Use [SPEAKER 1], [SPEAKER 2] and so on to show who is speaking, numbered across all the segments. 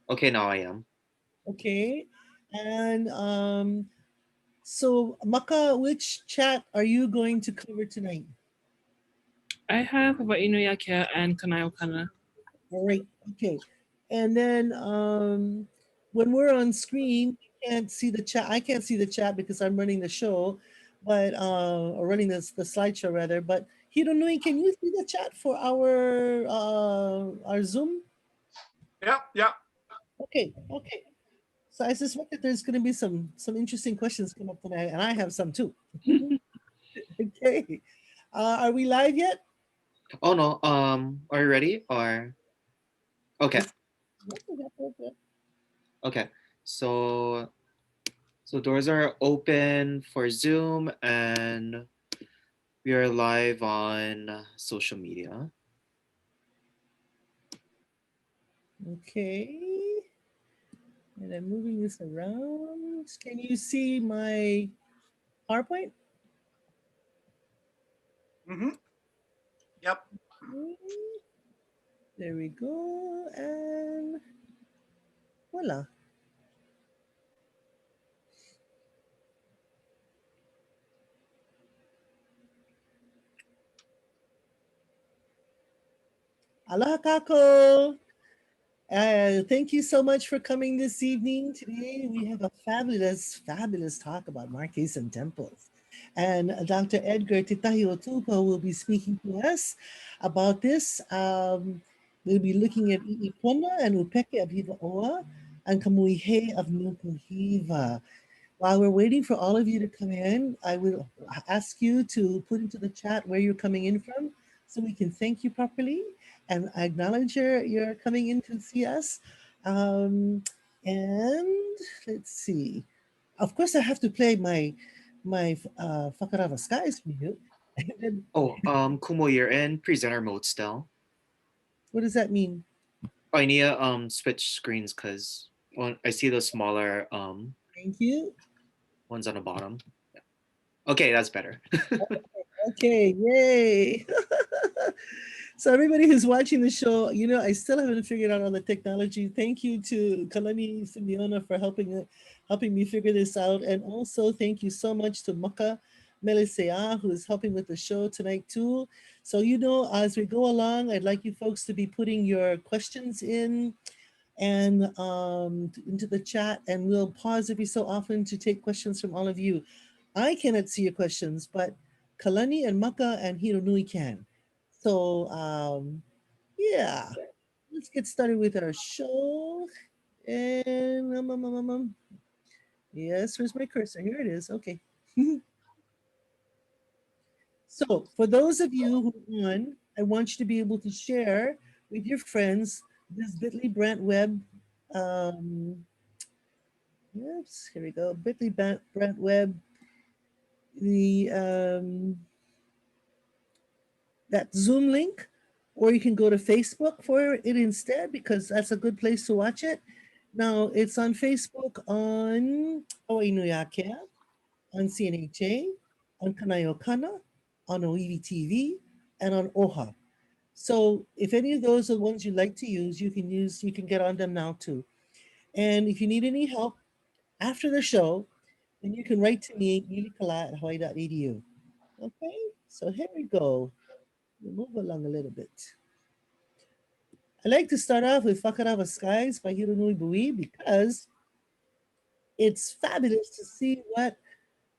[SPEAKER 1] Okay, now I am.
[SPEAKER 2] Okay. And so Maka, which chat are you going to cover tonight?
[SPEAKER 3] I have about Inuyasha and Kanayokana.
[SPEAKER 2] All right. Okay. And then when we're on screen, you can't see the chat. I can't see the chat because I'm running the show, but or running the slideshow rather. But Hironui, can you see the chat for our Zoom?
[SPEAKER 4] Yeah, yeah.
[SPEAKER 2] Okay. Okay. So I suspect that there's going to be some interesting questions come up tonight, and I have some too. Okay. Are we live yet?
[SPEAKER 1] Oh no. Are you ready? Or okay, okay. So doors are open for Zoom, and we are live on social media.
[SPEAKER 2] Okay. And I'm moving this around. Can you see my PowerPoint?
[SPEAKER 4] Mm-hmm. Yep.
[SPEAKER 2] Okay. There we go. And voila. Aloha kako. Thank you so much for coming this evening. Today we have a fabulous talk about markets and temples. And Dr. Edgar Titahi Otupo will be speaking to us about this. We'll be looking at Iipona and Upeke of Hiva Oa and Kamuihe of Nukuhiva. While we're waiting for all of you to come in, I will ask you to put into the chat where you're coming in from so we can thank you properly and acknowledge you're coming in to see us. And let's see. Of course, I have to play my Fakarava Skies for you. And then,
[SPEAKER 1] Oh, Kumo, you're in presenter mode still.
[SPEAKER 2] what does that mean?
[SPEAKER 1] Oh, I need to switch screens because I see the smaller
[SPEAKER 2] Thank you.
[SPEAKER 1] ones on the bottom. Yeah. Okay, that's better.
[SPEAKER 2] Okay, yay. So everybody who's watching the show, I still haven't figured out all the technology. Thank you to Kalani Simeona for helping me figure this out. And also thank you so much to Maka Melisea, who is helping with the show tonight too. So as we go along, I'd like you folks to be putting your questions in and into the chat, and we'll pause every so often to take questions from all of you. I cannot see your questions, but Kalani and Maka and Hironui can. So yeah, let's get started with our show. And yes, where's my cursor? Here it is. Okay. So for those of you who won, I want you to be able to share with your friends this Bitly Brand Web. Um, Oops, here we go. Bitly Brand Web. The that Zoom link, or you can go to Facebook for it instead because that's a good place to watch it. Now it's on Facebook on Oinuyake, on CNHA, on Kanayokana, on Oiwi TV, and on Oha. So if any of those are the ones you like to use, you can get on them now too. And if you need any help after the show, then you can write to me, yulikala at hawaii.edu. Okay, so here we go. We'll move along a little bit. I like to start off with Fakarava Skies by Hironui Bui because it's fabulous to see what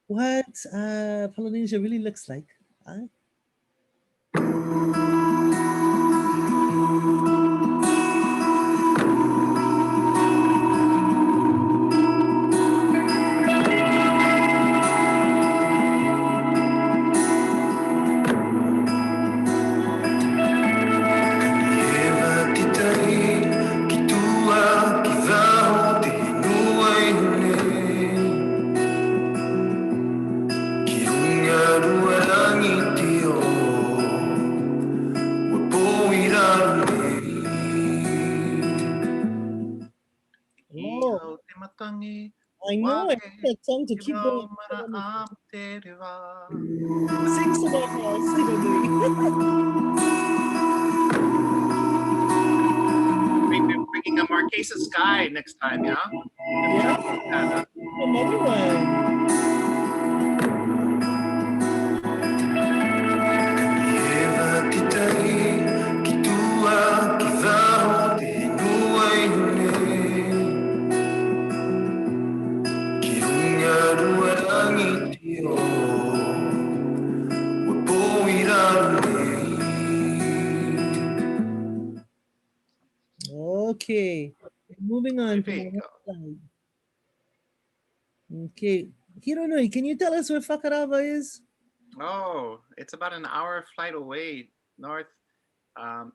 [SPEAKER 2] Polynesia really looks like. Oh, I know. I know that song to keep going. Sing some more, Hironui.
[SPEAKER 1] We're
[SPEAKER 4] taking a Marquesas Sky next time, yeah?
[SPEAKER 2] Yeah. Another one. Okay, moving on to my
[SPEAKER 4] Perfect.
[SPEAKER 2] next slide. Okay, Hironui, can you tell us where Fakarava is?
[SPEAKER 4] Oh, it's about an hour flight away north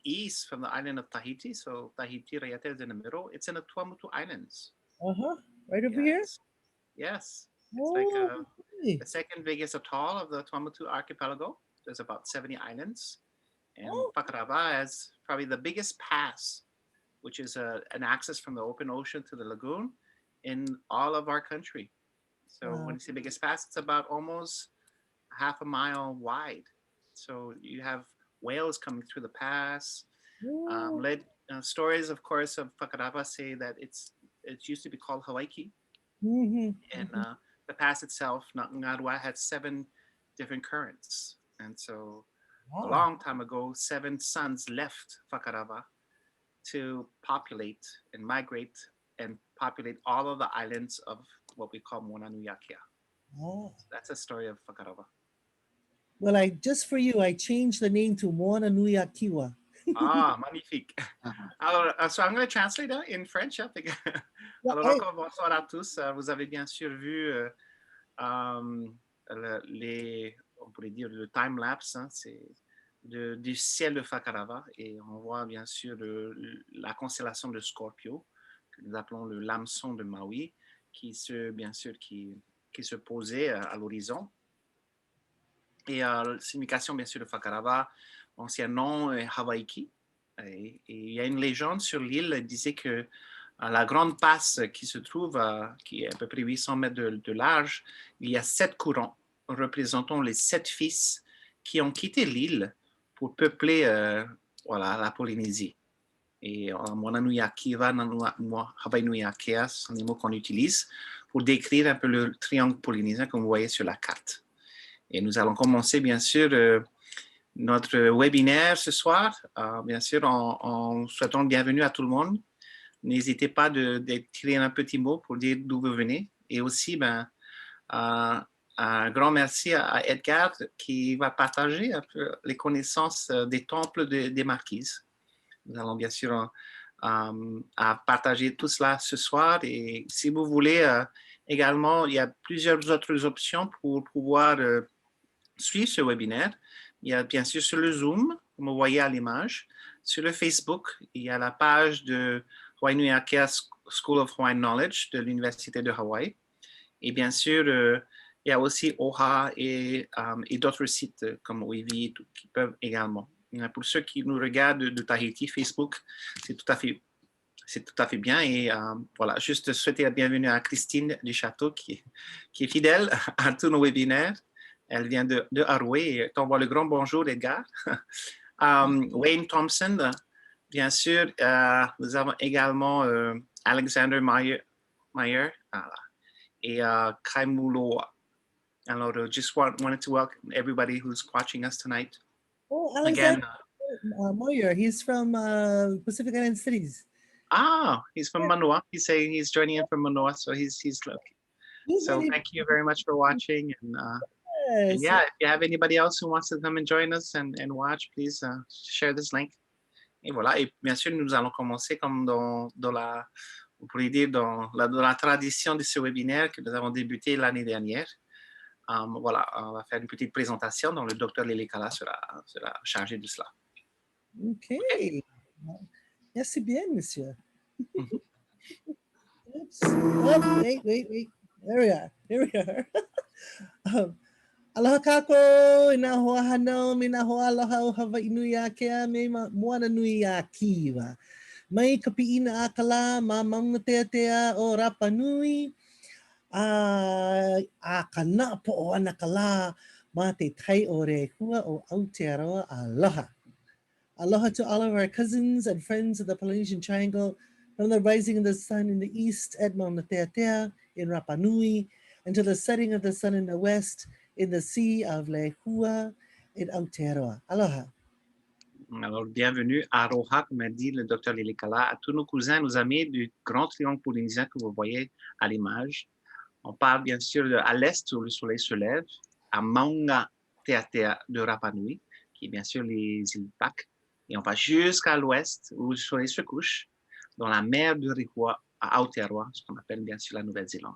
[SPEAKER 4] east from the island of Tahiti. So Tahiti Raiatea is in the middle. It's in the Tuamotu Islands.
[SPEAKER 2] Uh-huh, right over here?
[SPEAKER 4] Yes. It's like
[SPEAKER 2] Oh, okay.
[SPEAKER 4] the second biggest atoll of the Tuamotu archipelago. There's about 70 islands. And
[SPEAKER 2] Oh.
[SPEAKER 4] Fakarava is probably the biggest pass, which is an access from the open ocean to the lagoon in all of our country. So
[SPEAKER 2] Wow.
[SPEAKER 4] when you say biggest pass, it's about almost half a mile wide. So you have whales coming through the pass.
[SPEAKER 2] Oh.
[SPEAKER 4] Stories, of course, of Fakarava say that it used to be called Hawaii,
[SPEAKER 2] Mhm,
[SPEAKER 4] and
[SPEAKER 2] mhm.
[SPEAKER 4] the pass itself, Ngarua, had 7 different currents. And so a
[SPEAKER 2] Wow.
[SPEAKER 4] long time ago, 7 suns left Fakarava to populate and migrate and populate all of the islands of what we call Moananui-a-Kea.
[SPEAKER 2] Oh.
[SPEAKER 4] So that's a story of Fakarava.
[SPEAKER 2] Well, just for you, I changed the name to Moananui-a-Kiwa.
[SPEAKER 4] Ah, magnifique. Alors, so I'm going to translate that in French. Hein? Alors,
[SPEAKER 2] hey.
[SPEAKER 4] encore bonsoir à tous. Vous avez bien sûr vu on pourrait dire le time-lapse, hein? C'est du ciel de Fakarava. Et on voit bien sûr la constellation de Scorpio, que nous appelons le l'hameçon de Maui, qui se posait à l'horizon. Et la signification, bien sûr, de Fakarava, ancien nom Hawaiki. Et il y a une légende sur l'île qui disait que la grande passe qui se trouve, qui est à peu près 800 mètres de large, il y a 7 courants représentant les 7 fils qui ont quitté l'île pour peupler la Polynésie. Et Moananui-a-Kiwa, Hawaii-nui-a-Kea sont les mots qu'on utilise pour décrire un peu le triangle polynésien comme vous voyez sur la carte. Et nous allons commencer, bien sûr, notre webinaire ce soir, bien sûr, en souhaitant le bienvenue à tout le monde. N'hésitez pas d'écrire un petit mot pour dire d'où vous venez. Et aussi, un grand merci à Edgar qui va partager un peu les connaissances des temples des Marquises. Nous allons bien sûr partager tout cela ce soir. Et si vous voulez, également, il y a plusieurs autres options pour pouvoir suivre ce webinaire. Il y a bien sûr sur le Zoom, comme vous voyez à l'image. Sur le Facebook, il y a la page de Hawaii-nui-a-Kea School of Hawaiian Knowledge de l'Université de Hawaï. Et bien sûr, il y a aussi OHA et d'autres sites comme Wavy qui peuvent également. Pour ceux qui nous regardent de Tahiti, Facebook, c'est tout à fait bien. Et voilà, juste souhaiter la bienvenue à Christine Duchâteau qui est fidèle à tous nos webinaires. Elle vient de Hawaii et t'envoie le grand bonjour, Edgar. Wayne Thompson, bien sûr. Nous avons également Alexander Meyer et Kaimuloa. Alors, just wanted to welcome everybody who's watching us tonight.
[SPEAKER 2] Oh, Alexander Moyer, he's from Pacific Island Cities.
[SPEAKER 4] He's from Manoa. He's saying he's joining in from Manoa, so he's lucky. So thank you very much for watching. And yeah, if you have anybody else who wants to come and join us and watch, please share this link. Et voilà, et bien sûr, nous allons commencer comme dans on pourrait dire dans la tradition de ce webinaire que nous avons débuté l'année dernière. Voilà, on va faire une petite présentation dont le docteur Lelekala sera chargé de cela.
[SPEAKER 2] OK. Merci bien, monsieur. Oops. Oh, wait. There we are. Aloha kako, inahoa hanau, minahoa aloha o Hawaii-nui-a-Kea, me Moananui-a-Kiwa. Mai kapi'ina a kala, ma maunga tea o Rapa Nui, a kana po o ana kala, ma te tai o Rehua o Aotearoa, aloha. Aloha to all of our cousins and friends of the Polynesian Triangle from the rising of the sun in the east at Mauna Teatea in Rapa Nui, until the setting of the sun in the west in the Sea of Lehua in Aotearoa. Aloha.
[SPEAKER 4] Alors, bienvenue à Aroha, comme a dit le docteur Lilikala, à tous nos cousins, nos amis du grand triangle polynésien que vous voyez à l'image. On part bien sûr à l'est où le soleil se lève, à Maunga Teatea de Rapa Nui, qui est bien sûr les îles Pâques, et on va jusqu'à l'ouest où le soleil se couche, dans la mer de Rihua à Aotearoa, ce qu'on appelle bien sûr la Nouvelle-Zélande.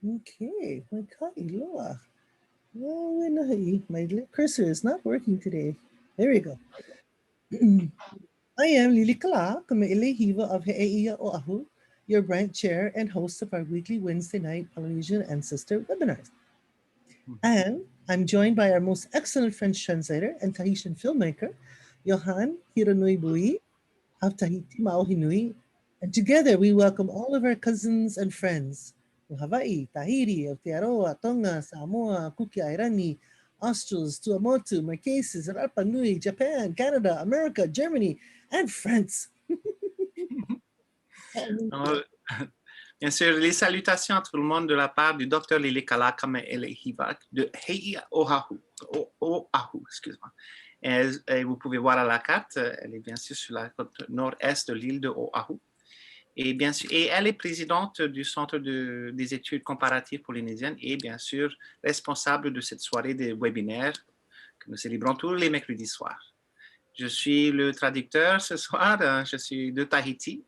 [SPEAKER 2] Okay, my kailoa. Oh, my cursor is not working today. There we go. I am Lili Kala, Kame'elehiva of He'eia Oahu, your branch chair and host of our weekly Wednesday night Polynesian Ancestor webinars. And I'm joined by our most excellent French translator and Tahitian filmmaker, Johan Hiranui Bui of Tahiti Mauhinui. And together we welcome all of our cousins and friends from Hawaii, Tahiti, Aotearoa, Tonga, Samoa, Kukiairani, Australs, Tuamotu, Marquesas, Rapa Nui, Japan, Canada, America, Germany, and France.
[SPEAKER 4] Alors, bien sûr, les salutations à tout le monde de la part du docteur Lilikala Kame'elehiva de He'eia Oahu, excuse-moi. Et vous pouvez voir à la carte, elle est bien sûr sur la côte nord-est de l'île de Oahu. Et bien sûr, et elle est présidente du Centre des études comparatives polynésiennes et bien sûr responsable de cette soirée des webinaires que nous célébrons tous les mercredis soirs. Je suis le traducteur ce soir, je suis de Tahiti.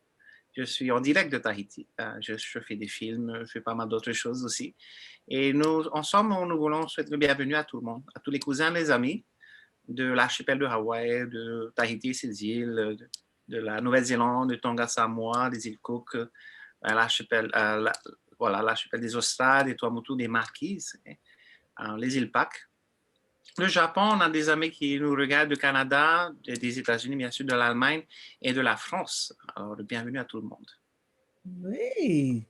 [SPEAKER 4] Je suis en direct de Tahiti. Je fais des films, je fais pas mal d'autres choses aussi. Et nous, ensemble, nous voulons souhaiter le bienvenue à tout le monde, à tous les cousins, les amis de l'archipel de Hawaï, de Tahiti, ses îles, de la Nouvelle-Zélande, de Tonga, Samoa, des îles Cook, l'archipel des Australes, des Tuamotu, des Marquises, les îles Pâques. Le Japon, on a des amis qui nous regardent du Canada, des États-Unis, bien sûr, de l'Allemagne et de la France. Alors, bienvenue à tout le monde.
[SPEAKER 2] Hey.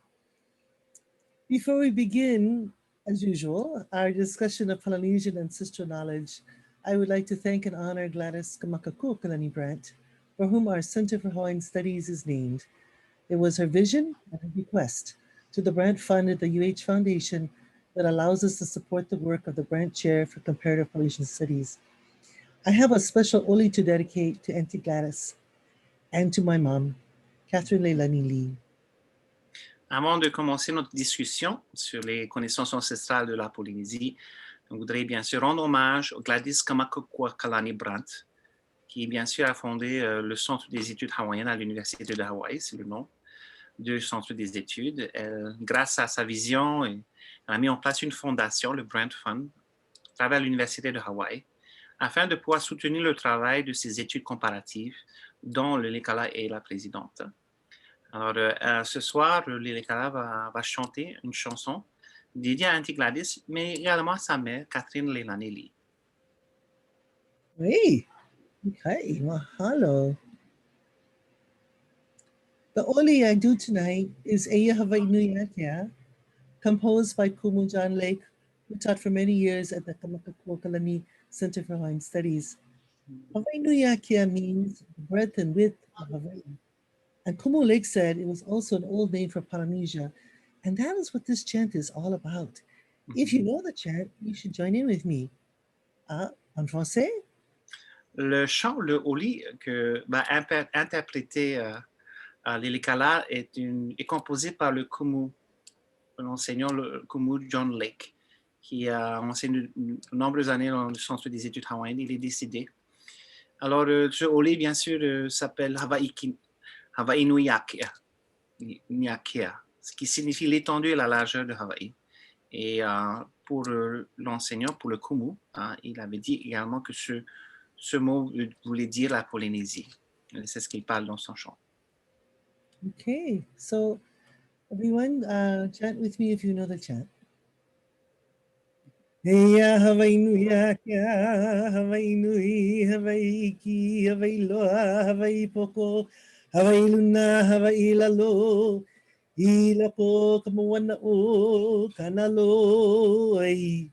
[SPEAKER 2] Before we begin, as usual, our discussion of Polynesian ancestral knowledge, I would like to thank and honor Gladys Kamakakuakalani Brandt, for whom our Center for Hawaiian Studies is named. It was her vision and her bequest to the Brandt Fund at the UH Foundation that allows us to support the work of the Brandt Chair for Comparative Polynesian Studies. I have a special oli to dedicate to Auntie Gladys and to my mom, Catherine Leilani Lee.
[SPEAKER 4] Avant de commencer notre discussion sur les connaissances ancestrales de la Polynésie, je voudrais bien sûr rendre hommage à Gladys Kamakakuakalani Brandt, qui bien sûr a fondé le Centre des études hawaïennes à l'Université de Hawaï, c'est le nom du Centre des études. Grâce à sa vision, elle a mis en place une fondation, le Brandt Fund, à travers l'Université de Hawaï, afin de pouvoir soutenir le travail de ces études comparatives dont le Lilikala est la présidente. Alors, ce soir, le Lilikala va chanter une chanson dédiée à Auntie Gladys, mais également à sa mère, Catherine Leilani Lee.
[SPEAKER 2] Hey, okay, mahalo. The oli I do tonight is Eya Hawaii Nuyakia, composed by Kumu John Lake, who taught for many years at the Kamakakuakalani Center for Hawaiian Studies. Hawaii Nuyakia means breadth and width of Hawaii. And Kumu Lake said it was also an old name for Polynesia. And that is what this chant is all about. If you know the chant, you should join in with me. En français?
[SPEAKER 4] Le chant, le oli, que va interpréter Lilikala est composé par le Kumu, l'enseignant le Kumu John Lake, qui a enseigné de nombreuses années dans le Centre des études hawaïennes. Il est décédé. Alors, ce oli, bien sûr, s'appelle Hawaii Nuyakia, ce qui signifie l'étendue et la largeur de Hawaï. Et pour l'enseignant, pour le Kumu, il avait dit également que ce mot voulait dire la Polynésie. C'est ce qu'il parle dans son chant.
[SPEAKER 2] Okay, so everyone chant with me if you know the chant. Heya Hawaii Nuyakia, Hawaii Nui, Hawaii Iki, Hawaii Loa, Hawaii Poko, Hawaii Luna, Hawaii Lalo, Ilako Kamuana O Kanalo ai.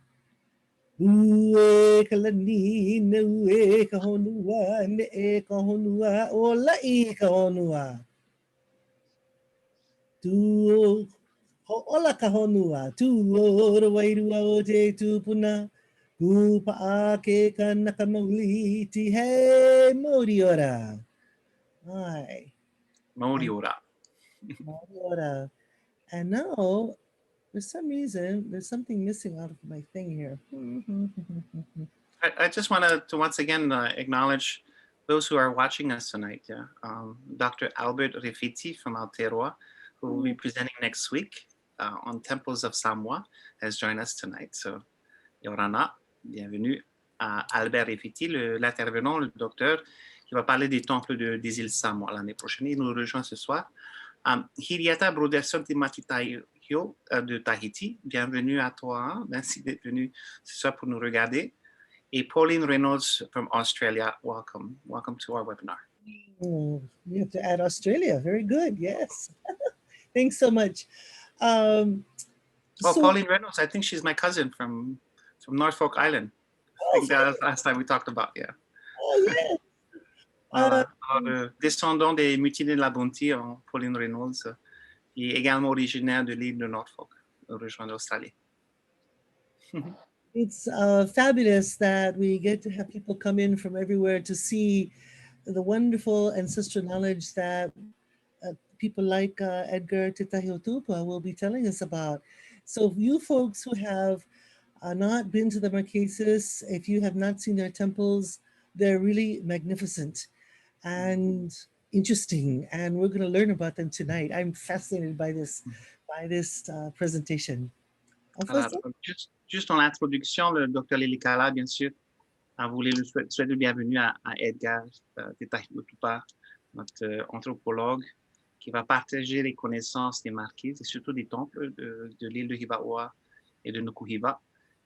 [SPEAKER 2] Ue kalani ne ue kahonua ne e kahonua o lai kahonua. Tu ho ola kahonua tu o wairua o te tupuna. Tu pa'a ke kanaka mauli ti he mauri ora. Ai,
[SPEAKER 4] Mauri
[SPEAKER 2] and
[SPEAKER 4] ora.
[SPEAKER 2] mauri ora. And now, for some reason, there's something missing out of my thing here.
[SPEAKER 4] I just want to once again acknowledge those who are watching us tonight. Yeah, Dr. Albert Refiti from Aotearoa, who will be presenting next week on Temples of Samoa, has joined us tonight. So, Yorana, bienvenue à Albert Refiti, l'intervenant, le docteur, qui va parler des temples des îles Samoa l'année prochaine. Il nous rejoint ce soir. Hiriata Broderson Timatitayo de Tahiti, bienvenue à toi. Hein? Merci d'être venu ce soir pour nous regarder. Et Pauline Reynolds from Australia, welcome. Welcome to our webinar.
[SPEAKER 2] Oh, you have to add Australia. Very good. Yes. Thanks so much.
[SPEAKER 4] Oh,
[SPEAKER 2] So,
[SPEAKER 4] Pauline Reynolds, I think she's my cousin from Norfolk Island. I think that was last time we talked about, yeah.
[SPEAKER 2] oh, yes.
[SPEAKER 4] Voilà. Alors, descendant des mutilés de la Bounty, Pauline Reynolds, qui est également originaire de l'île de Norfolk, rejoint l'Australie.
[SPEAKER 2] It's fabulous that we get to have people come in from everywhere to see the wonderful ancestral knowledge that people like Edgar Titahiotupa will be telling us about. So you folks who have not been to the Marquesas, if you have not seen their temples, they're really magnificent and interesting, and we're going to learn about them tonight. I'm fascinated by this presentation.
[SPEAKER 4] Alors, juste dans l'introduction, le Dr. Lilikala, bien sûr, a voulu le souhaiter le bienvenue à Edgar Titahiotupa, notre anthropologue, qui va partager les connaissances des marquises et surtout des temples de l'île de Hivaoa et de Nukuhiva.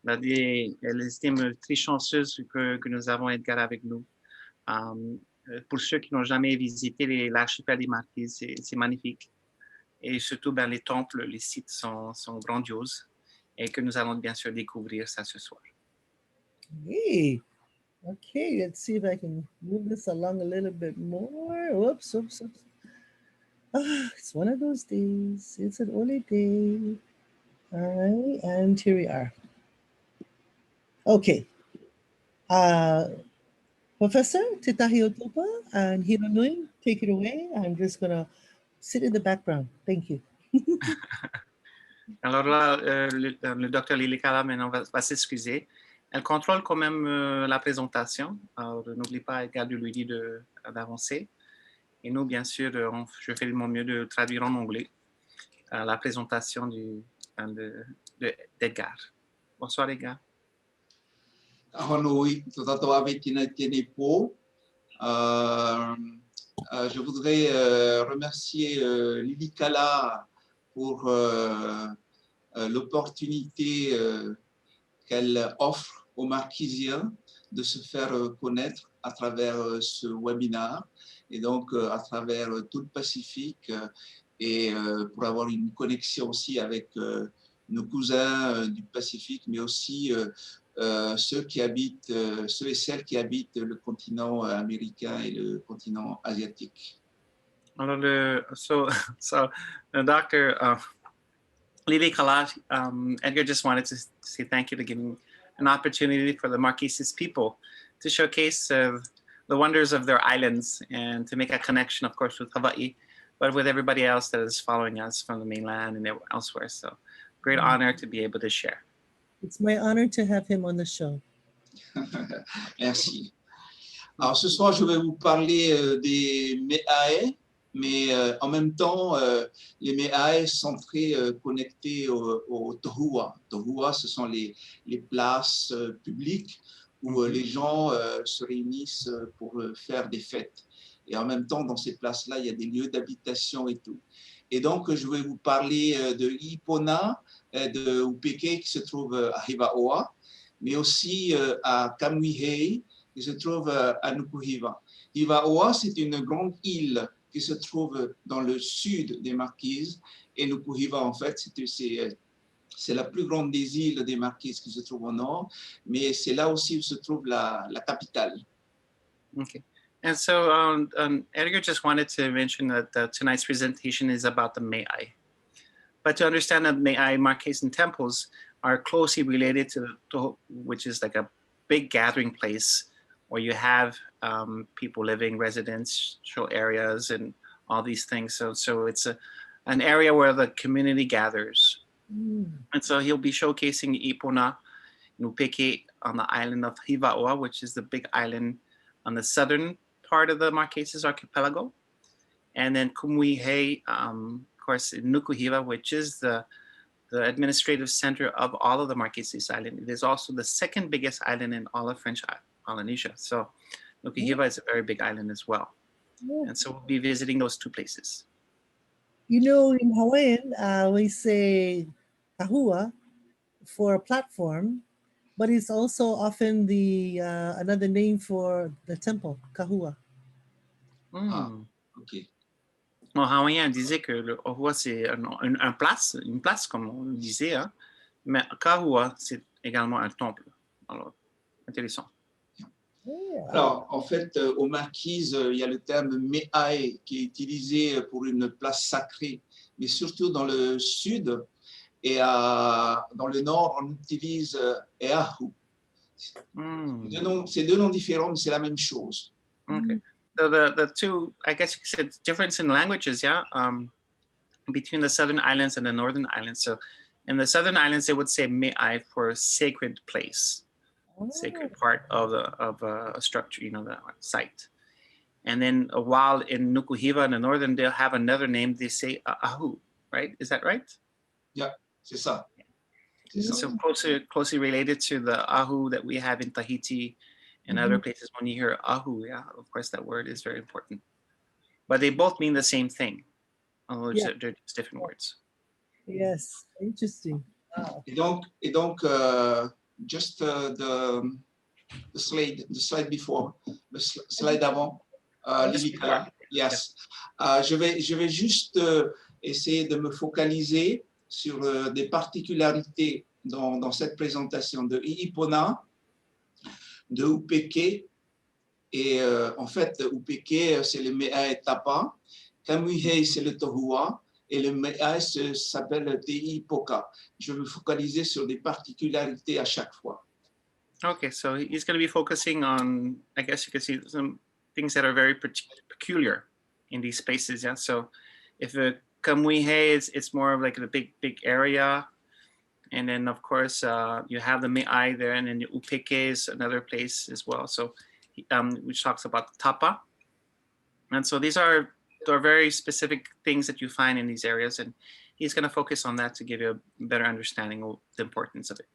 [SPEAKER 4] Elle estime très chanceuse que nous avons Edgar avec nous. Pour ceux qui n'ont jamais visité l'archipel des Marquises, c'est magnifique. Et surtout, les temples, les sites sont grandioses et que nous allons bien sûr découvrir ça ce soir.
[SPEAKER 2] Hey, okay, let's see if I can move this along a little bit more. Whoops. It's one of those days. It's an early day. All right, and here we are. Okay. Professor Titahiotupa and Hiranui, take it away. I'm just going to sit in the background. Thank you.
[SPEAKER 4] Alors là, le docteur Lilikala maintenant va s'excuser. Elle contrôle quand même la présentation. Alors n'oublie pas, Edgar, de lui dire d'avancer. Et nous, bien sûr, je fais de mon mieux de traduire en anglais la présentation d'Edgar. Bonsoir, Edgar.
[SPEAKER 5] Je voudrais remercier Lilikala pour l'opportunité qu'elle offre aux Marquisiens de se faire connaître à travers ce webinaire et donc à travers tout le Pacifique et pour avoir une connexion aussi avec nos cousins du Pacifique, mais aussi ceux et celles qui habitent le continent américain et le continent asiatique.
[SPEAKER 4] Alors, so Dr. Lilikala, Edgar just wanted to say thank you to giving an opportunity for the Marquesas people to showcase the wonders of their islands and to make a connection, of course, with Hawaii, but with everybody else that is following us from the mainland and elsewhere. So, great honor to be able to share.
[SPEAKER 2] It's my honor to have him on the show.
[SPEAKER 5] Merci. Alors, ce soir, je vais vous parler des Me'ae, mais en même temps, les Me'ae sont très connectés au Tohua. Tohua, ce sont les places publiques où les gens se réunissent pour faire des fêtes. Et en même temps, dans ces places-là, il y a des lieux d'habitation et tout. Et donc, je vais vous parler de Ipona, de Upeke, qui se trouve à Hivaoa, mais aussi à Kamuihei, qui se trouve à Nukuhiva. Hivaoa, c'est une grande île qui se trouve dans le sud des Marquises, et Nukuhiva, en fait, c'est C'est la plus grande des îles des Marquises qui se trouve au nord, mais c'est là aussi où se trouve la capitale.
[SPEAKER 4] Okay. And so Edgar just wanted to mention that tonight's presentation is about the Me'ai. But to understand that Me'ai Marquesan temples are closely related to the Toho, which is like a big gathering place where you have people living, residential areas, and all these things. So it's an area where the community gathers. And so he'll be showcasing Ipona Nupeke on the island of Hivaoa, which is the big island on the southern part of the Marquesas archipelago. And then Kumuihe, of course, in Nukuhiva, which is the administrative center of all of the Marquesas Island. It is also the second biggest island in all of French Polynesia. So Nukuhiva is a very big island as well. And so we'll be visiting those two places.
[SPEAKER 2] You know, in Hawaiian, we say kahua for a platform, but it's also often the another name for the temple, kahua.
[SPEAKER 5] OK.
[SPEAKER 4] En hawaïen, on disait que le ohua, c'est une place, comme on le disait, hein? Mais kahua, c'est également un temple. Alors, intéressant.
[SPEAKER 5] Alors, en fait, aux Marquises, il y a le terme me'ae qui est utilisé pour une place sacrée, mais surtout dans le sud et dans le nord, on utilise eahu. C'est deux noms différents, mais c'est la même chose.
[SPEAKER 4] Okay. So the two, I guess you could say, difference in languages, yeah, between the southern islands and the northern islands. So in the southern islands, they would say me'ai for sacred place. Sacred part of a structure, you know, the site. And then while in Nukuhiva in the northern, they'll have another name. They say ahu, right? Is that right?
[SPEAKER 5] Yeah, c'est ça.
[SPEAKER 4] So closely related to the ahu that we have in Tahiti and other places. When you hear ahu, yeah, of course that word is very important. But they both mean the same thing, although they're just different words.
[SPEAKER 2] Yes, interesting. Wow.
[SPEAKER 5] Et donc just the slide before, the slide d'avant, Lilika. Yes. Je vais juste essayer de me focaliser sur des particularités dans cette présentation de I'ipona, de Upeke. Et en fait, Upeke, c'est le Me'ai Tapa. Kamuihe, c'est le Tohua. Et le Me'ai s'appelle Teipoka. Je vais me focaliser sur des particularités à chaque fois.
[SPEAKER 4] Okay, so he's going to be focusing on, I guess you could see some things that are very peculiar in these spaces. Yeah. So if Kamuihe it's more of like a big area. And then, of course, you have the Me'ai there, and then the Upeke is another place as well. So, which talks about the tapa. And so these are very specific things that you find in these areas. And he's going to focus on that to give you a better understanding of the importance of it.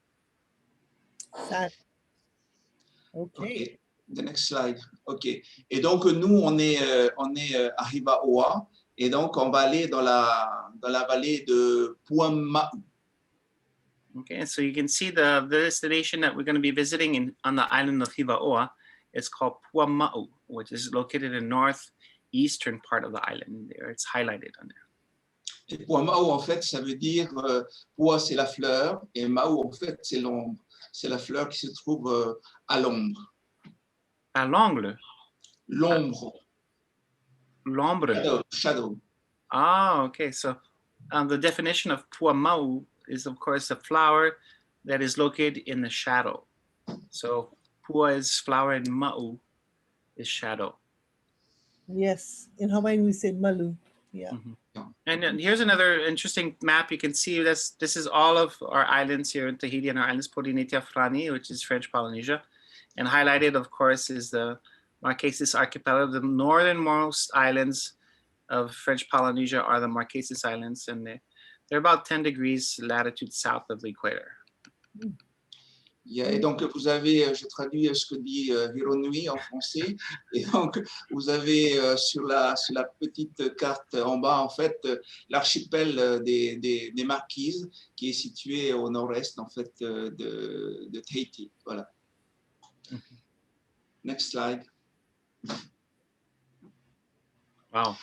[SPEAKER 2] Okay.
[SPEAKER 5] The next slide. OK. Et donc, nous, on est à Hivaoa. Et donc, on va aller dans la vallée de Puama'u.
[SPEAKER 4] Okay, so you can see the destination that we're going to be visiting on the island of Hivaoa. It's called Puama'u, which is located in the northeastern part of the island. There, it's highlighted on there.
[SPEAKER 5] Et Puama'u, en fait, ça veut dire Pua, c'est la fleur, et Ma'u, en fait, c'est l'ombre. C'est la fleur qui se trouve à l'ombre.
[SPEAKER 4] À l'angle?
[SPEAKER 5] L'ombre.
[SPEAKER 4] L'ombre.
[SPEAKER 5] Shadow.
[SPEAKER 4] Ah, okay. So the definition of Puama'u is, of course, a flower that is located in the shadow. So Pua is flower and Ma'u is shadow.
[SPEAKER 2] Yes, in Hawaiian we say malu. Yeah.
[SPEAKER 4] And then here's another interesting map. You can see this is all of our islands here in Tahiti and our islands, Polynesia Frani, which is French Polynesia. And highlighted, of course, is the Marquesas Archipelago. The northernmost islands of French Polynesia are the Marquesas Islands, and they're about 10 degrees latitude south of the equator.
[SPEAKER 5] Yeah, et donc, vous avez, je traduis ce que dit Hironui en français, et donc, vous avez sur la petite carte en bas, en fait, l'archipel des Marquises, qui est situé au nord-est, en fait, de Tahiti. Voilà. Next slide.
[SPEAKER 4] Wow.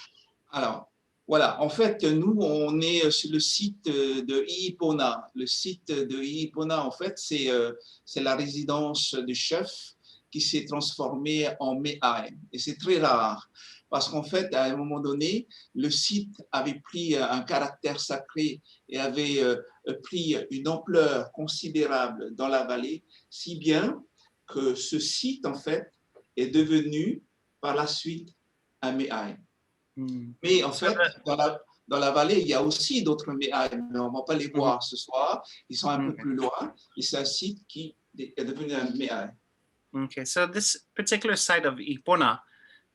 [SPEAKER 5] Alors, Voilà, en fait, nous, on est sur le site de I'ipona. Le site de I'ipona, en fait, c'est la résidence du chef qui s'est transformée en Me'ae. Et c'est très rare, parce qu'en fait, à un moment donné, le site avait pris un caractère sacré et avait pris une ampleur considérable dans la vallée, si bien que ce site, en fait, est devenu par la suite un Me'ae. Mais en
[SPEAKER 4] So
[SPEAKER 5] fait, dans la vallée, il y a aussi d'autres méailles, mais on ne va pas les voir ce soir. Ils sont un peu plus loin. Et c'est un site qui est devenu un méaille.
[SPEAKER 4] Okay, so this particular site of Ipona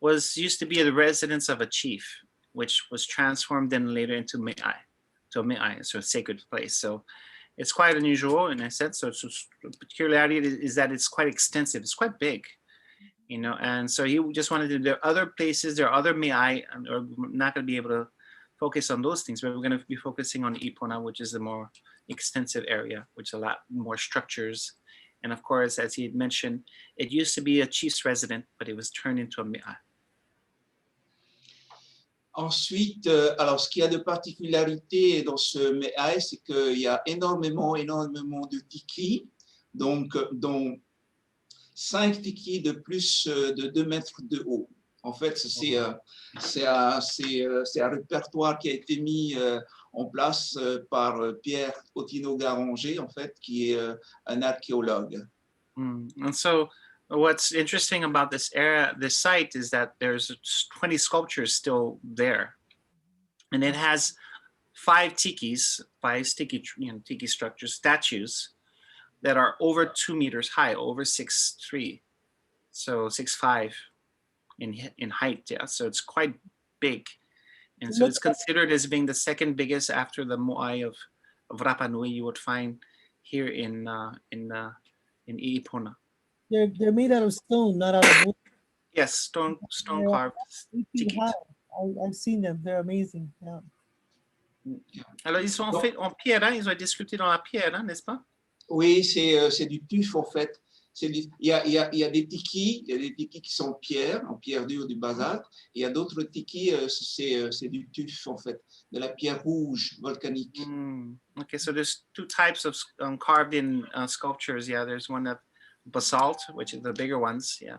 [SPEAKER 4] was used to be the residence of a chief, which was transformed then later into Me'ai, so Me'ai, so a sacred place. So it's quite unusual in a sense. So it's the peculiarity is that it's quite extensive. It's quite big, you know. And so he just wanted to. There are other places. There are other Me'ai, and we're not going to be able to focus on those things, but we're going to be focusing on Ipona, which is the more extensive area, which a lot more structures. And of course, as he had mentioned, it used to be a chief's residence, but it was turned into a Me'ai.
[SPEAKER 5] Ensuite, alors ce qu'il y a de particularité dans ce méaille, c'est qu'il y a énormément de tikis, donc dont 5 tikis de plus de 2 mètres de haut. En fait, c'est un répertoire qui a été mis en place par Pierre Otino-Garanger, en fait, qui est un archéologue.
[SPEAKER 4] And so what's interesting about this area, this site, is that there's 20 sculptures still there. And it has 5 tikis, 5 tiki structures, statues that are over 2 meters high, over 6'3", so 6'5" in height. Yeah, so it's quite big, and so it's considered as being the second biggest after the Moai of Rapa Nui you would find here in I'ipona.
[SPEAKER 2] They're made out of stone, not out of wood.
[SPEAKER 4] Yes, stone carved tikis.
[SPEAKER 2] I've seen them. They're amazing. Yeah.
[SPEAKER 4] Alors ils sont faits en pierre, hein? Ils ont été sculptés dans la pierre, hein, n'est-ce pas?
[SPEAKER 5] Oui, c'est du tuf en fait. Il y a des tikis, qui sont en pierre dure du basalte. Et il y a d'autres tikis, c'est du tuf en fait, de la pierre rouge volcanique.
[SPEAKER 4] Okay, so there's 2 types of carved in sculptures. Yeah, there's one of basalt, which is the bigger ones. Yeah,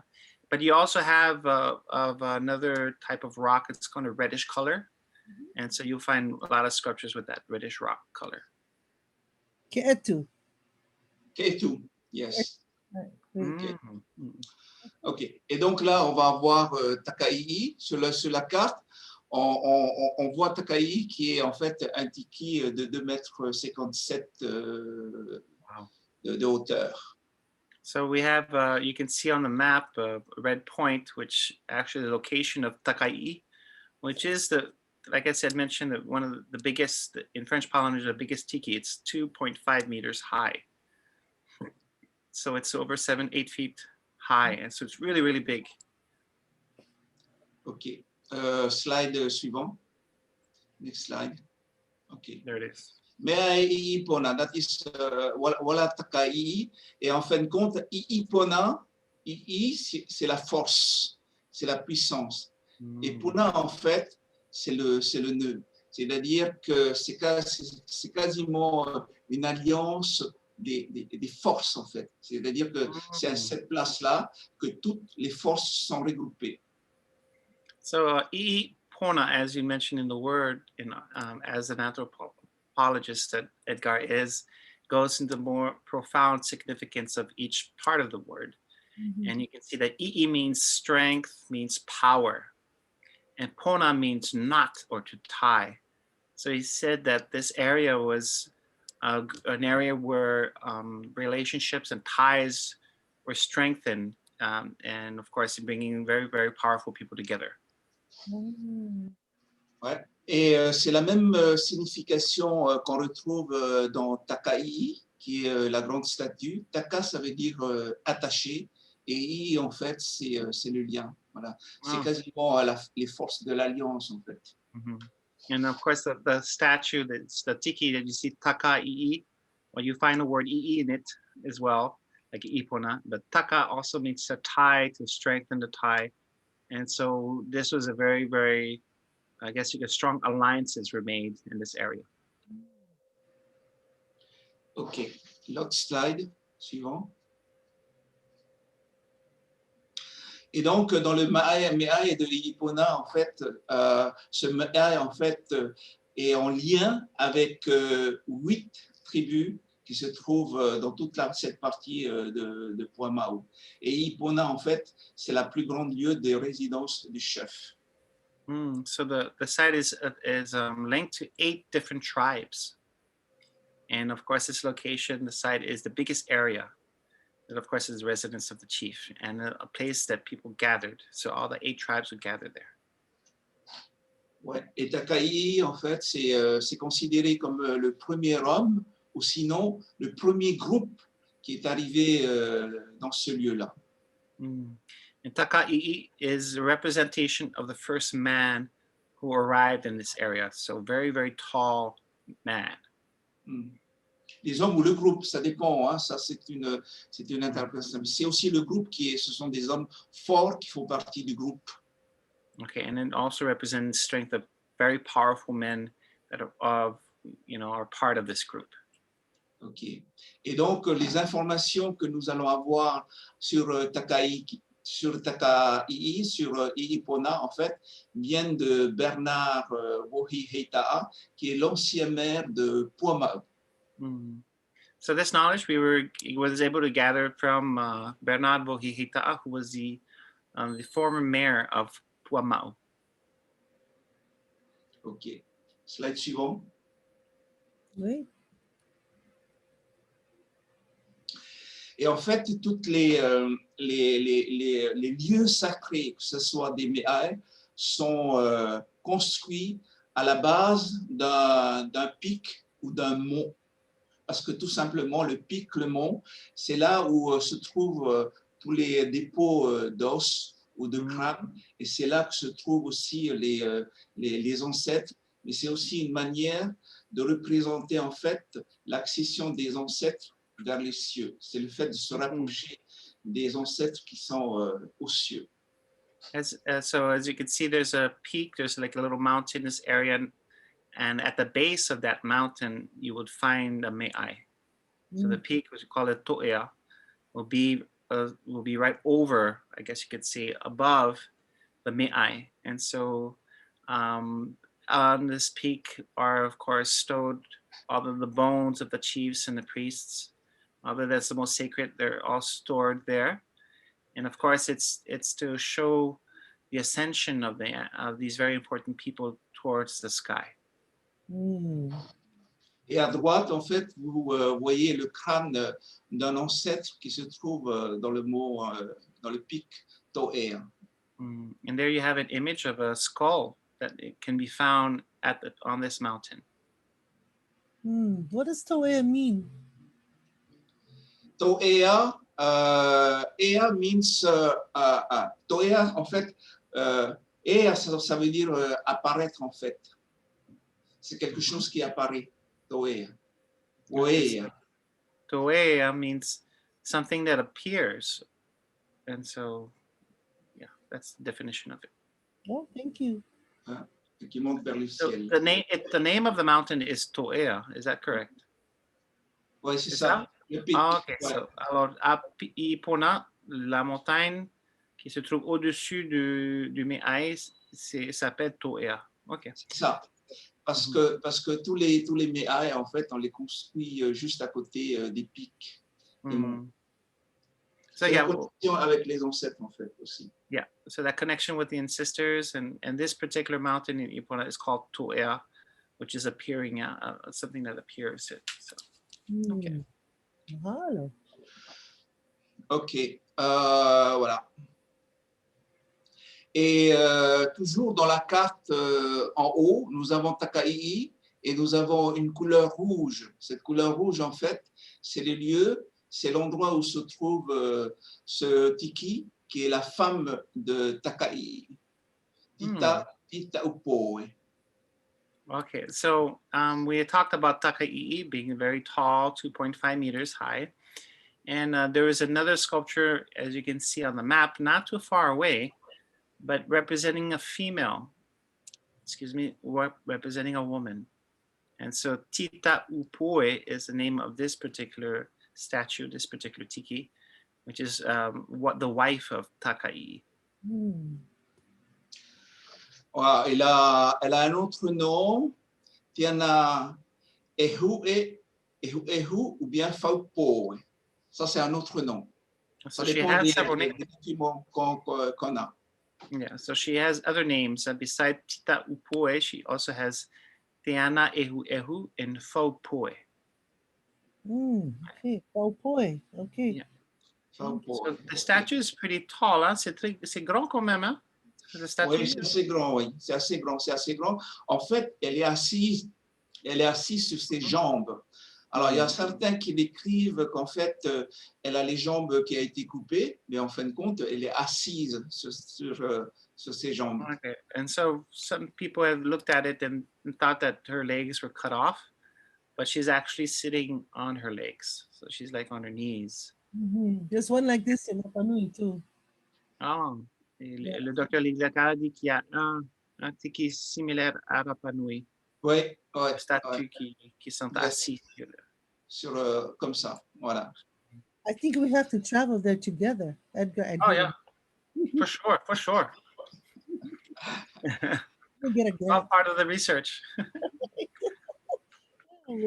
[SPEAKER 4] but you also have of another type of rock. It's kind of reddish color, and so you'll find a lot of sculptures with that reddish rock color.
[SPEAKER 2] Keetu.
[SPEAKER 5] Keetu, yes. Okay. Ok. Et donc là, on va voir Takai'i sur la carte. On voit Takai'i qui est en fait un tiki de 2,57 m de hauteur.
[SPEAKER 4] So we have, you can see on the map a red point, which actually the location of Takai'i, which is like I said, mentioned, that one of the biggest, in French Polynesia, the biggest tiki. It's 2.5 meters high. So it's over 7-8 feet high, and so it's really, really big.
[SPEAKER 5] Ok. Slide suivant. Next slide. Ok.
[SPEAKER 4] There it is.
[SPEAKER 5] Me'a'i-ipona, that is voilà Takai'i. Et en fin de compte, I'ipona, c'est la force, c'est la puissance. Et Puna, en fait, c'est le nœud. C'est-à-dire que c'est quasiment une alliance des forces, en fait. C'est-à-dire que c'est à cette place-là que toutes les forces sont regroupées.
[SPEAKER 4] So I'ipona, as you mentioned in the word, as an anthropologist that Edgar is, goes into more profound significance of each part of the word. And you can see that I'i means strength, means power. And Pona means knot or to tie. So he said that this area was an area where relationships and ties were strengthened, and of course bringing very, very powerful people together.
[SPEAKER 5] Ouais. Et c'est la même signification qu'on retrouve dans Takai'i, qui est la grande statue. Taka, ça veut dire attaché, et I, en fait, c'est le lien. Voilà. C'est quasiment les forces de l'alliance, en fait.
[SPEAKER 4] And of course, the statue, the tiki that you see, Takai'i, well, you find the word I'i in it as well, like Ipona. But Taka also means to tie, to strengthen the tie. And so this was a very, very I guess you get strong alliances were made in this area.
[SPEAKER 5] OK. L'autre slide, suivant. Et donc, dans le Me'ai de l'Ipona, en fait, ce Me'ai, en fait, est en lien avec 8 tribus qui se trouvent dans toute cette partie de Puamau. Et Ipona, en fait, c'est la plus grande lieu de résidence du chef.
[SPEAKER 4] So the site is linked to 8 different tribes. And of course, this location, the site is the biggest area. That of course is the residence of the chief and a place that people gathered. So all the 8 tribes would gather there.
[SPEAKER 5] Ouais. Et Takai'i, en fait, c'est considéré comme le premier homme ou sinon le premier groupe qui est arrivé dans ce lieu-là.
[SPEAKER 4] And Takai'i is a representation of the first man who arrived in this area. So very, very tall man.
[SPEAKER 5] Les hommes ou le groupe, ça dépend. Hein, ça, c'est une interprétation. C'est aussi le groupe ce sont des hommes forts qui font partie du groupe.
[SPEAKER 4] Okay, and it also represents strength of very powerful men that are part of this group.
[SPEAKER 5] Ok. Et donc, les informations que nous allons avoir sur Takai'i, sur I'ipona, en fait, viennent de Bernard Wohiheita'a, qui est l'ancien maire de Puamau.
[SPEAKER 4] So this knowledge he was able to gather from Bernard Wohiheita'a, who was the former mayor of Puamau.
[SPEAKER 5] Ok. Slide suivant.
[SPEAKER 2] Oui.
[SPEAKER 5] Et en fait, tous les lieux sacrés, que ce soit des Me'ai, sont construits à la base d'un pic ou d'un mont. Parce que tout simplement, le pic, le mont, c'est là où se trouvent tous les dépôts d'os ou de crâne. Et c'est là que se trouvent aussi les ancêtres. Mais c'est aussi une manière de représenter en fait l'accession des ancêtres vers les cieux. C'est le fait de se rapprocher des ancêtres qui sont aux cieux.
[SPEAKER 4] So as you can see, there's a peak, there's like a little mountainous area, and at the base of that mountain, you would find a Me'ai. So the peak, which we call it To'ea, will be right over, I guess you could say, above the Me'ai. And so on this peak are, of course, stowed all of the bones of the chiefs and the priests. Although that's the most sacred, they're all stored there. And of course, it's to show the ascension of these very important people towards the sky.
[SPEAKER 5] Et à droite, en fait, vous voyez le crâne d'un ancêtre qui se trouve dans le pic To'ea.
[SPEAKER 4] And there you have an image of a skull that it can be found on this mountain.
[SPEAKER 2] What does To'ea mean?
[SPEAKER 5] To'ea, Ea means, To'ea, en fait, Ea, ça veut dire apparaître, en fait. C'est quelque chose qui apparaît, To'ea. Oea.
[SPEAKER 4] To'ea means something that appears. And so, yeah, that's the definition of it.
[SPEAKER 2] Oh, thank you.
[SPEAKER 5] Qui monte vers le
[SPEAKER 4] So
[SPEAKER 5] ciel.
[SPEAKER 4] the name of the mountain is To'ea, is that correct?
[SPEAKER 5] Oui, c'est
[SPEAKER 4] C'est
[SPEAKER 5] ça. Le pic.
[SPEAKER 4] Okay,
[SPEAKER 5] Ouais.
[SPEAKER 4] so, alors, à Ipona, la montagne qui se trouve au-dessus du Me'ai, s'appelle To'ea. OK.
[SPEAKER 5] C'est ça. Parce que tous les Me'ai, en fait, on les construit juste à côté des pics.
[SPEAKER 4] So,
[SPEAKER 5] C'est
[SPEAKER 4] yeah,
[SPEAKER 5] la connexion avec les ancêtres, en fait, aussi.
[SPEAKER 4] yeah. So that connection with the ancestors and this particular mountain in Ipona is called To'ea, which is appearing, something that appears. So, okay.
[SPEAKER 2] Voilà.
[SPEAKER 5] OK. Voilà. Et toujours dans la carte en haut, nous avons Takai'i et nous avons une couleur rouge. Cette couleur rouge, en fait, c'est les lieux, c'est l'endroit où se trouve ce Tiki, qui est la femme de Takai'i. Tita Upoe.
[SPEAKER 4] Okay, so we had talked about Takai'i being very tall, 2.5 meters high. And there is another sculpture, as you can see on the map, not too far away, but representing a female. representing a woman. And so Tita Upoe is the name of this particular statue, this particular tiki, which is what the wife of Takai'i.
[SPEAKER 2] Hmm.
[SPEAKER 5] Voilà, elle a un autre nom, Tiana Ehue, Ehu ou bien Faupo. Ça, c'est un autre nom.
[SPEAKER 4] So
[SPEAKER 5] Ça
[SPEAKER 4] she
[SPEAKER 5] dépend
[SPEAKER 4] has
[SPEAKER 5] des
[SPEAKER 4] several names.
[SPEAKER 5] documents qu'on a.
[SPEAKER 4] Yeah, so she has other names. Besides Tita Upoe, she also has Teana Ehu Ehu and Faupoe.
[SPEAKER 2] Okay. Paupoi. Okay.
[SPEAKER 4] Yeah.
[SPEAKER 5] Faupo.
[SPEAKER 4] So the statue is pretty tall. Hein? C'est grand quand même. Hein? The statue.
[SPEAKER 5] Oui, c'est assez grand, oui. C'est assez grand, c'est assez grand. En fait, elle est assise sur ses jambes. Alors, il y a certains qui décrivent qu'en fait, elle a les jambes qui ont été coupées, mais en fin de compte, elle est assise sur ses jambes.
[SPEAKER 4] Okay. And so some people have looked at it and thought that her legs were cut off, but she's actually sitting on her legs. So she's like on her knees.
[SPEAKER 2] There's one like this in Rapa Nui too.
[SPEAKER 4] Oh, le docteur Ligliaca dit qu'il y a un tiki similaire à Rapa Nui,
[SPEAKER 5] Oui, oui.
[SPEAKER 4] un statue qui sont assis.
[SPEAKER 5] Sur, comme ça, voilà.
[SPEAKER 2] I think we have to travel there together, Edgar. And
[SPEAKER 4] Oh
[SPEAKER 2] Helen.
[SPEAKER 4] yeah, for sure.
[SPEAKER 2] We'll get a
[SPEAKER 4] All
[SPEAKER 2] grant.
[SPEAKER 4] part of the research.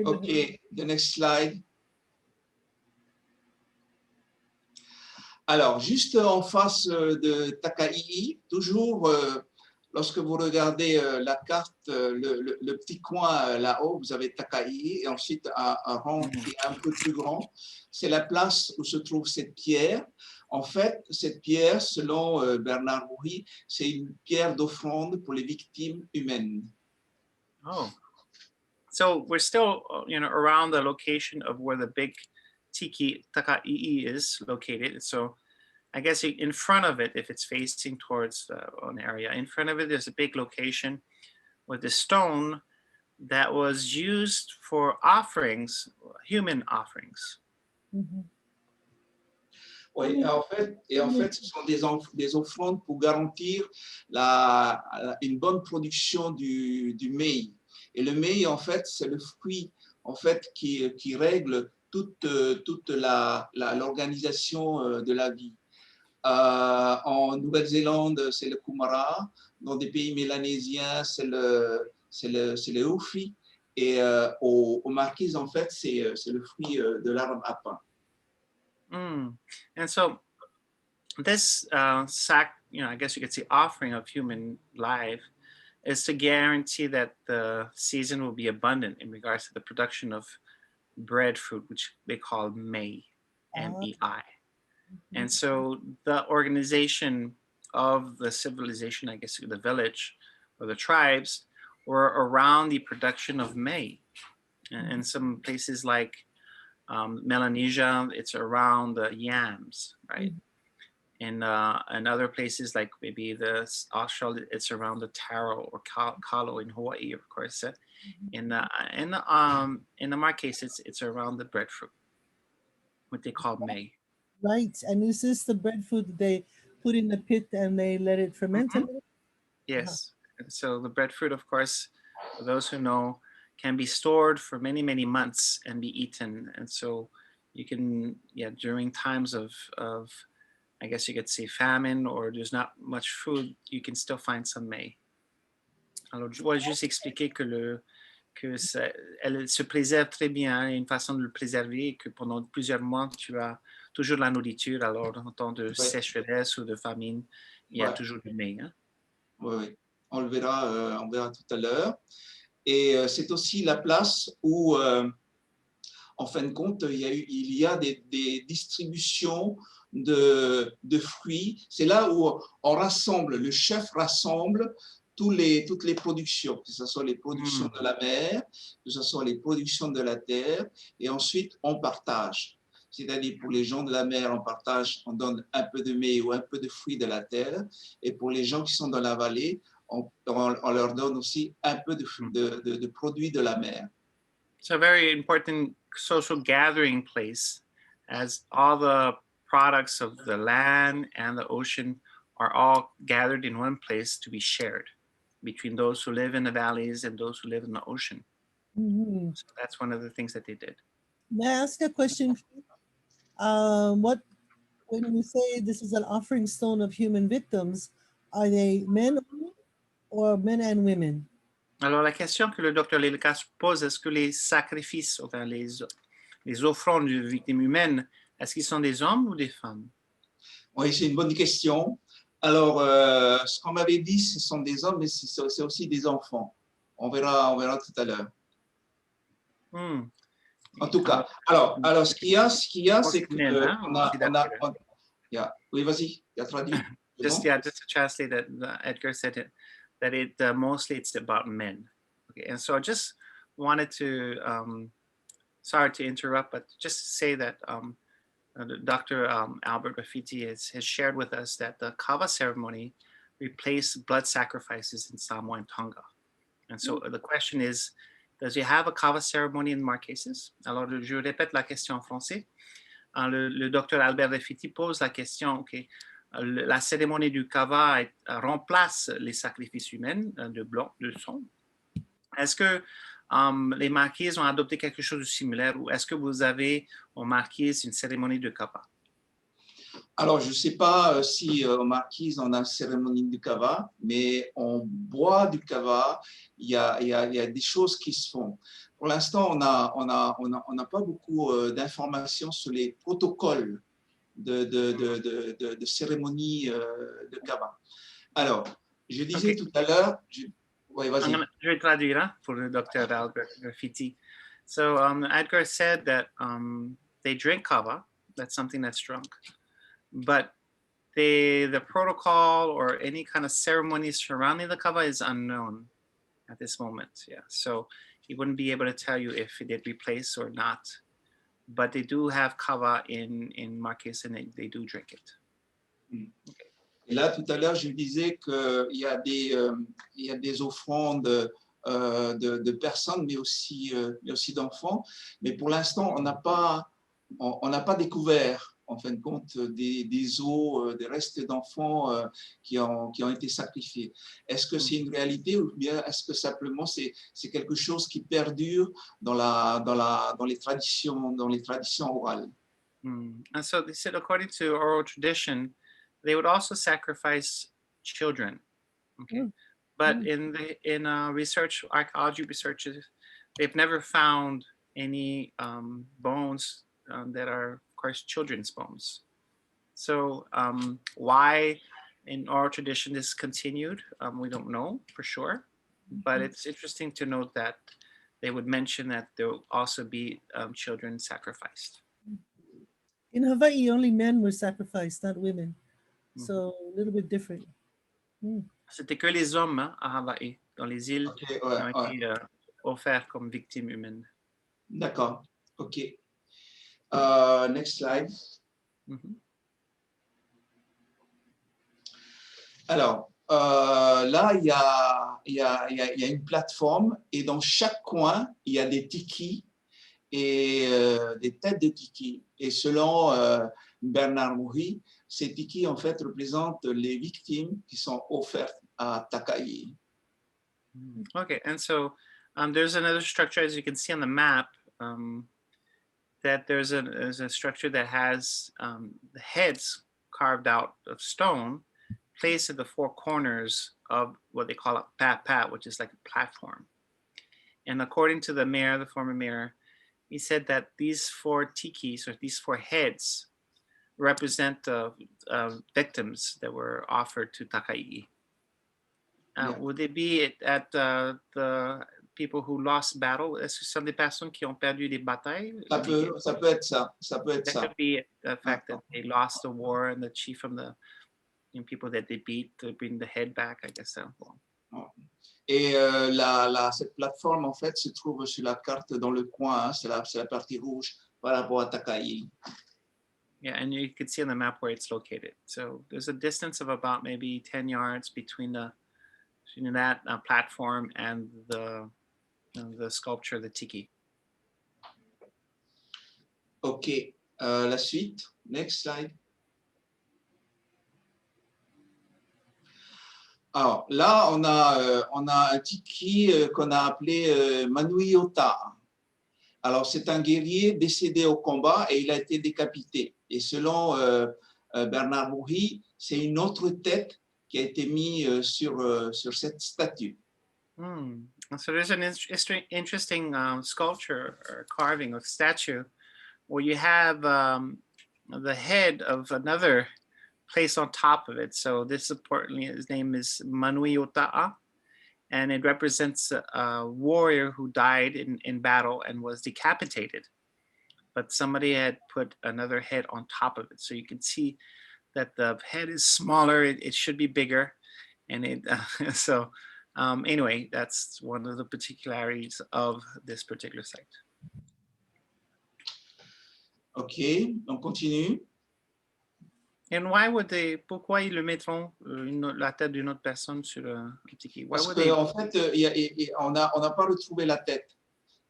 [SPEAKER 5] OK, the next slide. Alors, juste en face de Takai'i, toujours, lorsque vous regardez la carte, le petit coin là-haut, vous avez Takai'i et ensuite un rang qui est un peu plus grand. C'est la place où se trouve cette pierre. En fait, cette pierre, selon Bernard Rouhy, c'est une pierre d'offrande pour les victimes humaines.
[SPEAKER 4] Oh, so we're still, around the location of where the big tiki Takai'i is located. So I guess in front of it, if it's facing towards an area, in front of it, there's a big location with a stone that was used for offerings, human offerings.
[SPEAKER 5] Oui, et en fait, ce sont des offrandes pour garantir une bonne production du mei. Et le mei, en fait, c'est le fruit en fait, qui règle toute l'organisation de la vie. En Nouvelle-Zélande, c'est le kumara. Dans des pays mélanésiens, c'est le ufi. Et aux Marquises, en fait, c'est le fruit de l'arbre à pain.
[SPEAKER 4] And so this I guess you could say offering of human life is to guarantee that the season will be abundant in regards to the production of breadfruit, which they call mei, M-E-I. And so the organization of the civilization, I guess the village or the tribes, were around the production of mei. And in some places like Melanesia, it's around the yams, right? And other places like maybe the Australia, it's around the taro or kalo in Hawaii, of course. In the Marquese, it's around the breadfruit, what they call mei.
[SPEAKER 2] Right, and is this the breadfruit they put in the pit and they let it ferment a little?
[SPEAKER 4] Yes, and so the breadfruit, of course, for those who know, can be stored for many, many months and be eaten. And so you can, during times of I guess you could say famine or there's not much food, you can still find some mei. Alors, je dois juste expliquer elle se préserve très bien, une façon de le préserver, et que pendant plusieurs mois, tu as toujours de la nourriture. Alors, en temps de sécheresse ou de famine, il y a toujours du mei. Hein?
[SPEAKER 5] Oui, on le verra, tout à l'heure. Et c'est aussi la place où, en fin de compte, il y a des distributions de fruits. C'est là où le chef rassemble toutes les productions, que ce soit les productions de la mer, que ce soit les productions de la terre, et ensuite on partage. C'est-à-dire pour les gens de la mer, on donne un peu de mei ou un peu de fruits de la terre, et pour les gens qui sont dans la vallée, on leur donne aussi un peu de produits de la mer.
[SPEAKER 4] It's a very important social gathering place, as all the products of the land and the ocean are all gathered in one place to be shared. between those who live in the valleys and those who live in the ocean.
[SPEAKER 2] Mhm.
[SPEAKER 4] So that's one of the things that they did.
[SPEAKER 2] May I ask a question? When you say this is an offering stone of human victims, are they men only or men and women?
[SPEAKER 4] Alors, la question que le docteur Lilkas pose, est-ce que les sacrifices, enfin les offrandes de victimes humaines, est-ce qu'ils sont des hommes ou des femmes?
[SPEAKER 5] Oui, c'est une bonne question. Alors, ce qu'on m'avait dit, ce sont des hommes, mais c'est aussi des enfants. On verra tout à l'heure. En tout cas, alors ce qu'il y a, c'est que oui, vas-y, il a traduit.
[SPEAKER 4] Just to translate that, Edgar said it, that mostly it's about men. Okay, and so I just wanted to, sorry to interrupt, but just to say that Dr. Albert Graffiti has shared with us that the Kava ceremony replaced blood sacrifices in Samoa and Tonga. And so the question is, does you have a Kava ceremony in Marquesas? Alors, je répète la question en français. Le docteur Albert Graffiti pose la question, okay, la cérémonie du Kava remplace les sacrifices humains de blanc, de sang. Est-ce que les Marquises ont adopté quelque chose de similaire ou est-ce que vous avez en Marquise une cérémonie de Kava?
[SPEAKER 5] Alors, je ne sais pas si en Marquise on a une cérémonie du Kava, mais on boit du Kava, il y a des choses qui se font. Pour l'instant, on n'a pas beaucoup d'informations sur les protocoles de cérémonie de Kava. Alors, je disais tout à l'heure, oui, vas-y.
[SPEAKER 4] Je vais traduire pour le docteur Albert Graffiti. So Edgar said that they drink Kava, that's something that's drunk, but the protocol or any kind of ceremony surrounding the Kava is unknown at this moment. Yeah, so he wouldn't be able to tell you if it did replace or not, but they do have Kava in Marqués and they do drink it.
[SPEAKER 5] Okay. Et là, tout à l'heure, je disais qu'il y a des offrandes de personnes, mais aussi d'enfants. Mais pour l'instant, on n'a pas découvert, en fin de compte, des os, des restes d'enfants qui ont été sacrifiés. Est-ce que c'est une réalité ou bien est-ce que simplement c'est quelque chose qui perdure dans les traditions orales?
[SPEAKER 4] And so they said, according to oral tradition, they would also sacrifice children. Okay, but in research, archaeology researchers, they've never found any bones that are, of course, children's bones. So why in oral tradition this continued, we don't know for sure, but it's interesting to note that they would mention that there will also be children sacrificed.
[SPEAKER 2] In Hawaii, only men were sacrificed, not women. So a little bit different.
[SPEAKER 4] C'était que les hommes à Hawaï, dans les îles, qui ont été offerts comme victimes humaines.
[SPEAKER 5] D'accord, ok. Next slide. Alors, là, il y a une plateforme et dans chaque coin, il y a des tikis et des têtes de tikis. Et selon Bernard Moury, ces tikis, en fait, représentent les victimes qui sont offertes à Takai.
[SPEAKER 4] Okay, and so there's another structure, as you can see on the map, that there's a structure that has the heads carved out of stone, placed at the four corners of what they call a pat, which is like a platform. And according to the mayor, the former mayor, he said that these four tikis, or these four heads, represent victims that were offered to Takai. Would they be at the people who lost battle? Est-ce que ce sont des personnes qui ont perdu des batailles?
[SPEAKER 5] Ça peut être ça. Ça peut être ça.
[SPEAKER 4] That could be the fact that they lost the war and the chief from the people that they beat to bring the head back, I guess.
[SPEAKER 5] Et cette plateforme, en fait, se trouve sur la carte dans le coin. Hein, c'est la partie rouge par rapport à Takai.
[SPEAKER 4] Yeah, and you can see on the map where it's located. So there's a distance of about maybe 10 yards between that platform and the sculpture, the tiki.
[SPEAKER 5] Ok, la suite. Next slide. Alors là, on a un tiki qu'on a appelé Manui Ota. Alors, c'est un guerrier décédé au combat et il a été décapité. Et selon Bernard Bourri, c'est une autre tête qui a été mise sur cette statue.
[SPEAKER 4] So there's an interesting sculpture or carving of statue where you have the head of another placed on top of it. So this importantly, his name is Manui Ota'a, and it represents a warrior who died in battle and was decapitated. But somebody had put another head on top of it. So you can see that the head is smaller, it should be bigger. And anyway, that's one of the particularities of this particular site.
[SPEAKER 5] OK, on continue.
[SPEAKER 4] And pourquoi ils le mettront la tête d'une autre personne sur le tiki?
[SPEAKER 5] Parce qu'en fait, on n'a pas retrouvé la tête.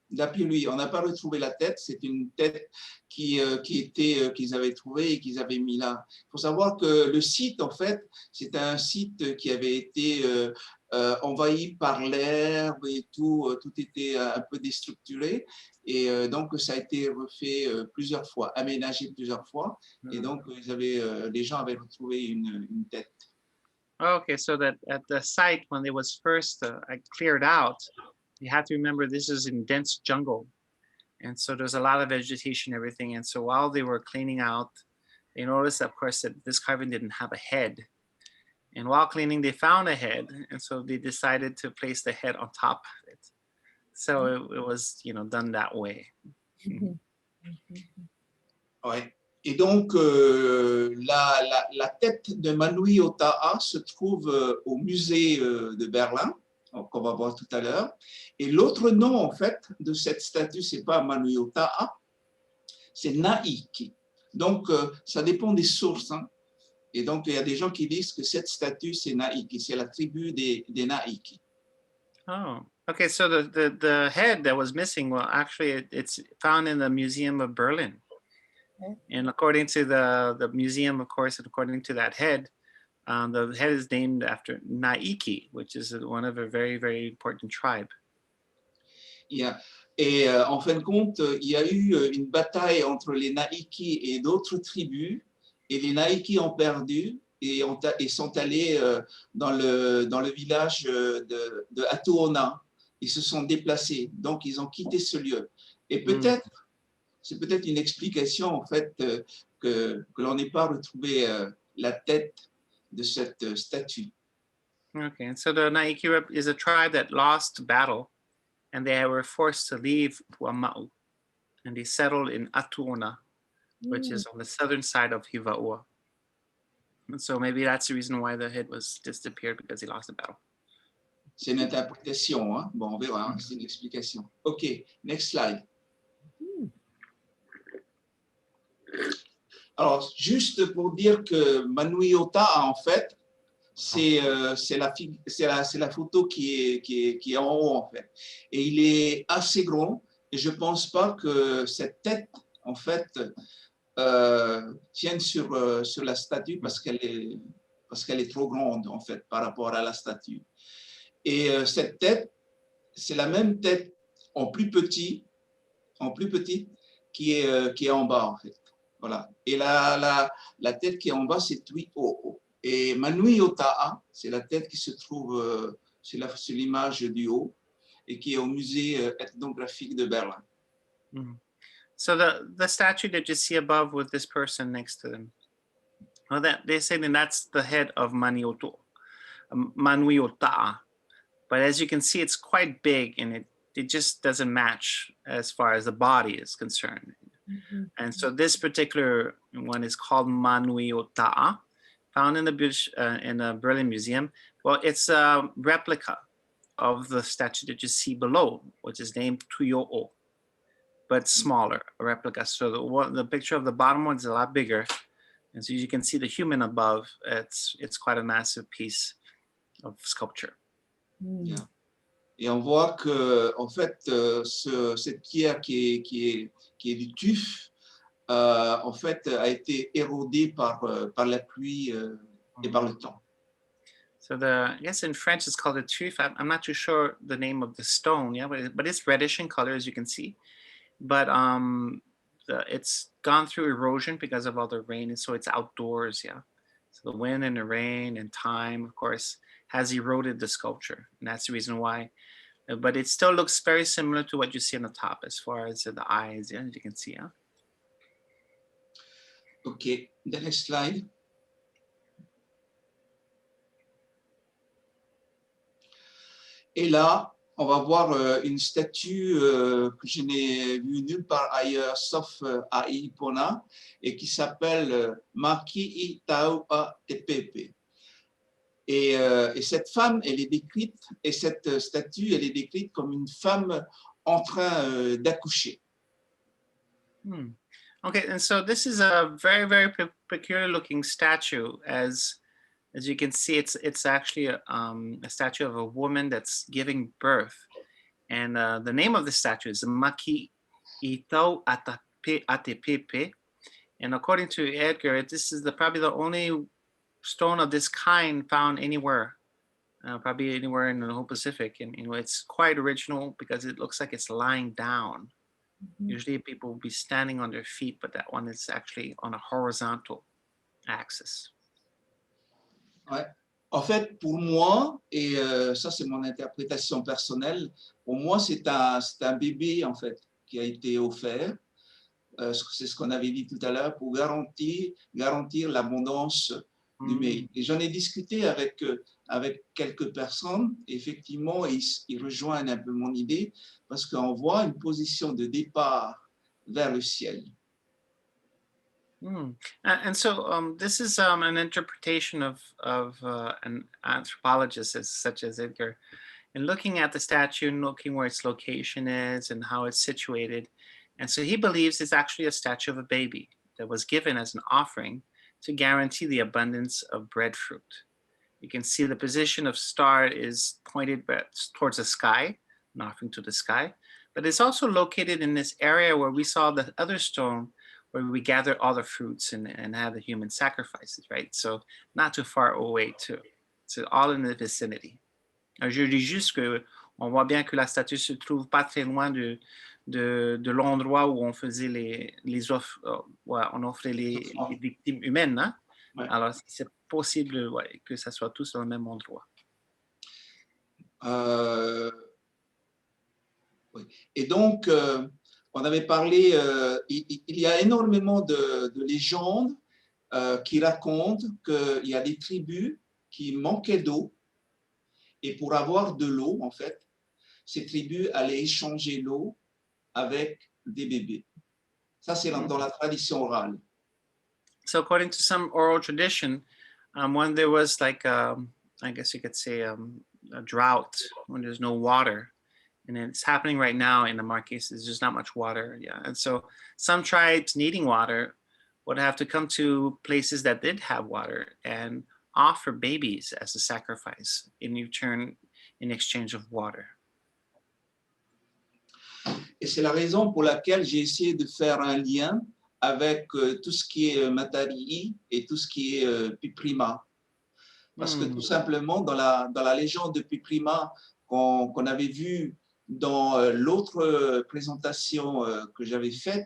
[SPEAKER 5] D'après lui, on n'a pas retrouvé la tête. C'est une tête qu'ils avaient trouvée et qu'ils avaient mis là. Il faut savoir que le site, en fait, c'est un site qui avait été envahi par l'herbe et tout était un peu déstructuré. Et donc, ça a été refait plusieurs fois, aménagé plusieurs fois. Et donc, les gens avaient retrouvé une tête.
[SPEAKER 4] Okay, so that at the site, when it was first cleared out, you have to remember this is in dense jungle. And so there's a lot of vegetation and everything. And so while they were cleaning out, they noticed, of course, that this carving didn't have a head. And while cleaning, they found a head. And so they decided to place the head on top of it. So it was, done that way.
[SPEAKER 5] Ouais. Et donc, la tête de Manui Ota'a se trouve au musée de Berlin, qu'on va voir tout à l'heure. Et l'autre nom, en fait, de cette statue, ce n'est pas Manui Ota'a, c'est Naiki. Donc, ça dépend des sources. Hein. Et donc, il y a des gens qui disent que cette statue, c'est Naiki, c'est la tribu des Naiki.
[SPEAKER 4] Oh, okay. So the head that was missing, well, actually, it's found in the Museum of Berlin. And according to the museum, of course, and according to that head, the head is named after Naiki, which is one of a very, very important tribe.
[SPEAKER 5] Yeah. Et en fin de compte, il y a eu une bataille entre les Naiki et d'autres tribus, et les Naiki ont perdu et sont allés dans le village de Atuona. Ils se sont déplacés, donc ils ont quitté ce lieu. Et peut-être, c'est peut-être une explication en fait que l'on n'ait pas retrouvé la tête de cette statue.
[SPEAKER 4] Okay, so the Naiki is a tribe that lost battle, and they were forced to leave Puama'u, and they settled in Atuona, which is on the southern side of Hivaua. And so maybe that's the reason why the head was disappeared, because he lost the battle.
[SPEAKER 5] C'est une interprétation, hein? Bon, on verra, hein? C'est une explication. OK, next slide. Alors, juste pour dire que Manui Ota'a, en fait, c'est la photo qui est en haut, en fait. Et il est assez grand, et je ne pense pas que cette tête, en fait, tienne sur la statue parce qu'elle est trop grande, en fait, par rapport à la statue. Et cette tête, c'est la même tête en plus petit qui est en bas, en fait. Voilà. Et la tête qui est en bas, c'est Tui-O-O. Et Manui Ota'a, c'est la tête qui se trouve sur l'image du haut et qui est au musée ethnographique de Berlin.
[SPEAKER 4] So the statue that you see above with this person next to them, well, they say that that's the head of Manui Ota'a. But as you can see, it's quite big, and it just doesn't match as far as the body is concerned. And so this particular one is called Manui Ota'a, found in the Berlin Museum. Well, it's a replica of the statue that you see below, which is named Tuyo'o, but smaller, a replica. So the picture of the bottom one is a lot bigger. And so you can see the human above. It's quite a massive piece of sculpture.
[SPEAKER 5] Yeah. Et on voit que, en fait, cette pierre qui est du tuf, en fait, a été érodée par la pluie et par le temps.
[SPEAKER 4] So I guess in French it's called a truffe. I'm not too sure the name of the stone, yeah, but it's reddish in color as you can see. But it's gone through erosion because of all the rain, and so it's outdoors, yeah. So the wind and the rain and time, of course, has eroded the sculpture, and that's the reason why. But it still looks very similar to what you see on the top as far as the eyes, yeah, as you can see, yeah.
[SPEAKER 5] OK, the next slide. Et là, on va voir une statue que je n'ai vue nulle part ailleurs, sauf à Ipona, et qui s'appelle Maki Itaua Tepepe. Et cette femme, elle est décrite, et cette statue, elle est décrite comme une femme en train d'accoucher.
[SPEAKER 4] Okay, and so this is a very, very peculiar looking statue. As you can see, it's actually a statue of a woman that's giving birth. And the name of the statue is Maki Itau Atepepe. And according to Edgar, this is probably the only stone of this kind found anywhere, probably anywhere in the whole Pacific. And it's quite original because it looks like it's lying down. Usually people will be standing on their feet, but that one is actually on a horizontal axis.
[SPEAKER 5] Ouais. En fait, pour moi, et ça c'est mon interprétation personnelle, pour moi c'est un bébé en fait qui a été offert. C'est ce qu'on avait dit tout à l'heure pour garantir l'abondance du mets. Et j'en ai discuté avec quelques personnes. Effectivement, ils rejoignent un peu mon idée parce qu'on voit une position de départ vers le ciel.
[SPEAKER 4] And so this is an interpretation of an anthropologist such as Edgar. And looking at the statue and looking where its location is and how it's situated. And so he believes it's actually a statue of a baby that was given as an offering to guarantee the abundance of breadfruit. You can see the position of star is pointed towards the sky, an offering to the sky. But it's also located in this area where we saw the other stone where we gather all the fruits and have the human sacrifices, right? So not too far away too. So all in the vicinity. Je lis juste qu'on voit bien que la statue se trouve pas très loin de l'endroit où on faisait les offres, on offrait les victimes humaines, hein? Ouais. Alors c'est possible que ça soit tous dans le même endroit.
[SPEAKER 5] Oui. Et donc, on avait parlé, il y a énormément de légendes qui racontent qu'il y a des tribus qui manquaient d'eau, et pour avoir de l'eau, en fait, ces tribus allaient échanger l'eau avec des bébés. Ça, c'est dans la tradition orale.
[SPEAKER 4] So according to some oral tradition, when there was like, I guess you could say a drought, when there's no water, and it's happening right now in the Marquesas, there's just not much water, yeah. And so some tribes needing water would have to come to places that did have water and offer babies as a sacrifice in exchange of water.
[SPEAKER 5] Et c'est la raison pour laquelle j'ai essayé de faire un lien avec tout ce qui est Matarii et tout ce qui est Piprima. Parce que tout simplement, dans la légende de Piprima qu'on avait vue dans l'autre présentation que j'avais faite,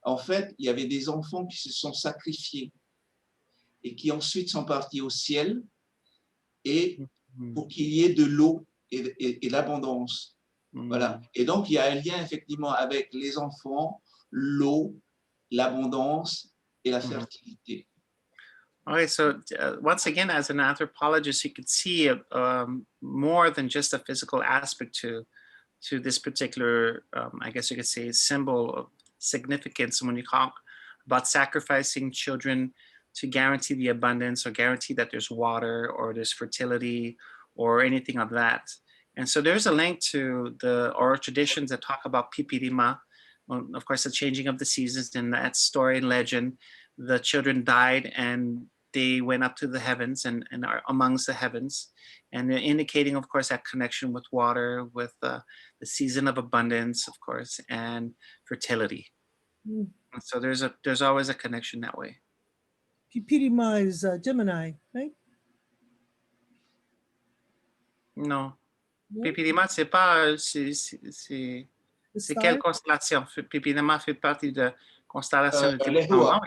[SPEAKER 5] en fait, il y avait des enfants qui se sont sacrifiés et qui ensuite sont partis au ciel et pour qu'il y ait de l'eau et l'abondance. Voilà. Et donc, il y a un lien effectivement avec les enfants, l'eau, l'abondance et la fertilité.
[SPEAKER 4] Okay, so once again, as an anthropologist, you could see more than just a physical aspect to this particular, I guess you could say, symbol of significance when you talk about sacrificing children to guarantee the abundance or guarantee that there's water or there's fertility or anything of that. And so there's a link to the oral traditions that talk about Pipirima, of course, the changing of the seasons. In that story and legend, the children died and they went up to the heavens and are amongst the heavens, and indicating, of course, that connection with water, with the season of abundance, of course, and fertility. And so there's always a connection that way.
[SPEAKER 2] Pipirima is Gemini, right?
[SPEAKER 4] Non.
[SPEAKER 2] No?
[SPEAKER 4] Pipilima, c'est pas. C'est
[SPEAKER 2] The
[SPEAKER 4] quelle
[SPEAKER 2] star?
[SPEAKER 4] constellation? Pipilima fait partie de constellation de
[SPEAKER 5] Lehua.
[SPEAKER 4] Timotao.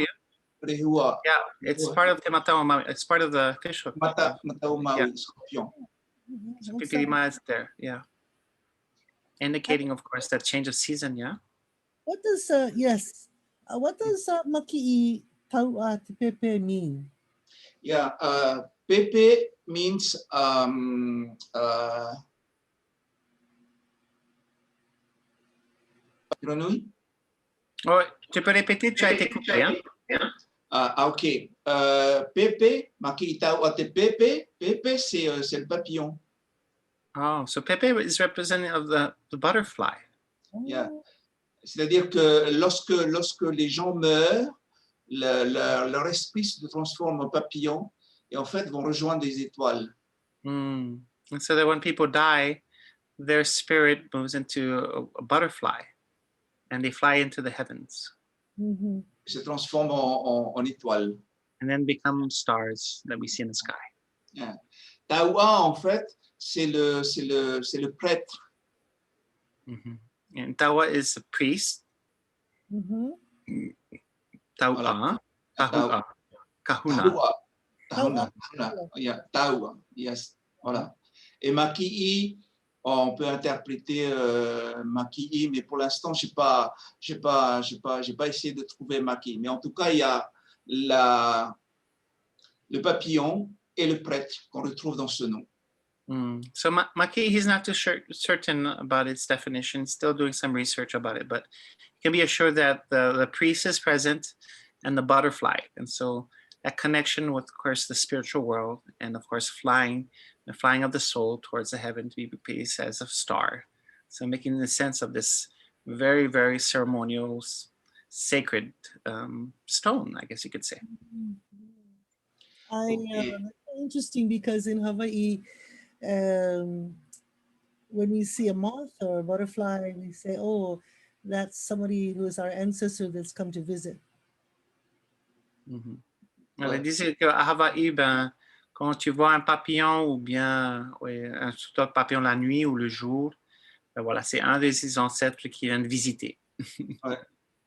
[SPEAKER 5] Rehua.
[SPEAKER 4] Yeah, it's part of Timotao. It's part of the fish hook.
[SPEAKER 5] Matao Maui,
[SPEAKER 4] Yeah.
[SPEAKER 5] Scorpion.
[SPEAKER 4] So
[SPEAKER 2] Okay.
[SPEAKER 4] Pipilima is there. Yeah. Indicating, of course, that change of season. Yeah.
[SPEAKER 2] What does what does Maki'i Taua Te Pepe mean?
[SPEAKER 5] Yeah, Pepe means Grenouille?
[SPEAKER 4] Oh, tu peux répéter, tu as été coupé. Hein?
[SPEAKER 5] Ok. Pepe, Maki Taua Te Pepe, Pepe c'est le papillon.
[SPEAKER 4] Oh, so Pepe is representative of the butterfly.
[SPEAKER 5] Yeah. C'est-à-dire que lorsque les gens meurent, leur esprit se transforme en papillon et en fait vont rejoindre des étoiles.
[SPEAKER 4] And so that when people die, their spirit moves into a butterfly and they fly into the heavens
[SPEAKER 2] Mhm.
[SPEAKER 5] Ils se transforment en étoiles.
[SPEAKER 4] and then become stars that we see in the sky.
[SPEAKER 5] Yeah. Taua, en fait, c'est le prêtre.
[SPEAKER 4] And Tawa is a priest.
[SPEAKER 2] Mhm.
[SPEAKER 4] Taua.
[SPEAKER 5] Voilà.
[SPEAKER 4] Tahua. Kahuna.
[SPEAKER 5] Taua. Yeah, Taua. Yes. Voilà. Et Maki'i, on peut interpréter Maki'i, mais pour l'instant, j'ai pas essayé de trouver Maki'i. Mais en tout cas, il y a le papillon et le prêtre qu'on retrouve dans ce nom.
[SPEAKER 4] So Maki, he's not too certain about its definition, still doing some research about it, but you can be assured that the priest is present and the butterfly. And so that connection with, of course, the spiritual world and, of course, the flying of the soul towards the heaven to be placed as a star. So making the sense of this very, very ceremonial, sacred stone, I guess you could say.
[SPEAKER 5] Okay.
[SPEAKER 2] That's interesting because in Hawaii, when we see a moth or a butterfly, we say, "Oh, that's somebody who is our ancestor that's come to visit."
[SPEAKER 4] Elle disait qu'à Hawaï, ben, quand tu vois un papillon ou bien un papillon la nuit ou le jour, ben voilà, c'est un de ses ancêtres qui vient de visiter.
[SPEAKER 5] Ouais.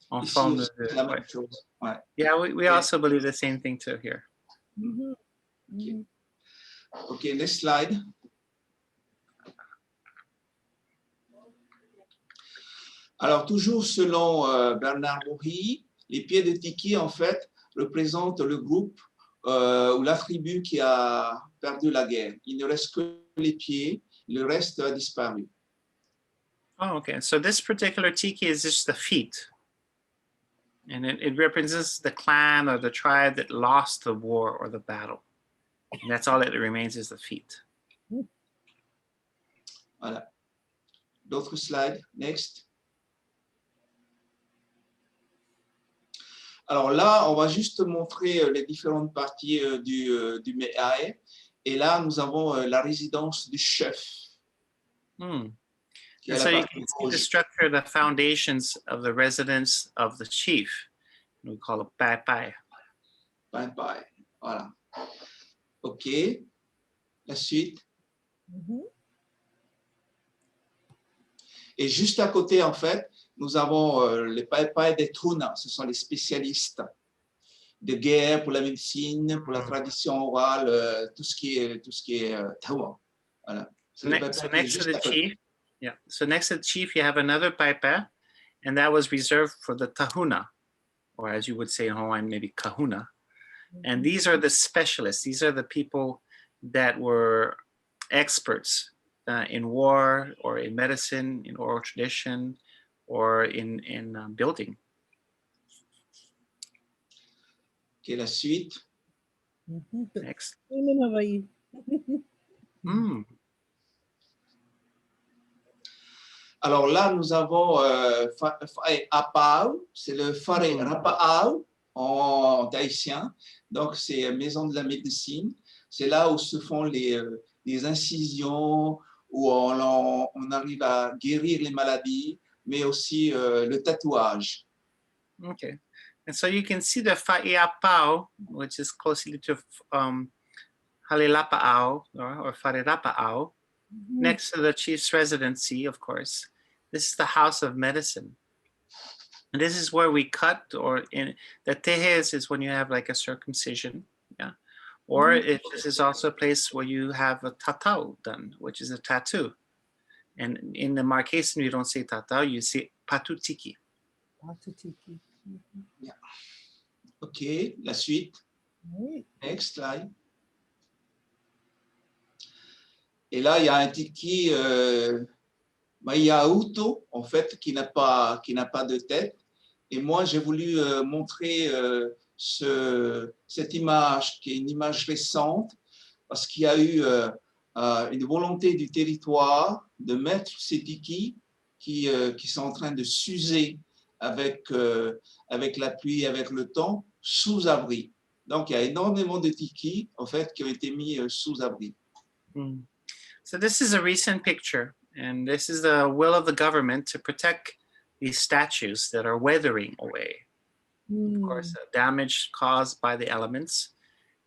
[SPEAKER 4] En
[SPEAKER 5] Ici,
[SPEAKER 4] forme
[SPEAKER 5] aussi,
[SPEAKER 4] de.
[SPEAKER 5] c'est la même chose. Ouais.
[SPEAKER 4] Yeah, we also believe the same thing too here.
[SPEAKER 2] Mhm. Mhm.
[SPEAKER 5] OK, next slide. Alors, toujours selon Bernard Bourri, les pieds de Tiki, en fait, représentent le groupe ou la tribu qui a perdu la guerre. Il ne reste que les pieds, le reste a disparu.
[SPEAKER 4] Oh, okay. So this particular tiki is just the feet. And it represents the clan or the tribe that lost the war or the battle. And that's all that remains is the feet.
[SPEAKER 5] Voilà. D'autres slides, next. Alors là, on va juste montrer les différentes parties du Me'ae. Et là, nous avons la résidence du chef. Qui est
[SPEAKER 4] And
[SPEAKER 5] la
[SPEAKER 4] so you
[SPEAKER 5] partie
[SPEAKER 4] can see the
[SPEAKER 5] gauche.
[SPEAKER 4] structure, the foundations of the residence of the chief. We call it pai pai.
[SPEAKER 5] Pai. Voilà. OK. La suite.
[SPEAKER 2] Mhm.
[SPEAKER 5] Et juste à côté, en fait, nous avons les Pai des Tuna. Ce sont les spécialistes de guerre, pour la médecine, pour la tradition orale, tout ce qui est Tawa. Voilà.
[SPEAKER 4] So next to the chief, yeah. So next to the chief, you have another pai pai, and that was reserved for the tahuna, or as you would say in Hawaiian, maybe kahuna. And these are the specialists. These are the people that were experts in war or in medicine, in oral tradition, or in building.
[SPEAKER 5] OK, la suite.
[SPEAKER 2] Mhm.
[SPEAKER 4] Next.
[SPEAKER 2] Same in Hawaii.
[SPEAKER 5] Alors là, nous avons Fae Apau, c'est le Fare Rapa'au en tahitien. Donc, c'est maison de la médecine. C'est là où se font les incisions, où on arrive à guérir les maladies, mais aussi le tatouage.
[SPEAKER 4] Okay. And so you can see the Fa'iapao, which is closely to Halilapa'au or Farirapa'au. next to the chief's residency, of course. This is the house of medicine. And this is where we cut, or in the tejes is when you have like a circumcision, yeah. Or if this is also a place where you have a tatau done, which is a tattoo. And in the Marquesan, you don't say tatau, you say patutiki.
[SPEAKER 2] Patutiki.
[SPEAKER 5] OK, la suite.
[SPEAKER 2] Oui.
[SPEAKER 5] Next slide. Et là, il y a un tiki Maiauto, en fait, qui n'a pas de tête. Et moi, j'ai voulu montrer cette image, qui est une image récente, parce qu'il y a eu une volonté du territoire de mettre ces tikis qui sont en train de s'user avec la pluie, avec le temps, sous abri. Donc, il y a énormément de tikis, en fait, qui ont été mis sous abri.
[SPEAKER 4] So this is a recent picture, and this is the will of the government to protect these statues that are weathering away. Of course, damage caused by the elements.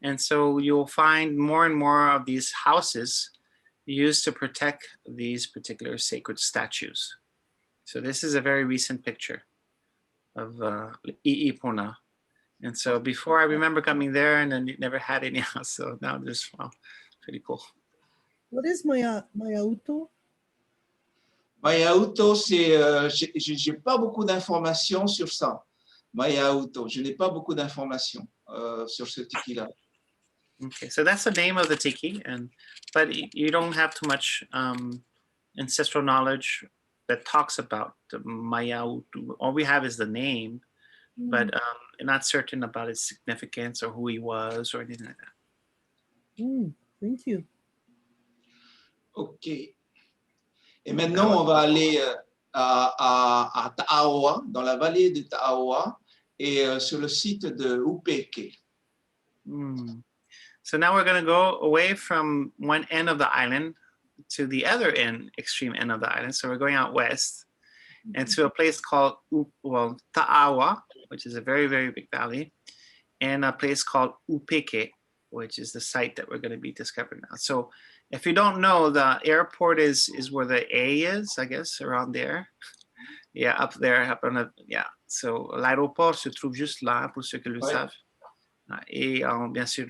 [SPEAKER 4] And so you'll find more and more of these houses used to protect these particular sacred statues. So this is a very recent picture of I'ipuna. And so before, I remember coming there and then it never had any house. So now there's, wow, pretty cool.
[SPEAKER 2] What is Maiauto?
[SPEAKER 5] Maiauto, c'est, j'ai pas beaucoup d'informations sur ça. Maiauto, je n'ai pas beaucoup d'informations sur ce tiki-là.
[SPEAKER 4] Okay, so that's the name of the tiki, but you don't have too much ancestral knowledge that talks about the Maiauto. All we have is the name, but not certain about its significance or who he was or anything like that.
[SPEAKER 2] Thank you.
[SPEAKER 5] OK. Et maintenant, on va aller à Ta'aoa, dans la vallée de Ta'aoa, et sur le site de Upeke.
[SPEAKER 4] So now we're going to go away from one end of the island to the other end, extreme end of the island. So we're going out west and to a place called Ta'aoa, which is a very, very big valley, and a place called Upeke, which is the site that we're going to be discovering now. So if you don't know, the airport is where the A is, I guess, around there. Yeah, up there. Up on the, yeah. So l'aéroport se trouve juste là, pour ceux qui le savent. Et bien sûr,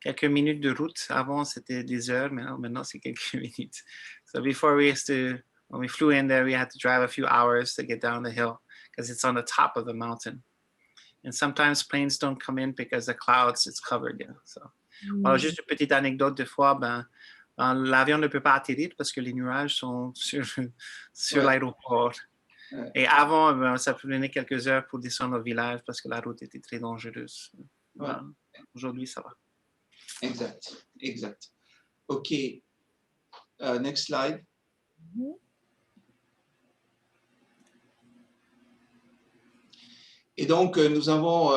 [SPEAKER 4] quelques minutes de route. Avant, c'était des heures, mais maintenant, c'est quelques minutes. So before when we flew in there, we had to drive a few hours to get down the hill because it's on the top of the mountain. And sometimes planes don't come in because the clouds, it's covered. Yeah, so. Alors, juste une petite anecdote, des fois, l'avion ne peut pas atterrir parce que les nuages sont sur l'aéroport. Et avant, ça prenait quelques heures pour descendre au village parce que la route était très dangereuse. Aujourd'hui, ça va.
[SPEAKER 5] Exact. OK. Next slide. Et donc, nous avons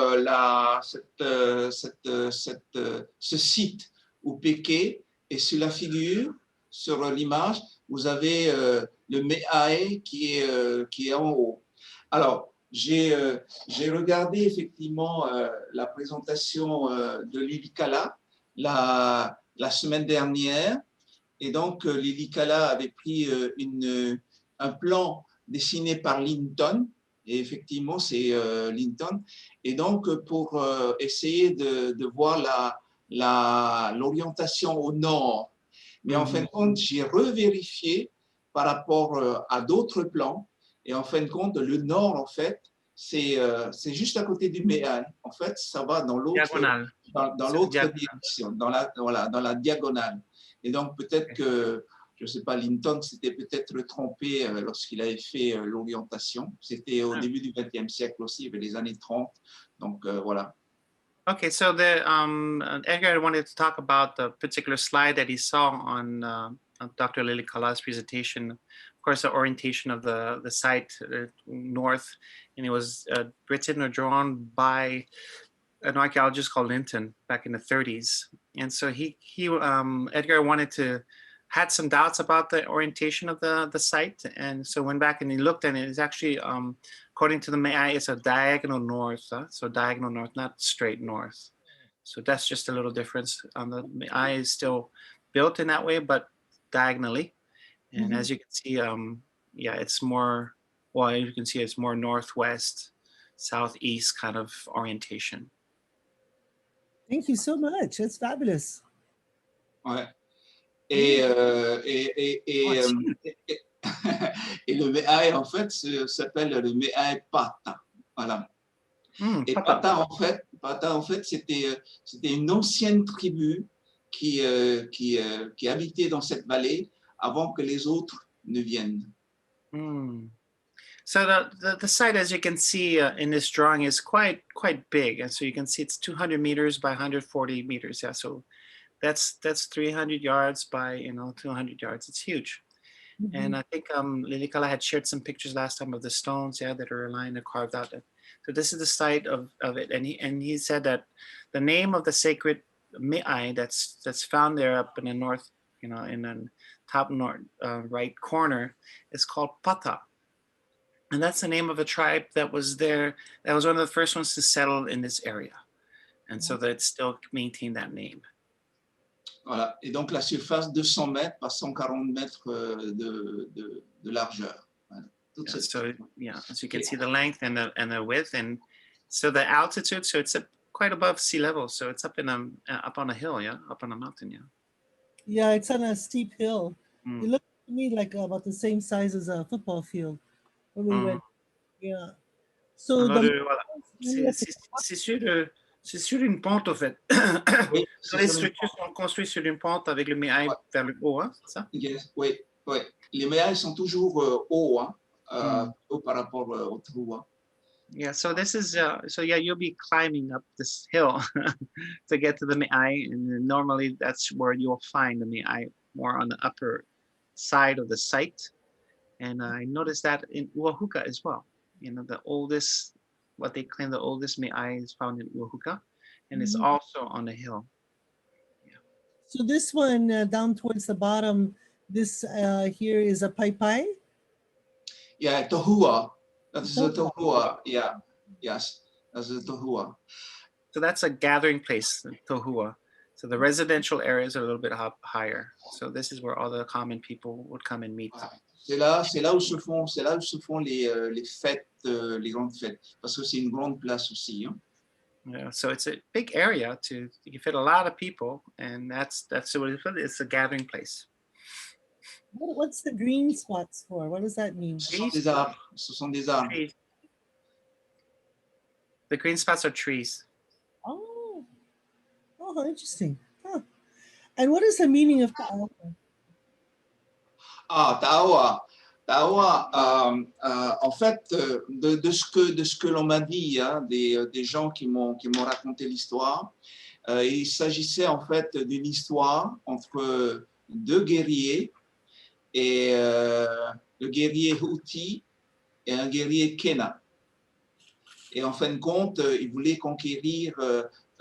[SPEAKER 5] ce site Upeke, et sur la figure, sur l'image, vous avez le Me'ae qui est en haut. Alors, j'ai regardé effectivement la présentation de Lilikala la semaine dernière, et donc Lilikala avait pris un plan dessiné par Linton. Et effectivement, c'est Linton. Et donc, pour essayer de voir l'orientation au nord. Mais en fin de compte, j'ai revérifié par rapport à d'autres plans. Et en fin de compte, le nord, en fait, c'est juste à côté du Me'ae. En fait, ça va dans l'autre direction, dans la diagonale. Et donc, peut-être que je ne sais pas, Linton s'était peut-être trompé lorsqu'il avait fait l'orientation. C'était au début du XXe siècle aussi, vers les années 30. Donc, voilà.
[SPEAKER 4] Okay, so Edgar wanted to talk about the particular slide that he saw on Dr. Lilikala's presentation. Of course, the orientation of the site north, and it was written or drawn by an archaeologist called Linton back in the 30s. And so Edgar had some doubts about the orientation of the site, and so went back and he looked, and it's actually, according to the Me'ae, it's a diagonal north, so diagonal north, not straight north. So that's just a little difference. The Me'ae is still built in that way, but diagonally. And
[SPEAKER 2] Mhm.
[SPEAKER 4] as you can see, yeah, it's more, well, you can see it's more northwest, southeast kind of orientation.
[SPEAKER 2] Thank you so much. That's fabulous.
[SPEAKER 5] Ouais.
[SPEAKER 4] Oh, it's huge.
[SPEAKER 5] Et le Me'ai, en fait, s'appelle le Me'ai Pata. Voilà. Et
[SPEAKER 4] Pata.
[SPEAKER 5] Pata, en fait, c'était une ancienne tribu qui habitait dans cette vallée avant que les autres ne viennent.
[SPEAKER 4] So the site, as you can see in this drawing, is quite big, and so you can see it's 200 meters by 140 meters. Yeah, so that's 300 yards by 200 yards. It's huge.
[SPEAKER 2] Mhm.
[SPEAKER 4] And I think Lilikala had shared some pictures last time of the stones, yeah, that are aligned and carved out. So this is the site of it, and he said that the name of the sacred Me'ai that's found there up in the north, in the top north right corner, is called Pata. And that's the name of a tribe that was there, that was one of the first ones to settle in this area. And so that it still maintained that name.
[SPEAKER 5] Voilà. Et donc, la surface, 200 mètres par 140 mètres de largeur. Voilà.
[SPEAKER 4] Yeah, so, yeah, as you can see the length and the width. And so the altitude, so it's quite above sea level. So it's up up on a hill, yeah, up on a mountain, yeah.
[SPEAKER 2] Yeah, it's on a steep hill. It looked to me like about the same size as a football field when we went. Yeah. So
[SPEAKER 4] Alors,
[SPEAKER 2] the
[SPEAKER 4] voilà. C'est sur une pente, en fait.
[SPEAKER 5] Oui,
[SPEAKER 4] Les structures sont construites sur une pente avec le Me'ai vers le haut, hein, c'est ça?
[SPEAKER 5] Yes, oui. Les Me'ai sont toujours hauts, hein, haut par rapport au trou. Hein.
[SPEAKER 4] Yeah, so this is, so yeah, you'll be climbing up this hill to get to the Me'ai, and normally that's where you'll find the Me'ai, more on the upper side of the site. And I noticed that in Uahuka as well. The oldest, what they claim the oldest Me'ai is found in Uahuka, and it's also on the hill. Yeah.
[SPEAKER 2] So this one down towards the bottom, this here is a Pai.
[SPEAKER 5] Yeah, Tohua. That's a Tohua. Yeah. Yes, that's a Tohua.
[SPEAKER 4] So that's a gathering place, Tohua. So the residential areas are a little bit higher. So this is where all the common people would come and meet.
[SPEAKER 5] C'est là où se font les fêtes, les grandes fêtes, parce que c'est une grande place aussi. Hein.
[SPEAKER 4] Yeah, so it's a big area you fit a lot of people, and that's what it's a gathering place.
[SPEAKER 2] What's the green spots for? What does that mean?
[SPEAKER 5] Ce sont des arbres.
[SPEAKER 4] Trees. The green spots are trees.
[SPEAKER 2] Oh, interesting. Huh. And what is the meaning of Ta'awa?
[SPEAKER 5] Ta'awa, en fait, de ce que l'on m'a dit, hein, des gens qui m'ont raconté l'histoire, il s'agissait en fait d'une histoire entre deux guerriers, et le guerrier Houthi et un guerrier Kena. Et en fin de compte, ils voulaient conquérir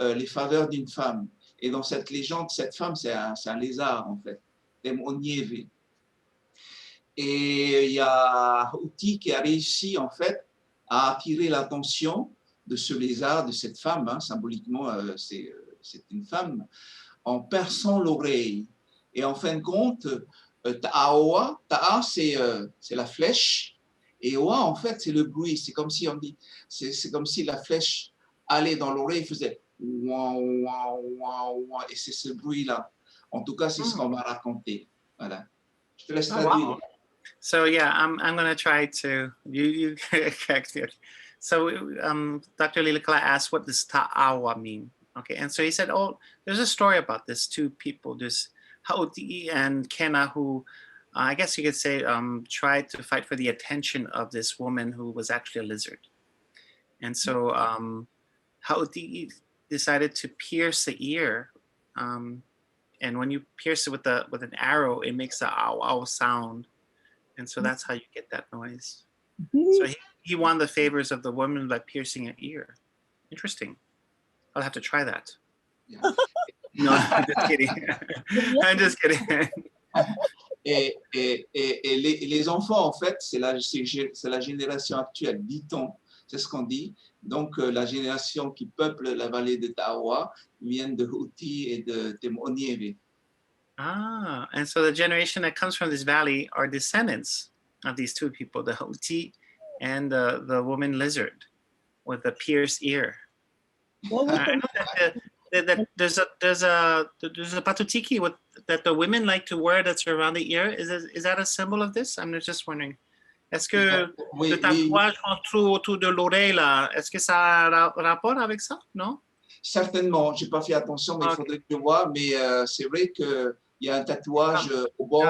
[SPEAKER 5] les faveurs d'une femme. Et dans cette légende, cette femme, c'est un lézard en fait, Onieve. Et il y a Houthi qui a réussi en fait à attirer l'attention de ce lézard, de cette femme, hein, symboliquement c'est une femme, en perçant l'oreille. Et en fin de compte, Ta'a, c'est la flèche, et Oa, en fait, c'est le bruit. C'est comme si on dit, c'est comme si la flèche allait dans l'oreille, faisait ouah, ouah, ouah, ouah, et c'est ce bruit-là. En tout cas, c'est ce qu'on m'a raconté. Voilà. Je te laisse traduire.
[SPEAKER 4] Wow. So yeah, I'm gonna try to you correct it. So Dr. Lilikala asked, what does Ta'awa mean? Okay, and so he said, oh, there's a story about this two people, this Houthi and Kena, who I guess you could say tried to fight for the attention of this woman who was actually a lizard. And so Houthi decided to pierce the ear, and when you pierce it with an arrow, it makes a ow ow sound. And so that's how you get that noise. So he won the favors of the woman by piercing an ear. Interesting. I'll have to try that.
[SPEAKER 5] Yeah.
[SPEAKER 4] No, I'm just kidding. I'm just kidding.
[SPEAKER 5] Et les enfants, en fait, c'est la génération actuelle, dit-on, c'est ce qu'on dit. Donc, la génération qui peuple la vallée de Ta'awa viennent de Houthi et de Onieve.
[SPEAKER 4] Ah, and so the generation that comes from this valley are descendants of these two people, the Houthi and the woman lizard with the pierced ear.
[SPEAKER 2] What was
[SPEAKER 4] I
[SPEAKER 2] the
[SPEAKER 4] know that there's a patutiki with that the women like to wear that's around the ear. Is that a symbol of this? I'm just wondering. Est-ce que
[SPEAKER 5] Oui,
[SPEAKER 4] le
[SPEAKER 5] oui,
[SPEAKER 4] tatouage qu'on trouve autour de l'oreille là, est-ce que ça a rapport avec ça? Non?
[SPEAKER 5] certainement. J'ai pas fait attention, mais il
[SPEAKER 4] Ok.
[SPEAKER 5] faudrait que je vois. Mais c'est vrai qu'il y a un tatouage au bord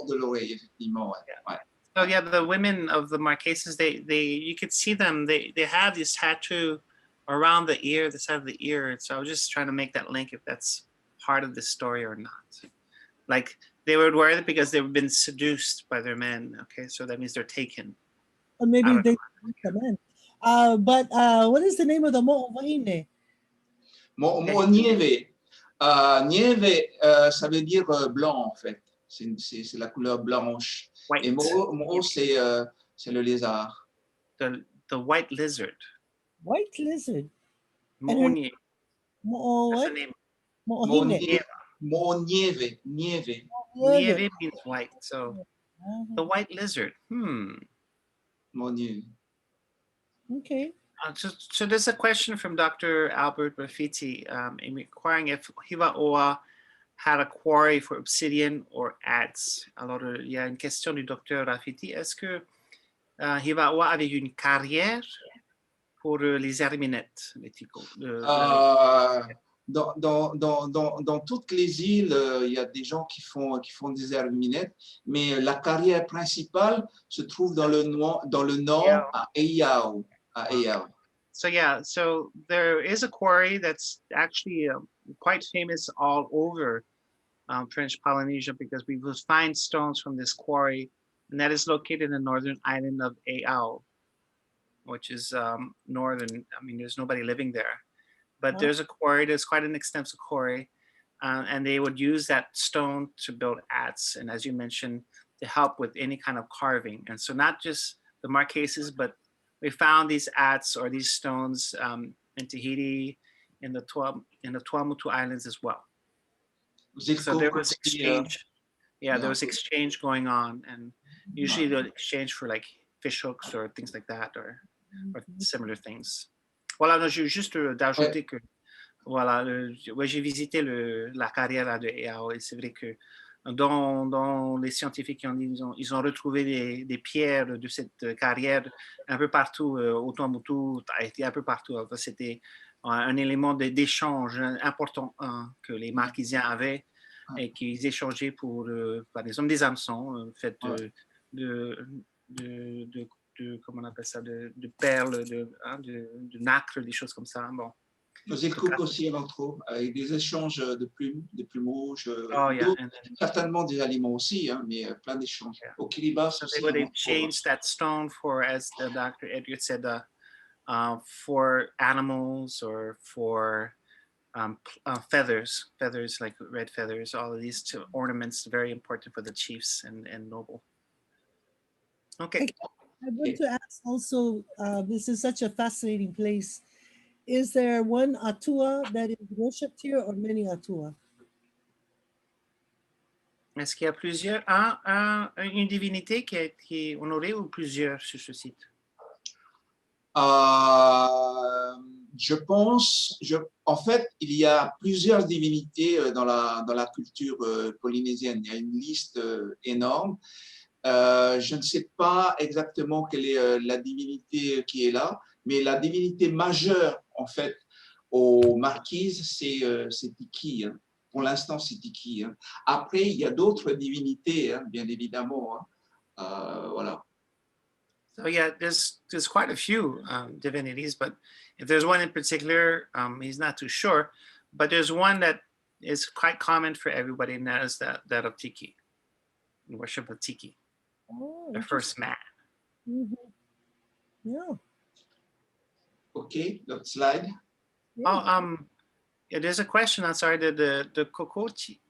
[SPEAKER 5] de l'oreille, effectivement. Ouais.
[SPEAKER 4] So yeah, the women of the Marquesas, they you could see them. They have this tattoo around the ear, the side of the ear. So I was just trying to make that link if that's part of the story or not. Like they would wear it because they've been seduced by their men. Okay, so that means they're taken.
[SPEAKER 2] or
[SPEAKER 4] I
[SPEAKER 2] maybe
[SPEAKER 4] don't
[SPEAKER 2] they come in. But what is the name of the mo'ovahine?
[SPEAKER 5] Nieve. Nieve, ça veut dire blanc, en fait. C'est la couleur blanche.
[SPEAKER 4] White.
[SPEAKER 5] Et mo c'est le lézard.
[SPEAKER 4] The white lizard.
[SPEAKER 2] White lizard.
[SPEAKER 4] Mo'onier.
[SPEAKER 2] Mo
[SPEAKER 4] That's the
[SPEAKER 2] what?
[SPEAKER 4] name.
[SPEAKER 2] Mo'ohine.
[SPEAKER 5] Nieve.
[SPEAKER 2] Nieve.
[SPEAKER 4] Nieve means white. So
[SPEAKER 2] Uh-huh.
[SPEAKER 4] the white lizard.
[SPEAKER 5] Nieve.
[SPEAKER 2] Okay.
[SPEAKER 4] So there's a question from Dr. Albert Rafiti inquiring if Hiva-Oa had a quarry for obsidian or adze. Alors, il y a une question du docteur Rafiti. Est-ce que Hiva-Oa avait une carrière pour les herminettes, les ticos?
[SPEAKER 5] Dans toutes les îles, il y a des gens qui font des herminettes, mais la carrière principale se trouve dans le nord, à Eyao.
[SPEAKER 4] So yeah, so there is a quarry that's actually quite famous all over French Polynesia because we will find stones from this quarry, and that is located in the northern island of Eyao, which is northern. I mean, there's nobody living there, but there's a quarry. There's quite an extensive quarry, and they would use that stone to build adze, and as you mentioned, to help with any kind of carving. And so not just the Marquesas, but we found these adze or these stones in Tahiti, in the Tuamotu Islands as well. So there was exchange. Yeah, there was exchange going on, and usually they'll exchange for like fish hooks or things like that, or similar things. Voilà, j'ai juste d'ajouter que voilà, j'ai visité la carrière de Eyao et c'est vrai que dont les scientifiques ils ont retrouvé des pierres de cette carrière un peu partout au Tuamotu, un peu partout. C'était un élément d'échange important que les Marquisiens avaient et qu'ils échangeaient pour, par exemple, des hameçons faits de comment on appelle ça, de perles, de nacre, des choses comme ça. Bon.
[SPEAKER 5] Ils coupent aussi entre avec des échanges de plumes, des plumes rouges, certainement des aliments aussi, mais plein d'échanges. Au Kiribati,
[SPEAKER 4] so they would exchange that stone for, as the Dr. Edgar said, for animals or for feathers like red feathers, all of these ornaments, very important for the chiefs and noble. Okay.
[SPEAKER 2] I want to ask also, this is such a fascinating place. Is there one Atua that is worshipped here or many Atua?
[SPEAKER 4] Est-ce qu'il y a plusieurs, une divinité qui est honorée ou plusieurs sur ce site?
[SPEAKER 5] Je pense, en fait, il y a plusieurs divinités dans la culture polynésienne. Il y a une liste énorme. Je ne sais pas exactement quelle est la divinité qui est là, mais la divinité majeure, en fait, aux Marquises, c'est Tiki. Hein. Pour l'instant, c'est Tiki. Hein. Après, il y a d'autres divinités, hein, bien évidemment. Hein. Voilà.
[SPEAKER 4] So yeah, there's quite a few divinities, but if there's one in particular, he's not too sure. But there's one that is quite common for everybody, and that is that of Tiki, the worship of Tiki, the first man.
[SPEAKER 2] Mm-hmm. Yeah.
[SPEAKER 5] Okay, next slide.
[SPEAKER 4] Oh, yeah, there's a question. I'm sorry. The Kokochi,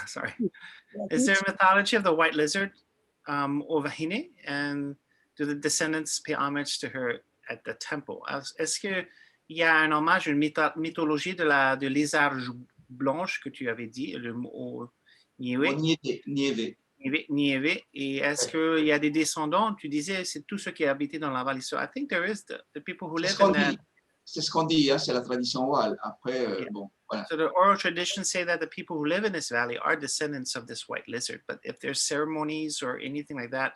[SPEAKER 4] sorry. Is there a mythology of the white lizard? Ovahine, and do the descendants pay homage to her at the temple? Est-ce qu'il y a un hommage, une mythologie de lézard blanche que tu avais dit, le mot
[SPEAKER 5] Au
[SPEAKER 4] nieve.
[SPEAKER 5] Niévé.
[SPEAKER 4] Nieve. Et est-ce qu'il y a des descendants? Tu disais, c'est tous ceux qui habitent dans la vallée. So I think there is the people who
[SPEAKER 5] C'est
[SPEAKER 4] live
[SPEAKER 5] ce qu'on
[SPEAKER 4] in that.
[SPEAKER 5] dit. C'est ce qu'on dit, hein, c'est la tradition orale. Après,
[SPEAKER 4] Yeah.
[SPEAKER 5] bon, voilà.
[SPEAKER 4] So the oral traditions say that the people who live in this valley are descendants of this white lizard. But if there's ceremonies or anything like that,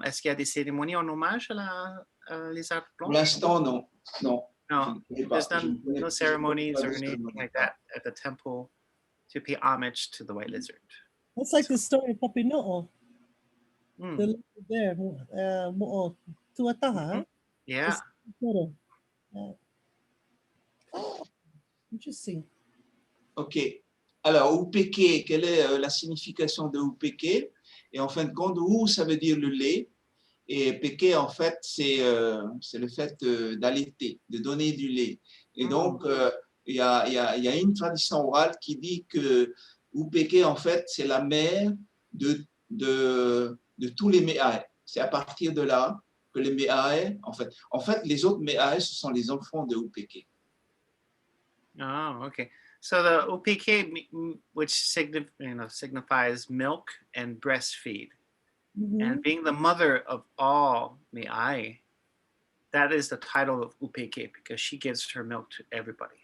[SPEAKER 4] est-ce qu'il y a des cérémonies en hommage à la lézard
[SPEAKER 5] Pour
[SPEAKER 4] blanche?
[SPEAKER 5] l'instant, non. Non.
[SPEAKER 4] No,
[SPEAKER 5] Je ne connais pas.
[SPEAKER 4] there's
[SPEAKER 5] Je ne connais
[SPEAKER 4] no
[SPEAKER 5] pas
[SPEAKER 4] ceremonies
[SPEAKER 5] de
[SPEAKER 4] or anything
[SPEAKER 5] cérémonie.
[SPEAKER 4] like that at the temple to pay homage to the white lizard.
[SPEAKER 2] That's like the story of Papino'o.
[SPEAKER 4] Mm.
[SPEAKER 2] The lady there, Mo'o, Tuataha.
[SPEAKER 4] Yeah.
[SPEAKER 2] Photo. Oh, interesting.
[SPEAKER 5] OK. Alors, Upeke, quelle est la signification de Upeke? Et en fin de compte, Ou, ça veut dire le lait. Et Peke, en fait, c'est le fait d'allaiter, de donner du lait. Et donc, il y a une tradition orale qui dit que Upeke, en fait, c'est la mère de tous les Me'ae. C'est à partir de là que les Me'ae, en fait, les autres Me'ae, ce sont les enfants de Upeke.
[SPEAKER 4] Oh, okay. So the upk, which signifies milk and breastfeed, and being the mother of all Me'ai, that is the title of upk because she gives her milk to everybody.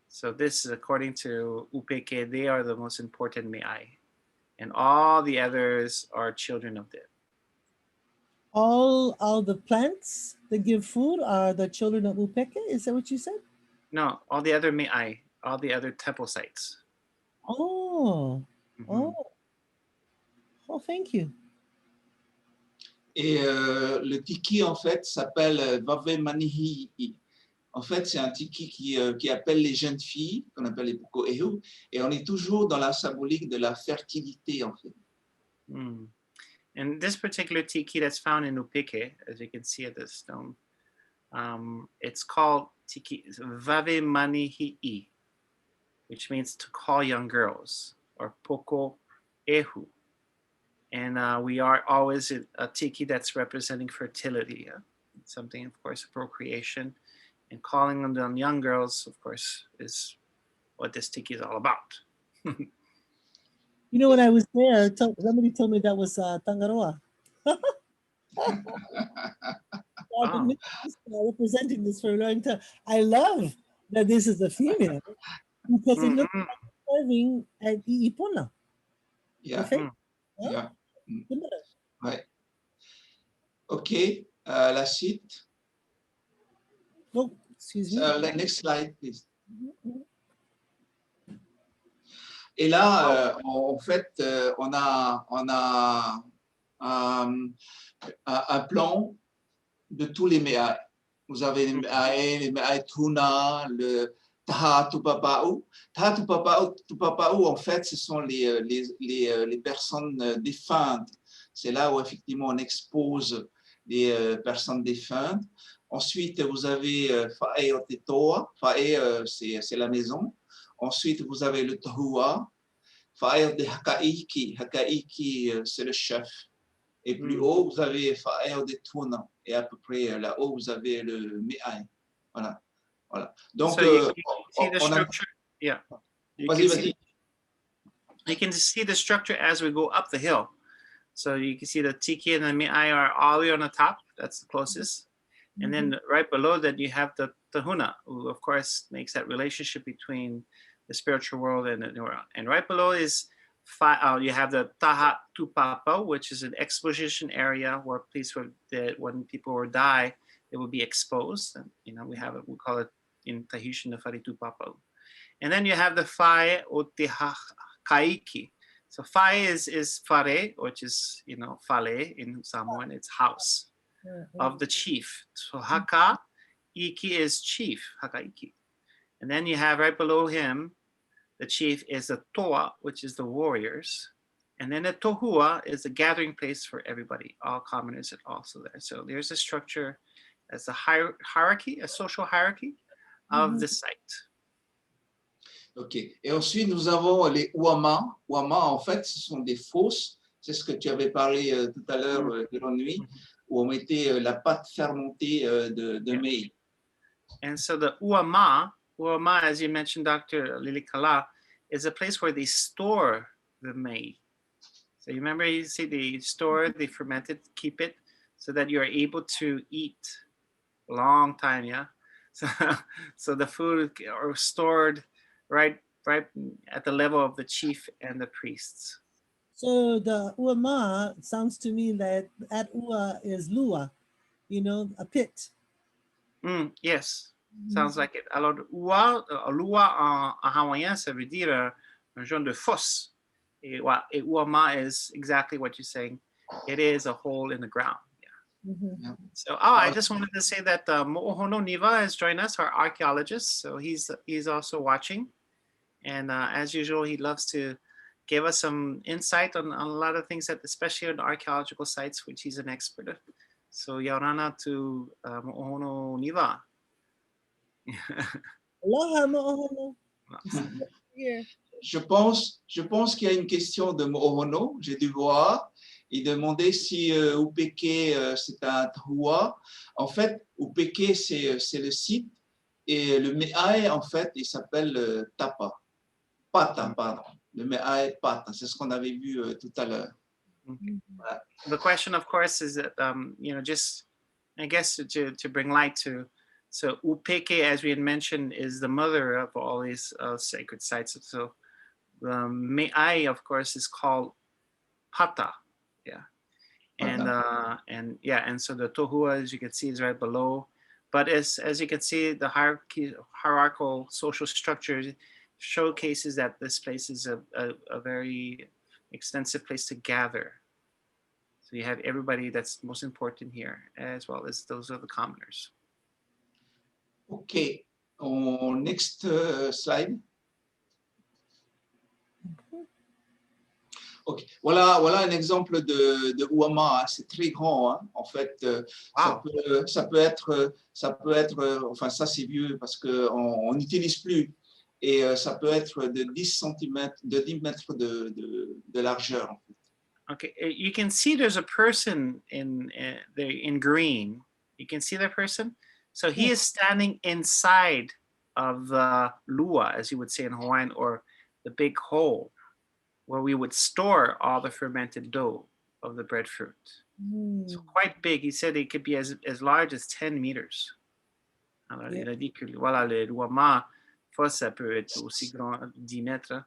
[SPEAKER 4] So this is according to upk, they are the most important Me'ai, and all the others are children of them.
[SPEAKER 2] All the plants that give food are the children of Upeke? Is that what you said?
[SPEAKER 4] No, all the other Me'ai, all the other temple sites.
[SPEAKER 2] Oh,
[SPEAKER 4] Mhm.
[SPEAKER 2] oh, thank you.
[SPEAKER 5] Et le tiki, en fait, s'appelle Vave Manihi. En fait, c'est un tiki qui appelle les jeunes filles, qu'on appelle les Puko'ehu, et on est toujours dans la symbolique de la fertilité, en fait.
[SPEAKER 4] Mm. And this particular tiki that's found in Upike, as you can see at the stone, it's called tiki Vave Manihi'i, which means to call young girls, or Poko Ehu. And we are always a tiki that's representing fertility. Something, of course, procreation. And calling on them young girls, of course, is what this tiki is all about.
[SPEAKER 2] You know, when I was there, somebody told me that was Tangaroa. I've been representing this for a long time. I love that this is a female because it looks like serving at Iipona.
[SPEAKER 5] Yeah.
[SPEAKER 2] Okay?
[SPEAKER 5] Yeah.
[SPEAKER 2] Similar.
[SPEAKER 5] Ouais. OK. La suite.
[SPEAKER 2] Oh, excuse me.
[SPEAKER 5] Next slide, please. Et là, en fait, on a un plan de tous les Me'ae. Vous avez les Me'ae Tuna, le Taha Tupapa'u. Taha Tupapa'u, en fait, ce sont les personnes défuntes. C'est là où, effectivement, on expose les personnes défuntes. Ensuite, vous avez Fa'e Otetoa. Fa'e, c'est la maison. Ensuite, vous avez le Tahua. Fa'e de Hakaiki. Hakaiki, c'est le chef. Et plus haut, vous avez Fa'e de Tuna. Et à peu près là-haut, vous avez le Me'ae. Voilà. Voilà. Donc,
[SPEAKER 4] so you see the structure. Yeah.
[SPEAKER 5] Vas-y.
[SPEAKER 4] You can see the structure as we go up the hill. So you can see the tiki and the Me'ai are all the way on the top. That's the closest. And then right below that, you have the Tahuna, who, of course, makes that relationship between the spiritual world and the world. And right below is you have the Taha Tupapa, which is an exposition area where place where when people will die, it will be exposed. And, you know, we call it in Tahitian the Fari Tupapa. And then you have the Fae Oteha Kaiki. So Fae is Fare, which is, you know, Fale in Samoan, it's house of the chief. So Haka Iki is chief, Hakaiki. And then you have right below him, the chief is the Toa, which is the warriors. And then the Tohua is the gathering place for everybody. All commoners are also there. So there's a structure as a hierarchy, a social hierarchy of the site.
[SPEAKER 5] OK. Et ensuite, nous avons les Uama. Uama, en fait, ce sont des fosses. C'est ce que tu avais parlé tout à l'heure de l'ennui, où on mettait la pâte fermentée de maïs.
[SPEAKER 4] And so the Uama Uama, as you mentioned, Dr. Lilikala, is a place where they store the mei. So you remember, you see they store, they ferment it, keep it, so that you are able to eat a long time, yeah? So the food are stored right at the level of the chief and the priests.
[SPEAKER 2] So the uama sounds to me that at ua is lua, you know, a pit.
[SPEAKER 4] Yes, sounds like it. Alors, lua en hawaïen, ça veut dire un genre de fosse. Et uama is exactly what you're saying. It is a hole in the ground.
[SPEAKER 2] Mhm.
[SPEAKER 4] So, I just wanted to say that Mo'ohono Niva has joined us, our archaeologist. So he's also watching, and as usual, he loves to give us some insight on a lot of things, that especially on archaeological sites, which he's an expert of. So, Yaurana to Mo'ohono Niva.
[SPEAKER 2] Aloha, mo'ohono. Here.
[SPEAKER 5] Je pense qu'il y a une question de Mo'ohono, j'ai dû voir. Il demandait si Upeke c'est un Tahua. En fait, Upeke c'est le site, et le Me'ae en fait il s'appelle Tapa. Pata, pardon. Le Me'ae Pata, c'est ce qu'on avait vu tout à l'heure. Voilà.
[SPEAKER 4] The question, of course, is that just I guess to bring light to. So Upeke, as we had mentioned, is the mother of all these sacred sites. So Me'ai, of course, is called Pata, yeah, and so the Tohua, as you can see, is right below. But as you can see, the hierarchical social structure showcases that this place is a very extensive place to gather. So you have everybody that's most important here, as well as those are the commoners.
[SPEAKER 5] Ok, next slide. Ok, voilà un exemple de Uama, hein. C'est très grand, hein. En fait,
[SPEAKER 4] Wow.
[SPEAKER 5] ça peut être, enfin ça c'est vieux parce qu'on n'utilise plus, et ça peut être de 10 cm, de 10 mètres de largeur. En fait.
[SPEAKER 4] Okay, you can see there's a person in green. You can see that person. So he is standing inside of the lua, as you would say in Hawaiian, or the big hole where we would store all the fermented dough of the breadfruit. So quite big. He said it could be as large as 10 meters. Alors, il a dit que voilà, le luama, ça peut être aussi grand, 10 mètres.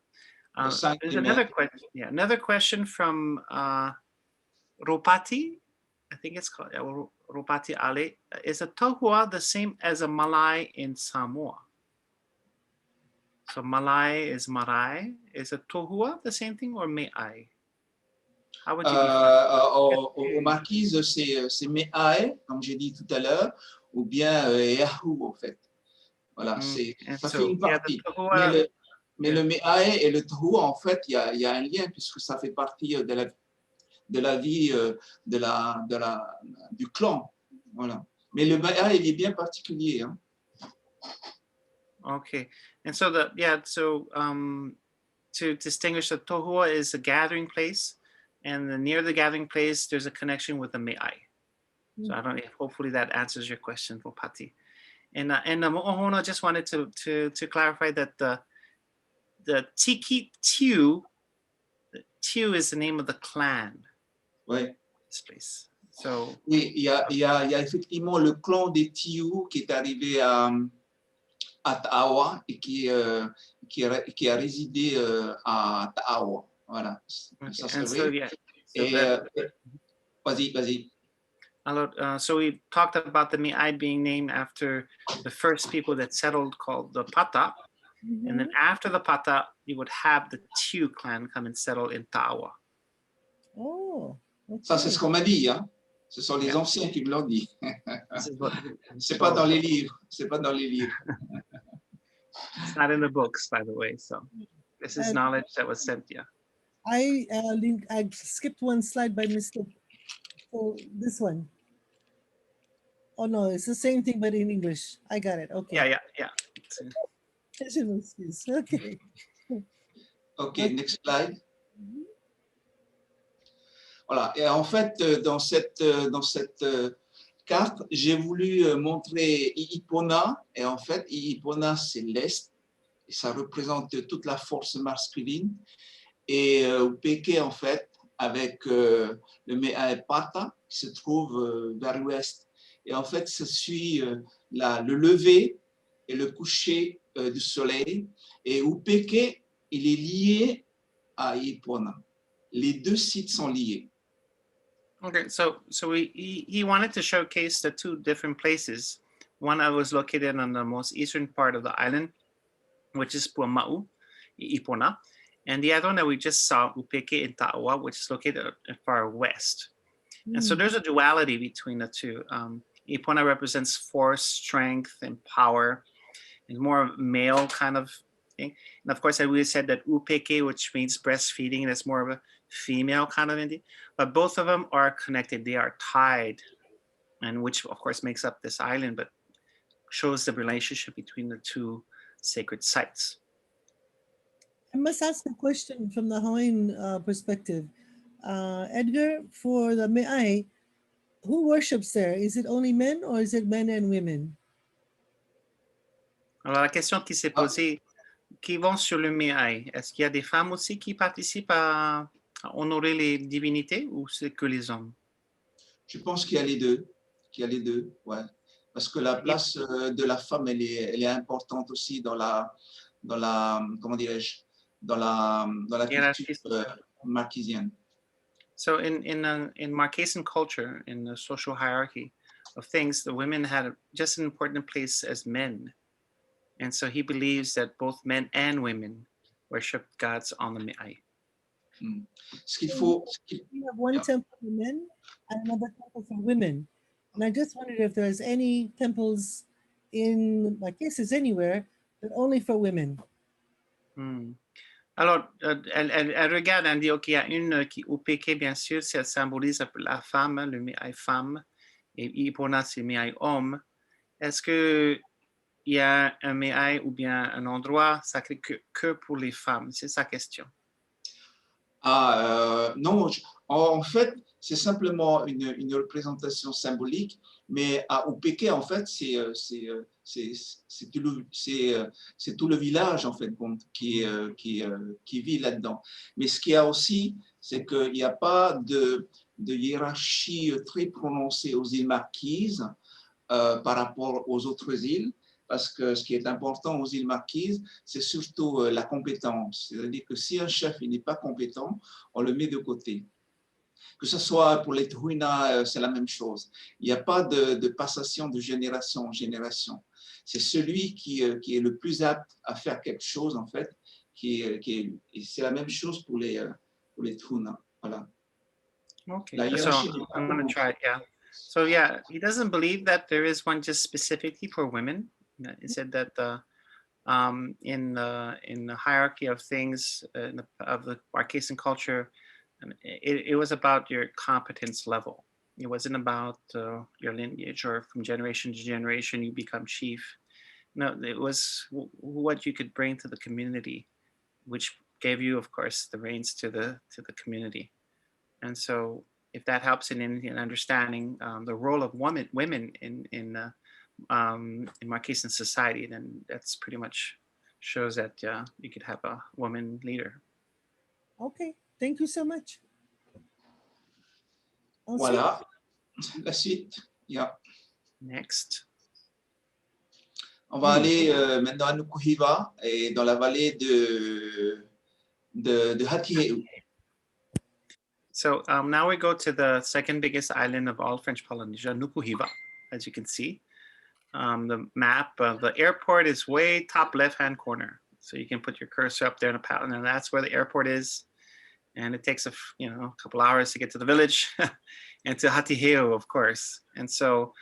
[SPEAKER 4] There's another question. Yeah, another question from Ropati. I think it's called Ropati Ale. Is a tohua the same as a malai in Samoa? So malai is marai. Is a tohua the same thing, or me'ai? How would you
[SPEAKER 5] Aux marquises, c'est Me'ae, comme j'ai dit tout à l'heure, ou bien Yahoo, en fait. Voilà, ça fait une partie. Mais le Me'ae et le Tohua, en fait, il y a un lien, puisque ça fait partie de la vie du clan. Voilà. Mais le Me'ae, il est bien particulier. Hein.
[SPEAKER 4] Okay, and so to distinguish, the Tohua is a gathering place, and near the gathering place, there's a connection with the Me'ai. So I don't know, hopefully that answers your question, Ropati. And Mo'ohono just wanted to clarify that the Tiki Tiu is the name of the clan.
[SPEAKER 5] Oui.
[SPEAKER 4] This place. So.
[SPEAKER 5] Oui, il y a effectivement le clan des Tiu qui est arrivé à Ta'awa et qui a résidé à Ta'awa. Voilà. Ça, c'est vrai. Vas-y.
[SPEAKER 4] So we talked about the Me'ai being named after the first people that settled, called the Pata. And then after the Pata, you would have the Tiu clan come and settle in Ta'awa.
[SPEAKER 2] Oh, okay.
[SPEAKER 5] Ça, c'est ce qu'on m'a dit. Hein. Ce sont les anciens qui me l'ont dit. C'est pas dans les livres. C'est pas dans les livres.
[SPEAKER 4] It's not in the books, by the way. So this is knowledge that was sent. Yeah.
[SPEAKER 2] I skipped one slide by mistake. So this one. Oh no, it's the same thing but in English. I got it. Okay.
[SPEAKER 4] Yeah.
[SPEAKER 2] Okay.
[SPEAKER 5] Okay, next slide. Voilà. Et en fait, dans cette carte, j'ai voulu montrer I'ipona, et en fait, I'ipona, c'est l'Est, et ça représente toute la force masculine, et Upeke, en fait, avec le Me'aepata, qui se trouve vers l'Ouest. Et en fait, ça suit le lever et le coucher du soleil, et Upeke, il est lié à I'ipona. Les deux sites sont liés.
[SPEAKER 4] Okay, so he wanted to showcase the two different places. One I was located on the most eastern part of the island, which is Puama'u, Ipona, and the other one that we just saw, Upeke in Ta'awa, which is located far west. And so there's a duality between the two. Ipona represents force, strength, and power, and more male kind of thing. And of course, I always said that Upeke, which means breastfeeding, that's more of a female kind of entity. But both of them are connected. They are tied, and which of course makes up this island, but shows the relationship between the two sacred sites.
[SPEAKER 2] I must ask a question from the Hawaiian perspective. Edgar, for the Me'ai, who worships there? Is it only men or is it men and women?
[SPEAKER 4] Alors la question qui s'est posée, qui vont sur le Me'ai, est-ce qu'il y a des femmes aussi qui participent à honorer les divinités ou c'est que les hommes?
[SPEAKER 5] Je pense qu'il y a les deux. Ouais. Parce que la place de la femme, elle est importante aussi dans la comment dirais-je, dans la culture marquisienne.
[SPEAKER 4] So in Marquesan culture, in the social hierarchy of things, the women had just an important place as men. And so he believes that both men and women worship gods on the Me'ai.
[SPEAKER 5] Ce qu'il faut,
[SPEAKER 2] We have one temple for men and another temple for women. And I just wondered if there's any temples in Marquesas anywhere, but only for women.
[SPEAKER 4] Alors, elle regarde, elle dit, OK, il y a une qui, Upeke, bien sûr, ça symbolise la femme, le Me'ai femme, et Ipona, c'est Me'ai homme. Est-ce qu'il y a un Me'ai ou bien un endroit sacré que pour les femmes? C'est sa question.
[SPEAKER 5] Non, en fait, c'est simplement une représentation symbolique, mais à Upeke, en fait, c'est tout le village, en fait, qui vit là-dedans. Mais ce qu'il y a aussi, c'est qu'il n'y a pas de hiérarchie très prononcée aux îles Marquises par rapport aux autres îles. Parce que ce qui est important aux îles Marquises, c'est surtout la compétence. C'est-à-dire que si un chef n'est pas compétent, on le met de côté. Que ce soit pour les Tuina, c'est la même chose. Il n'y a pas de passation de génération en génération. C'est celui qui est le plus apte à faire quelque chose, en fait, et c'est la même chose pour les Tuina. Voilà.
[SPEAKER 4] Okay,
[SPEAKER 5] La
[SPEAKER 4] so
[SPEAKER 5] hiérarchie
[SPEAKER 4] I'm going to try it, yeah. So yeah, he doesn't believe that there is one just specifically for women. He said that in the hierarchy of things of the Marquesan culture, it was about your competence level. It wasn't about your lineage or from generation to generation you become chief. No, it was what you could bring to the community, which gave you, of course, the reins to the community. And so, if that helps in understanding the role of women in Marquesan society, then that's pretty much shows that you could have a woman leader.
[SPEAKER 2] Okay, thank you so much.
[SPEAKER 5] Voilà, la suite. Yeah.
[SPEAKER 4] Next.
[SPEAKER 5] On va aller maintenant à Nukuhiva et dans la vallée de Hatiheu.
[SPEAKER 4] So now we go to the second biggest island of all French Polynesia, Nukuhiva, as you can see. The map of the airport is way top left-hand corner. So you can put your cursor up there in a pattern, and that's where the airport is. And it takes a couple hours to get to the village and to Hatiheu, of course. And so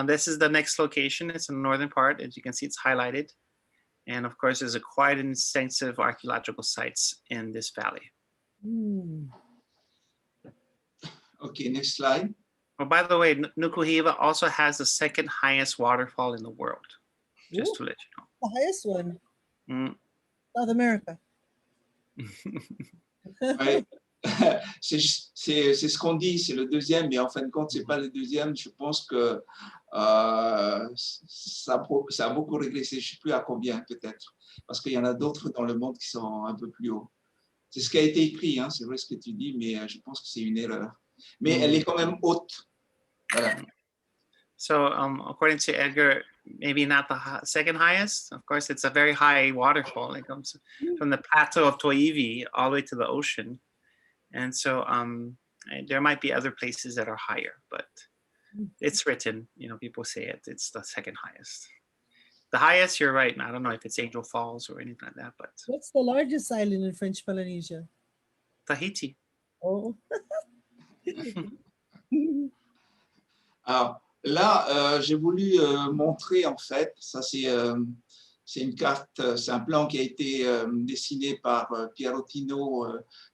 [SPEAKER 4] this is the next location. It's in the northern part. As you can see, it's highlighted. And of course, there's quite extensive archaeological sites in this valley.
[SPEAKER 5] Okay, next slide.
[SPEAKER 4] Oh, by the way, Nukuhiva also has the second highest waterfall in the world, just to let you know.
[SPEAKER 2] The highest one,
[SPEAKER 4] Mm.
[SPEAKER 2] South America.
[SPEAKER 5] c'est ce qu'on dit, c'est le deuxième, mais en fin de compte, c'est pas le deuxième. Je pense que ça a beaucoup régressé. Je ne sais plus à combien peut-être, parce qu'il y en a d'autres dans le monde qui sont un peu plus hauts. C'est ce qui a été écrit, hein, c'est vrai ce que tu dis, mais je pense que c'est une erreur. Mais elle est quand même haute. Voilà.
[SPEAKER 4] So, according to Edgar, maybe not the second highest. Of course, it's a very high waterfall. It comes from the plateau of Toivi all the way to the ocean. And so there might be other places that are higher, but it's written, people say it's the second highest. The highest, you're right. I don't know if it's Angel Falls or anything like that, but
[SPEAKER 2] What's the largest island in French Polynesia?
[SPEAKER 4] Tahiti.
[SPEAKER 2] Oh.
[SPEAKER 5] Alors là, j'ai voulu montrer en fait, ça c'est une carte, c'est un plan qui a été dessiné par Piero Tino,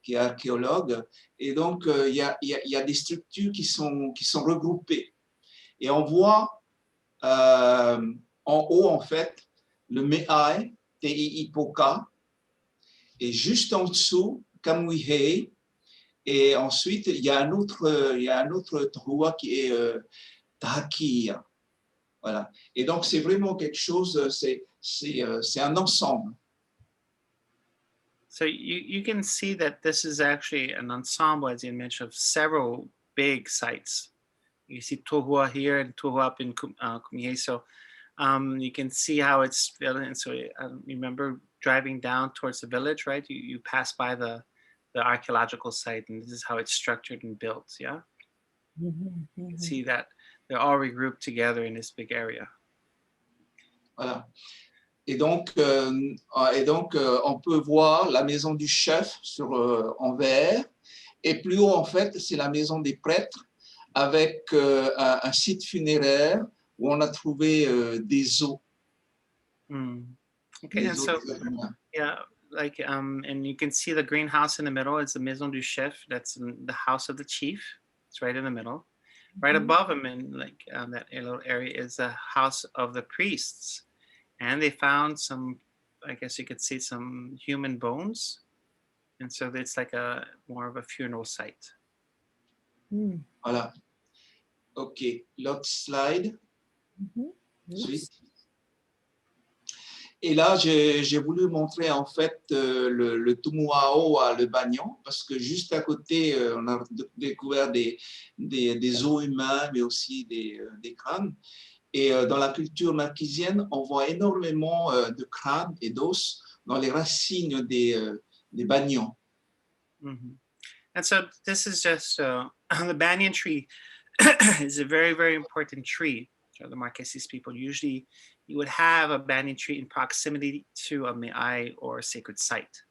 [SPEAKER 5] qui est archéologue. Et donc, il y a des structures qui sont regroupées. Et on voit en haut, en fait, le Me'ai, Tei'ipoka, et juste en dessous, Kamuihei. Et ensuite, il y a un autre Tohua qui est Tahakia. Voilà. Et donc, c'est vraiment quelque chose, c'est un ensemble.
[SPEAKER 4] So you can see that this is actually an ensemble, as you mentioned, of several big sites. You see Tohua here and Tohua up in Kumihe. So you can see how it's built. And so remember driving down towards the village, right? You pass by the archaeological site, and this is how it's structured and built, yeah? You can see that they're all regrouped together in this big area.
[SPEAKER 5] Voilà. Et donc, on peut voir la maison du chef en vert. Et plus haut, en fait, c'est la maison des prêtres avec un site funéraire où on a trouvé des os.
[SPEAKER 4] Okay, and so, yeah, like, and you can see the greenhouse in the middle. It's the Maison du Chef. That's the house of the chief. It's right in the middle. Right above him in like that little area is the house of the priests. And they found some, I guess you could see some human bones. And so it's like more of a funeral site.
[SPEAKER 5] Voilà. OK, l'autre slide. Ensuite. Et là, j'ai voulu montrer en fait le Tumuao à Le Bagnon, parce que juste à côté, on a découvert des os humains, mais aussi des crânes. Et dans la culture marquisienne, on voit énormément de crânes et d'os dans les racines des banians.
[SPEAKER 4] And so this is just the banyan tree is a very, very important tree. So the Marquesas people, usually you would have a banyan tree in proximity to a me'ai or a sacred site.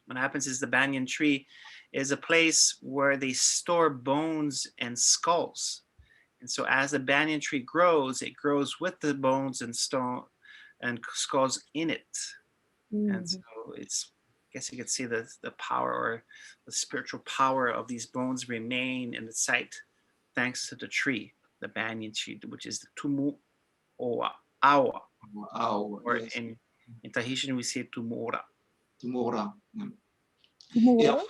[SPEAKER 4] What happens is the banyan tree is a place where they store bones and skulls. And so as the banyan tree grows, it grows with the bones and stone and skulls in it. And so it's, I guess you could see the power or the spiritual power of these bones remain in the site thanks to the tree, the banyan tree, which is the tumu or awa. Or
[SPEAKER 5] yes.
[SPEAKER 4] in Tahitian, we say tumora.
[SPEAKER 5] Tumora.
[SPEAKER 2] Tumora?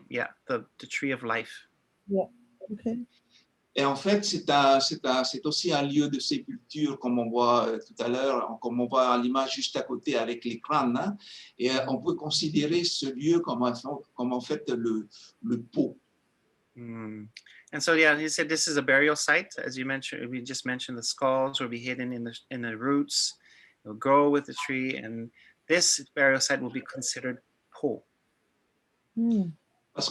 [SPEAKER 4] Yeah, the tree of life.
[SPEAKER 2] Yeah, okay.
[SPEAKER 5] Et en fait, c'est aussi un lieu de sépulture, comme on voit tout à l'heure, comme on voit l'image juste à côté avec les crânes. Hein, et on peut considérer ce lieu comme en fait le pot.
[SPEAKER 4] And so, yeah, he said this is a burial site. As you mentioned, we just mentioned the skulls will be hidden in the roots. It'll grow with the tree, and this burial site will be considered po.
[SPEAKER 5] Parce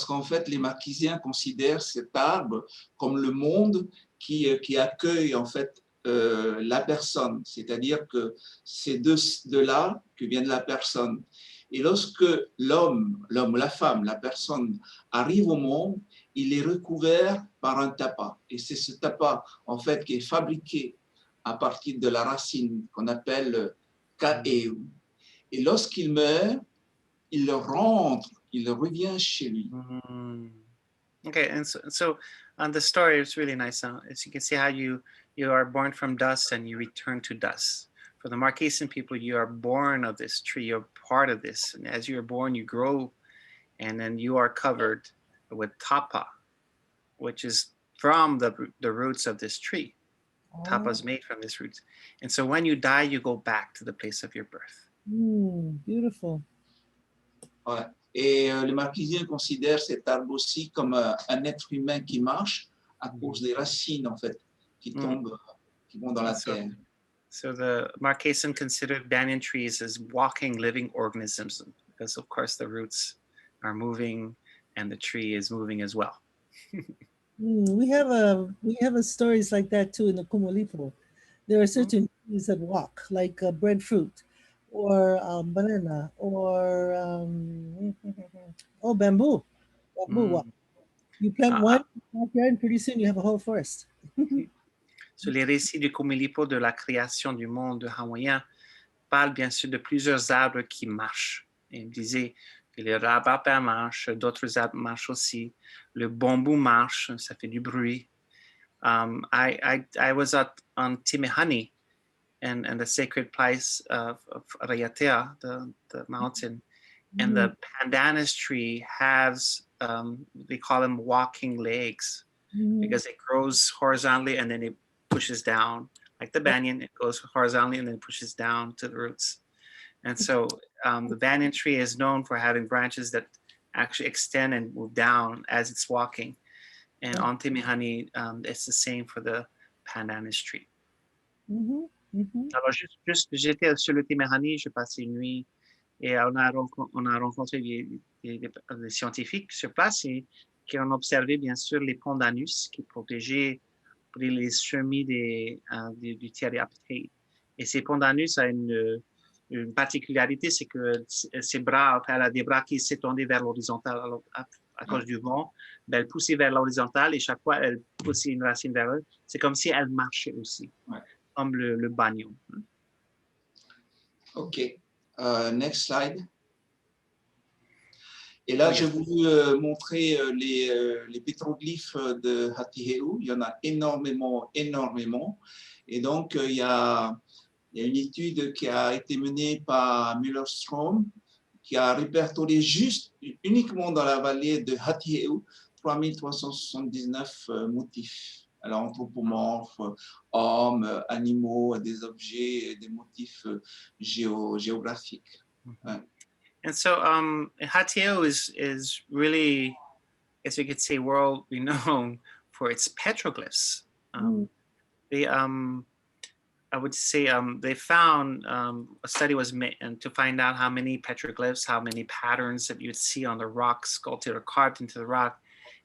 [SPEAKER 5] qu'en fait, les Marquisiens considèrent cet arbre comme le monde qui accueille en fait la personne, c'est-à-dire que c'est de là que vient la personne. Et lorsque l'homme ou la femme, la personne arrive au monde, il est recouvert par un tapa. Et c'est ce tapa en fait qui est fabriqué à partir de la racine qu'on appelle ka'eu. Et lorsqu'il meurt, il rentre. Il revient chez lui.
[SPEAKER 4] Okay, and so on the story, it's really nice. As you can see how you are born from dust and you return to dust. For the Marquesan people, you are born of this tree. You're part of this. And as you are born, you grow and then you are covered with tapa, which is from the roots of this tree. Tapa is made from this roots. And so when you die, you go back to the place of your birth.
[SPEAKER 2] Beautiful.
[SPEAKER 5] Ouais. Et les Marquisiens considèrent cet arbre aussi comme un être humain qui marche à cause des racines, en fait, qui tombent, qui vont dans la terre.
[SPEAKER 4] So the Marquesan considered banyan trees as walking, living organisms because, of course, the roots are moving and the tree is moving as well.
[SPEAKER 2] We have a stories like that too in the Kumolipo. There are certain trees that walk, like breadfruit, or banana, or bamboo. Bamboo walk. You plant one backyard, and pretty soon you have a whole forest.
[SPEAKER 4] Sur les récits du Kumilipo de la création du monde hawaïen parlent bien sûr de plusieurs arbres qui marchent. Et il disait que les rabapa marchent, d'autres arbres marchent aussi. Le bambou marche, ça fait du bruit. I was on Timehani and the sacred place of Raiatea, the mountain, and the pandanus tree has, they call them walking legs because it grows horizontally and then it pushes down. Like the banyan, it goes horizontally and then pushes down to the roots. And so the banyan tree is known for having branches that actually extend and move down as it's walking. And on Timehani, it's the same for the pandanus tree. Alors, j'étais sur le Timehani, j'ai passé une nuit et on a rencontré des scientifiques sur place et qui ont observé bien sûr les pandanus qui protégeaient les semis du tiers apartheid. Et ces pandanus a une particularité, c'est que ses bras, elle a des bras qui s'étendaient vers l'horizontale. Alors, à cause du vent, ben, elle poussait vers l'horizontale et chaque fois, elle poussait une racine vers eux. C'est comme si elle marchait aussi, comme le bagnon.
[SPEAKER 5] OK. Next slide. Et là, j'ai voulu montrer les pétroglyphes de Hatiheu. Il y en a énormément. Et donc, il y a une étude qui a été menée par Müller-Strom, qui a répertorié uniquement dans la vallée de Hatiheu, 3379 motifs. Alors, anthropomorphes, hommes, animaux, des objets, des motifs géographiques. Ouais.
[SPEAKER 4] And so Hatiheu is really, as you could say, world renowned for its petroglyphs. I would say they found a study was made and to find out how many petroglyphs, how many patterns that you'd see on the rock sculpted or carved into the rock.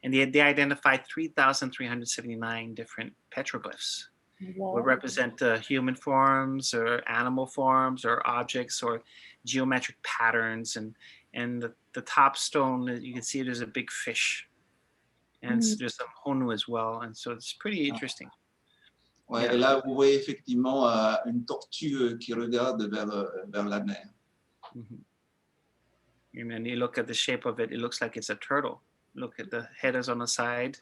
[SPEAKER 4] And they identified 3,379 different petroglyphs.
[SPEAKER 2] Wow.
[SPEAKER 4] Would represent human forms or animal forms or objects or geometric patterns. And the top stone, you can see there's a big fish. And there's some honu as well. And so it's pretty interesting.
[SPEAKER 5] Ouais, et là, vous voyez effectivement une tortue qui regarde vers la mer.
[SPEAKER 4] And then you look at the shape of it, it looks like it's a turtle. Look at the head is on the side,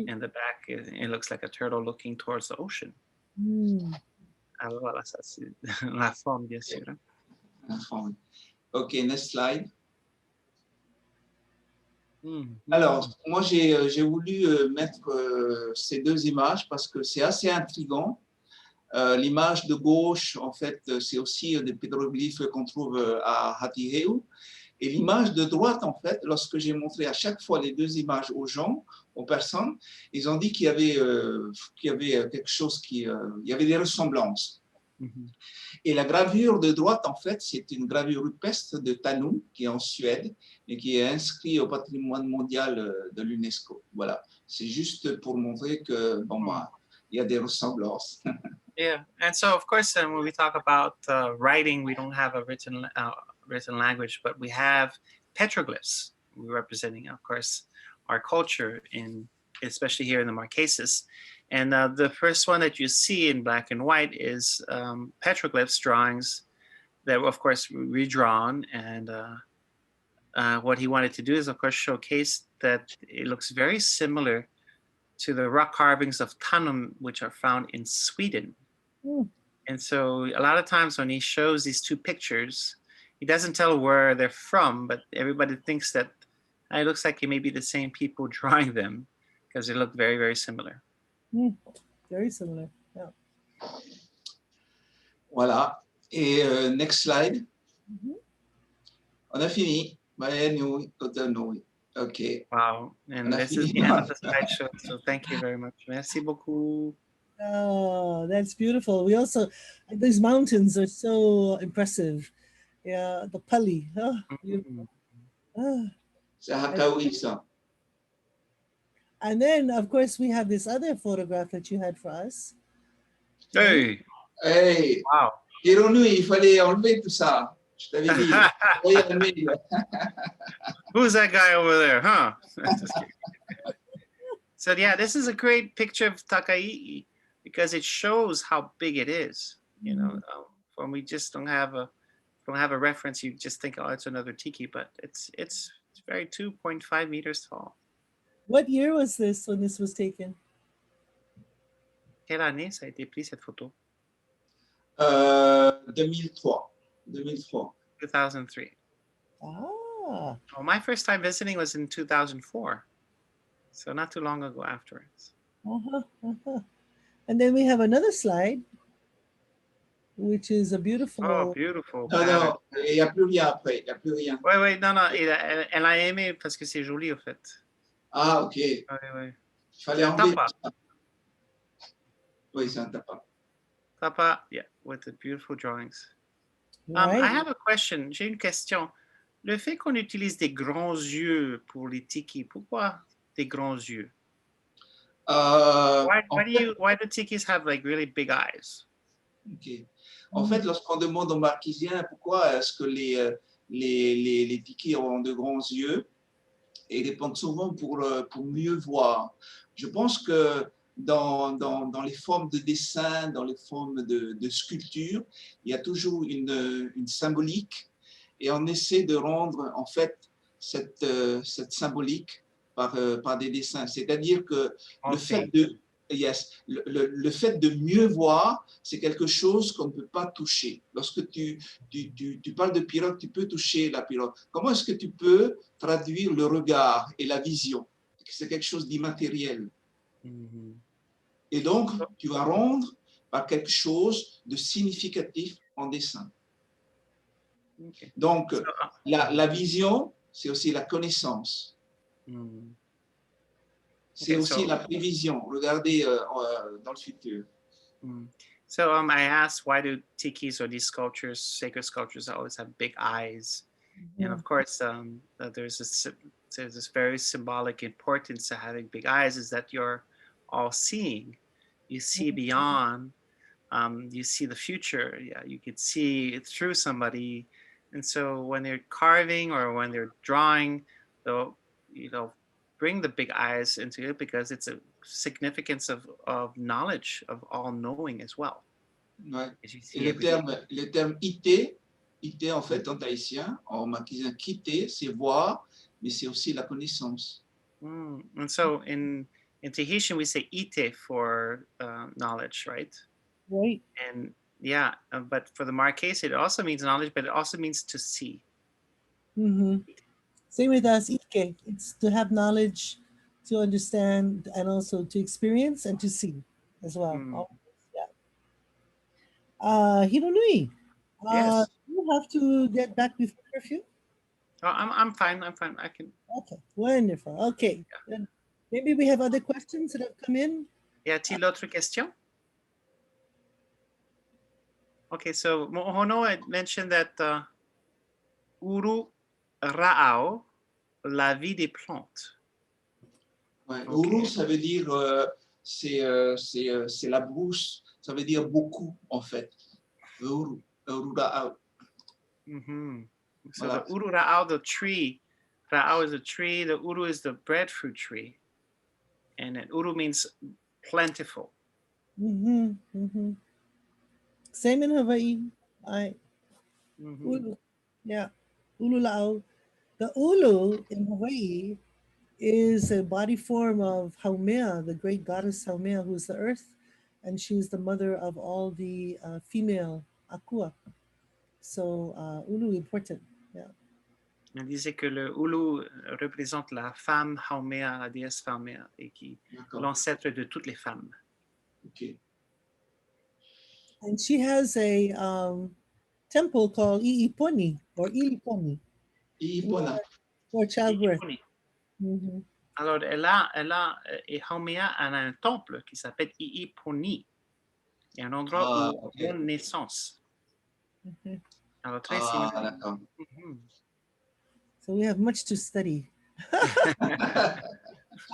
[SPEAKER 4] and the back, it looks like a turtle looking towards the ocean. Alors voilà, ça c'est la forme, bien sûr.
[SPEAKER 5] La forme. OK, next slide. Alors, moi, j'ai voulu mettre ces deux images parce que c'est assez intriguant. L'image de gauche, en fait, c'est aussi des pétroglyphes qu'on trouve à Hatiheu. Et l'image de droite, en fait, lorsque j'ai montré à chaque fois les deux images aux gens, aux personnes, ils ont dit qu'il y avait quelque chose il y avait des ressemblances. Et la gravure de droite, en fait, c'est une gravure rupestre de Tanum, qui est en Suède, et qui est inscrite au patrimoine mondial de l'UNESCO. Voilà, c'est juste pour montrer que, il y a des ressemblances.
[SPEAKER 4] Yeah, and so of course, when we talk about writing, we don't have a written language, but we have petroglyphs representing, of course, our culture, especially here in the Marquesas. And the first one that you see in black and white is petroglyphs, drawings that were, of course, redrawn. And what he wanted to do is, of course, showcase that it looks very similar to the rock carvings of Tanum, which are found in Sweden. And so a lot of times when he shows these two pictures, he doesn't tell where they're from, but everybody thinks that And it looks like it may be the same people drawing them because they look very, very similar.
[SPEAKER 2] Very similar. Yeah.
[SPEAKER 5] Voilà. Et next slide.
[SPEAKER 2] Mhm.
[SPEAKER 5] On a fini. OK.
[SPEAKER 4] Wow. And
[SPEAKER 5] On a
[SPEAKER 4] this is
[SPEAKER 5] fini.
[SPEAKER 4] the end of the slideshow. So thank you very much. Merci beaucoup.
[SPEAKER 2] Oh, that's beautiful. We also, these mountains are so impressive. Yeah, the Pali. Oh, beautiful. Ah.
[SPEAKER 5] C'est Hakawi, ça.
[SPEAKER 2] And then, of course, we have this other photograph that you had for us.
[SPEAKER 4] Hey.
[SPEAKER 5] Hey,
[SPEAKER 4] Wow.
[SPEAKER 5] Hironou, il fallait enlever tout ça. Je t'avais dit. Envoyer un mail.
[SPEAKER 4] Who's that guy over there, huh? Just kidding. So yeah, this is a great picture of Takai'i because it shows how big it is. You know, when we just don't have a reference, you just think, oh, it's another tiki, but it's very 2.5 meters tall.
[SPEAKER 2] What year was this when this was taken?
[SPEAKER 4] Quelle année ça a été pris cette photo?
[SPEAKER 5] 2003.
[SPEAKER 4] 2003.
[SPEAKER 2] Ah.
[SPEAKER 4] Well, my first time visiting was in 2004, so not too long ago afterwards.
[SPEAKER 2] And then we have another slide, which is a beautiful.
[SPEAKER 4] Oh, beautiful.
[SPEAKER 5] Non, non, il n'y a plus rien après. Il n'y a plus rien.
[SPEAKER 4] Oui, non, elle a aimé parce que c'est joli, en fait.
[SPEAKER 5] Ah, OK.
[SPEAKER 4] Oui.
[SPEAKER 5] Il fallait enlever
[SPEAKER 4] Tapa.
[SPEAKER 5] ça. Oui, c'est un tapa.
[SPEAKER 4] Tapa, yeah, with the beautiful drawings.
[SPEAKER 2] Right.
[SPEAKER 4] I have a question. J'ai une question. Le fait qu'on utilise des grands yeux pour les tiki, pourquoi des grands yeux? Why do tikis have like really big eyes?
[SPEAKER 5] OK. En fait, lorsqu'on demande aux Marquisiens pourquoi est-ce que les tikis ont de grands yeux, ils répondent souvent pour mieux voir. Je pense que dans les formes de dessin, dans les formes de sculpture, il y a toujours une symbolique et on essaie de rendre en fait cette symbolique par des dessins. C'est-à-dire que le fait de mieux voir, c'est quelque chose qu'on ne peut pas toucher. Lorsque tu parles de pirogue, tu peux toucher la pirogue. Comment est-ce que tu peux traduire le regard et la vision? C'est quelque chose d'immatériel. Et donc, tu vas rendre par quelque chose de significatif en dessin.
[SPEAKER 4] Okay.
[SPEAKER 5] Donc, la vision, c'est aussi la connaissance. C'est aussi la prévision. Regardez dans le futur.
[SPEAKER 4] So I asked, why do tikis or these sculptures, sacred sculptures, always have big eyes? And of course, there's this very symbolic importance to having big eyes, is that you're all seeing. You see beyond. You see the future. Yeah, you could see through somebody. And so when they're carving or when they're drawing, they'll bring the big eyes into it because it's a significance of knowledge, of all knowing as well.
[SPEAKER 5] Ouais. Et le terme ité en fait en tahitien, en marquisien, quitter, c'est voir, mais c'est aussi la connaissance.
[SPEAKER 4] And so in Tahitian we say ite for knowledge, right?
[SPEAKER 2] Right.
[SPEAKER 4] And yeah, but for the Marquese, it also means knowledge, but it also means to see.
[SPEAKER 2] Same with us, Ike. It's to have knowledge, to understand, and also to experience and to see as well. Hironui,
[SPEAKER 4] Yes.
[SPEAKER 2] you have to get back before curfew?
[SPEAKER 4] Oh, I'm fine. I can.
[SPEAKER 2] Okay, wonderful. Okay, then maybe we have other questions that have come in.
[SPEAKER 4] Y a-t-il d'autres questions? Okay, so Mohono had mentioned that Uru Ra'ao, la vie des plantes.
[SPEAKER 5] Ouais. Okay. Uru, ça veut dire, c'est la brousse, ça veut dire beaucoup en fait. Uru Ra'ao.
[SPEAKER 4] So the Uru Ra'ao, the tree, Ra'ao is a tree, the Uru is the breadfruit tree. And Uru means plentiful.
[SPEAKER 2] Same in Hawaii. Ulu. Yeah, Ulu La'au. The Ulu in Hawaii is a body form of Haumea, the great goddess Haumea, who's the earth, and she's the mother of all the female Akua. So Ulu important, yeah.
[SPEAKER 4] On disait que le Ulu représente la femme Haumea, la déesse Haumea, et qui est
[SPEAKER 5] D'accord.
[SPEAKER 4] l'ancêtre de toutes les femmes.
[SPEAKER 5] Ok.
[SPEAKER 2] And she has a temple called Iiponi or Iliponi
[SPEAKER 5] Ipona.
[SPEAKER 2] for childbirth.
[SPEAKER 4] Iiponi.
[SPEAKER 2] Mhm.
[SPEAKER 4] Alors, et Haumea elle a un temple qui s'appelle Iiponi. Il y a un endroit
[SPEAKER 5] Ah,
[SPEAKER 4] où
[SPEAKER 5] ok.
[SPEAKER 4] on donne naissance.
[SPEAKER 2] Mhm.
[SPEAKER 4] Alors, très
[SPEAKER 5] Ah,
[SPEAKER 4] similaire.
[SPEAKER 5] d'accord.
[SPEAKER 4] Mhm.
[SPEAKER 2] So we have much to study.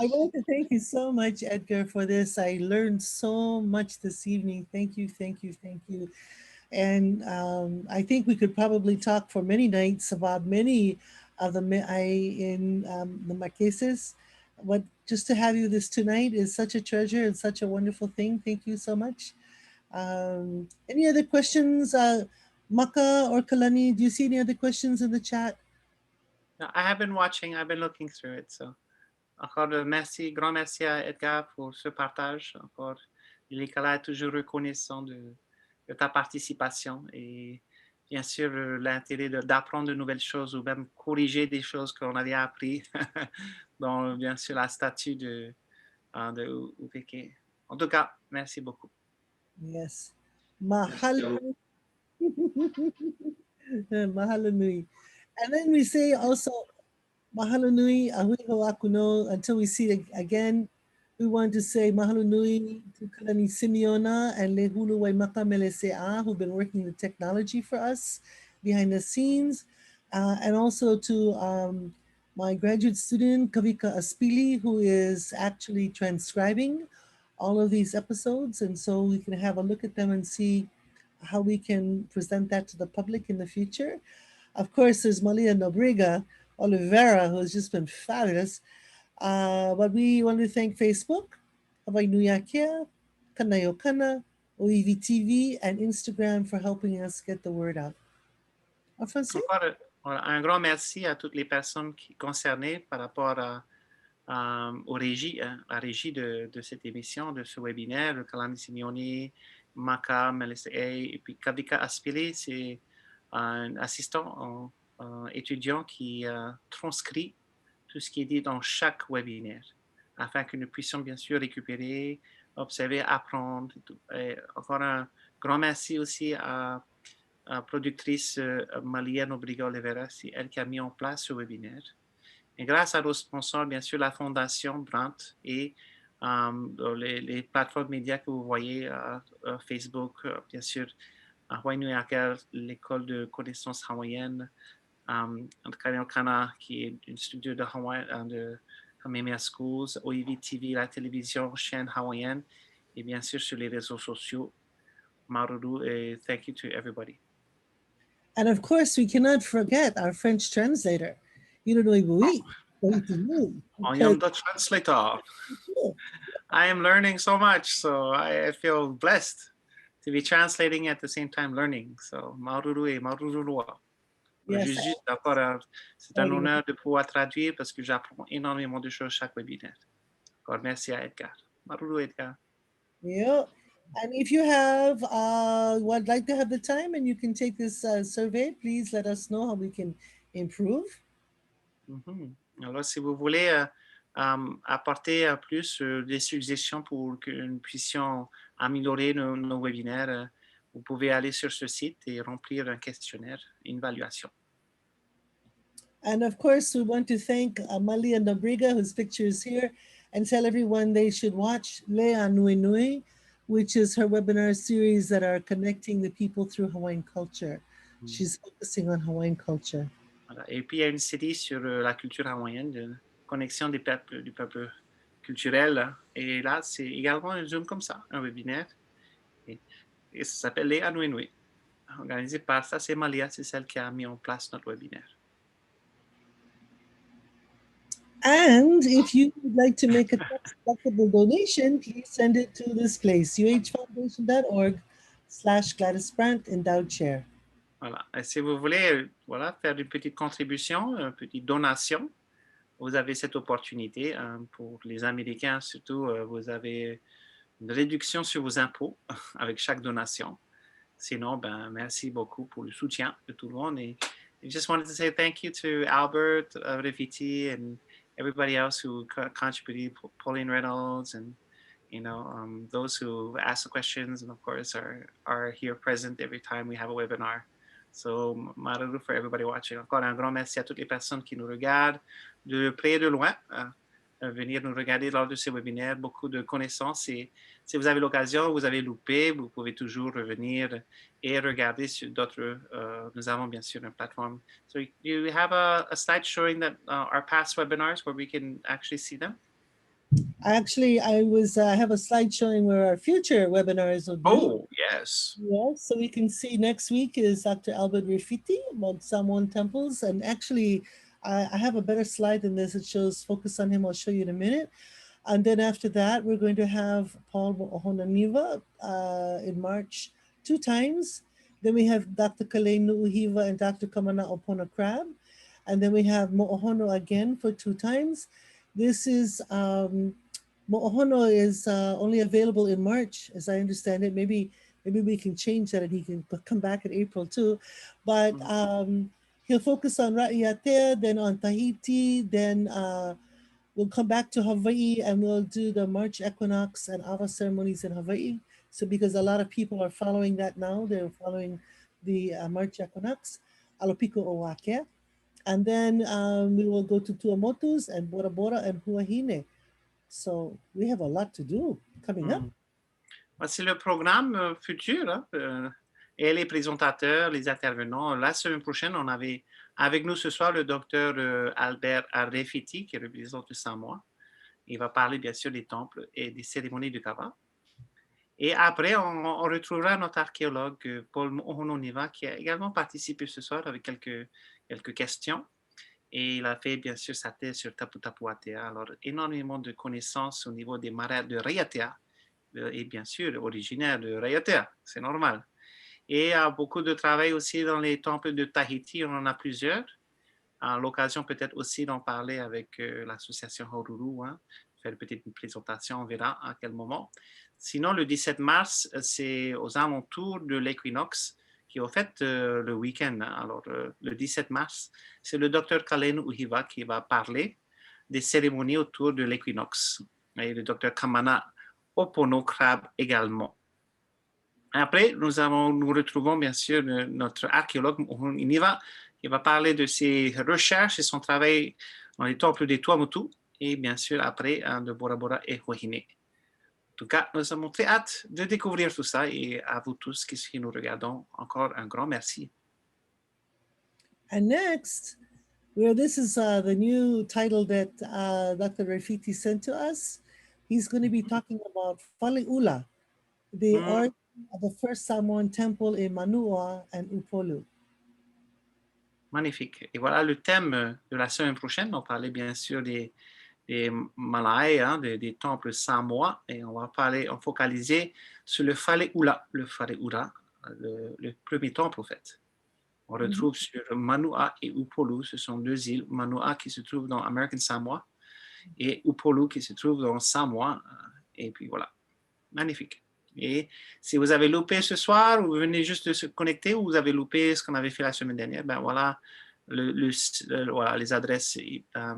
[SPEAKER 2] I want to thank you so much, Edgar, for this. I learned so much this evening. Thank you, thank you, thank you. And I think we could probably talk for many nights about many of the in the Marquesas. But just to have you this tonight is such a treasure and such a wonderful thing. Thank you so much. Any other questions, Maka or Kalani? Do you see any other questions in the chat?
[SPEAKER 4] No, I have been watching, I've been looking through it. So. Encore merci, grand merci à Edgar pour ce partage. Encore, Nicolas est toujours reconnaissant de ta participation et bien sûr l'intérêt d'apprendre de nouvelles choses ou même corriger des choses qu'on avait appris dans bien sûr la statue de UPK. En tout cas, merci beaucoup.
[SPEAKER 2] Yes.
[SPEAKER 5] Merci à
[SPEAKER 2] Mahalo.
[SPEAKER 5] vous.
[SPEAKER 2] Mahalo nui. And then we say also, Mahalo nui, ahui ho'akuno, until we see it again. We want to say mahalo nui to Kalani Simeona and Lehulu Waimaka Melese'a, who've been working the technology for us behind the scenes. And also to my graduate student, Kavika Aspili, who is actually transcribing all of these episodes. And so we can have a look at them and see how we can present that to the public in the future. Of course, there's Malia Nobrega Oliveira, who has just been fabulous. But we want to thank Facebook, Hawaii Nuyakia, Kanayokana, OEV TV, and Instagram for helping us get the word out. En français?
[SPEAKER 4] Encore un grand merci à toutes les personnes concernées par rapport à la régie de cette émission, de ce webinaire, le Kalani Simeoni, Maka, Melissa A, et puis Kavika Aspili, c'est un assistant étudiant qui transcrit tout ce qui est dit dans chaque webinaire, afin que nous puissions bien sûr récupérer, observer, apprendre. Et encore un grand merci aussi à la productrice Malia Nobrega Oliveira, c'est elle qui a mis en place ce webinaire. Et grâce à nos sponsors, bien sûr, la Fondation Brandt et les plateformes médias que vous voyez, Facebook, bien sûr, Hawaii Nuyakia, l'école de connaissances hawaïennes, Kanayokana, qui est une studio de Hawaii, de Kamehameha Schools, OEV TV, la télévision, chaîne hawaïenne, et bien sûr sur les réseaux sociaux. Maruru, et thank you to everybody.
[SPEAKER 2] And of course, we cannot forget our French translator, Ironoi Bui.
[SPEAKER 4] I am the translator. I am learning so much, so I feel blessed to be translating at the same time learning. So, Maruru et Maruru Loa.
[SPEAKER 2] Yes.
[SPEAKER 4] C'est un honneur de pouvoir traduire parce que j'apprends énormément de choses chaque webinaire. Encore merci à Edgar. Maruru, Edgar.
[SPEAKER 2] Yeah. And if you have, would like to have the time and you can take this survey, please let us know how we can improve.
[SPEAKER 4] Alors, si vous voulez apporter plus des suggestions pour que nous puissions améliorer nos webinaires, vous pouvez aller sur ce site et remplir un questionnaire, une évaluation.
[SPEAKER 2] And of course, we want to thank Malia Nobrega, whose picture is here, and tell everyone they should watch Lea Nui Nui, which is her webinar series that are connecting the people through Hawaiian culture. She's focusing on Hawaiian culture.
[SPEAKER 4] Voilà. Et puis, il y a une série sur la culture hawaïenne, de connexion du peuple culturel. Et là, c'est également un Zoom comme ça, un webinaire. Et ça s'appelle Lea Nui Nui, organisé par ça, c'est Malia, c'est celle qui a mis en place notre webinaire.
[SPEAKER 2] And if you would like to make a tax-deductible donation, please send it to this place, uhfoundation.org/Gladys Brandt Endowed Chair.
[SPEAKER 4] Voilà. Et si vous voulez faire une petite contribution, une petite donation, vous avez cette opportunité. Pour les Américains, surtout, vous avez une réduction sur vos impôts avec chaque donation. Sinon, merci beaucoup pour le soutien de tout le monde. Et I just wanted to say thank you to Albert Reviti and everybody else who contributed, Pauline Reynolds, and those who ask the questions, and of course are here present every time we have a webinar. So, maruru for everybody watching. Encore un grand merci à toutes les personnes qui nous regardent de près et de loin, venir nous regarder lors de ces webinaires. Beaucoup de connaissances, et si vous avez l'occasion, vous avez loupé, vous pouvez toujours revenir et regarder sur d'autres. Nous avons bien sûr une plateforme. So you have a slide showing that our past webinars where we can actually see them?
[SPEAKER 2] Actually, I have a slide showing where our future webinars will be.
[SPEAKER 4] Oh, yes.
[SPEAKER 2] Yes, so we can see next week is Dr. Albert Rafiti about Samoan temples. And actually, I have a better slide than this. It shows focus on him. I'll show you in a minute. And then after that, we're going to have Paul Mo'ohononiva in March 2 times. Then we have Dr. Kalain Nuuhiwa and Dr. Kamana Opona Crab. And then we have Mo'ohono again for 2 times. This is, Mo'ohono is only available in March, as I understand it. Maybe we can change that and he can come back in April too. But he'll focus on Ra'iatea, then on Tahiti, then we'll come back to Hawaii and we'll do the March equinox and Awa ceremonies in Hawaii. So because a lot of people are following that now, they're following the March equinox, Alopiko Owake. And then we will go to Tuamotus and Bora Bora and Huahine. So we have a lot to do coming up.
[SPEAKER 4] C'est le programme futur, hein, et les présentateurs, les intervenants. La semaine prochaine, on avait avec nous ce soir le docteur Albert Arrefiti, qui représente le Samoa. Il va parler bien sûr des temples et des cérémonies du Kawa. Et après, on retrouvera notre archéologue Paul Mo'ohononiva, qui a également participé ce soir avec quelques questions. Et il a fait bien sûr sa thèse sur Tapu Tapu Atea. Alors, énormément de connaissances au niveau des marais de Raiatea. Et bien sûr, originaire de Raiatea, c'est normal. Et beaucoup de travail aussi dans les temples de Tahiti, on en a plusieurs. À l'occasion peut-être aussi d'en parler avec l'association Horuru, hein, faire une petite présentation, on verra à quel moment. Sinon, le 17 mars, c'est aux alentours de l'équinoxe, qui est au fait le week-end. Alors, le 17 mars, c'est le docteur Kalain Nuuhiwa qui va parler des cérémonies autour de l'équinoxe. Et le docteur Kamana Opono Crab également. Après, nous retrouvons bien sûr notre archéologue Mo'ohononiva qui va parler de ses recherches et son travail dans les temples des Tuamotu et bien sûr après de Bora Bora et Huahine. En tout cas, nous avons très hâte de découvrir tout ça et à vous tous qui nous regardons, encore un grand merci.
[SPEAKER 2] And next, this is the new title that Dr. Rafiti sent to us. He's going to be talking about Fale'ula, the origin of the first Samoan temple in Manua and Upolu.
[SPEAKER 4] Magnifique. Et voilà le thème de la semaine prochaine. On parlait bien sûr des Malaïs, hein, des temples samois, et on va focaliser sur le Fale'ula, le premier temple en fait. On retrouve sur Manua et Upolu, ce sont 2 îles. Manua qui se trouve dans American Samoa et Upolu qui se trouve dans Samoa. Et puis voilà, magnifique. Et si vous avez loupé ce soir, ou vous venez juste de se connecter, ou vous avez loupé ce qu'on avait fait la semaine dernière, ben voilà, voilà les adresses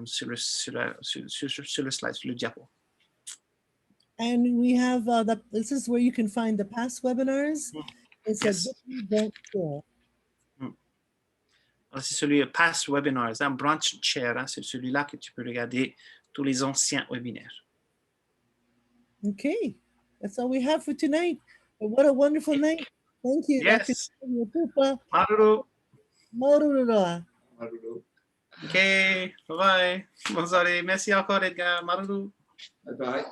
[SPEAKER 4] sur le slide, sur le diapo.
[SPEAKER 2] And we have, this is where you can find the past webinars. It's
[SPEAKER 4] Yes. C'est celui past webinars, un branch share, hein, c'est celui-là que tu peux regarder tous les anciens webinaires.
[SPEAKER 2] Okay, that's all we have for tonight. But what a wonderful night. Thank you.
[SPEAKER 4] Yes.
[SPEAKER 2] Dr.
[SPEAKER 4] Maruru.
[SPEAKER 2] Maurura.
[SPEAKER 4] OK, bye-bye. Bonne soirée. Merci encore, Edgar. Maruru.
[SPEAKER 5] Bye bye.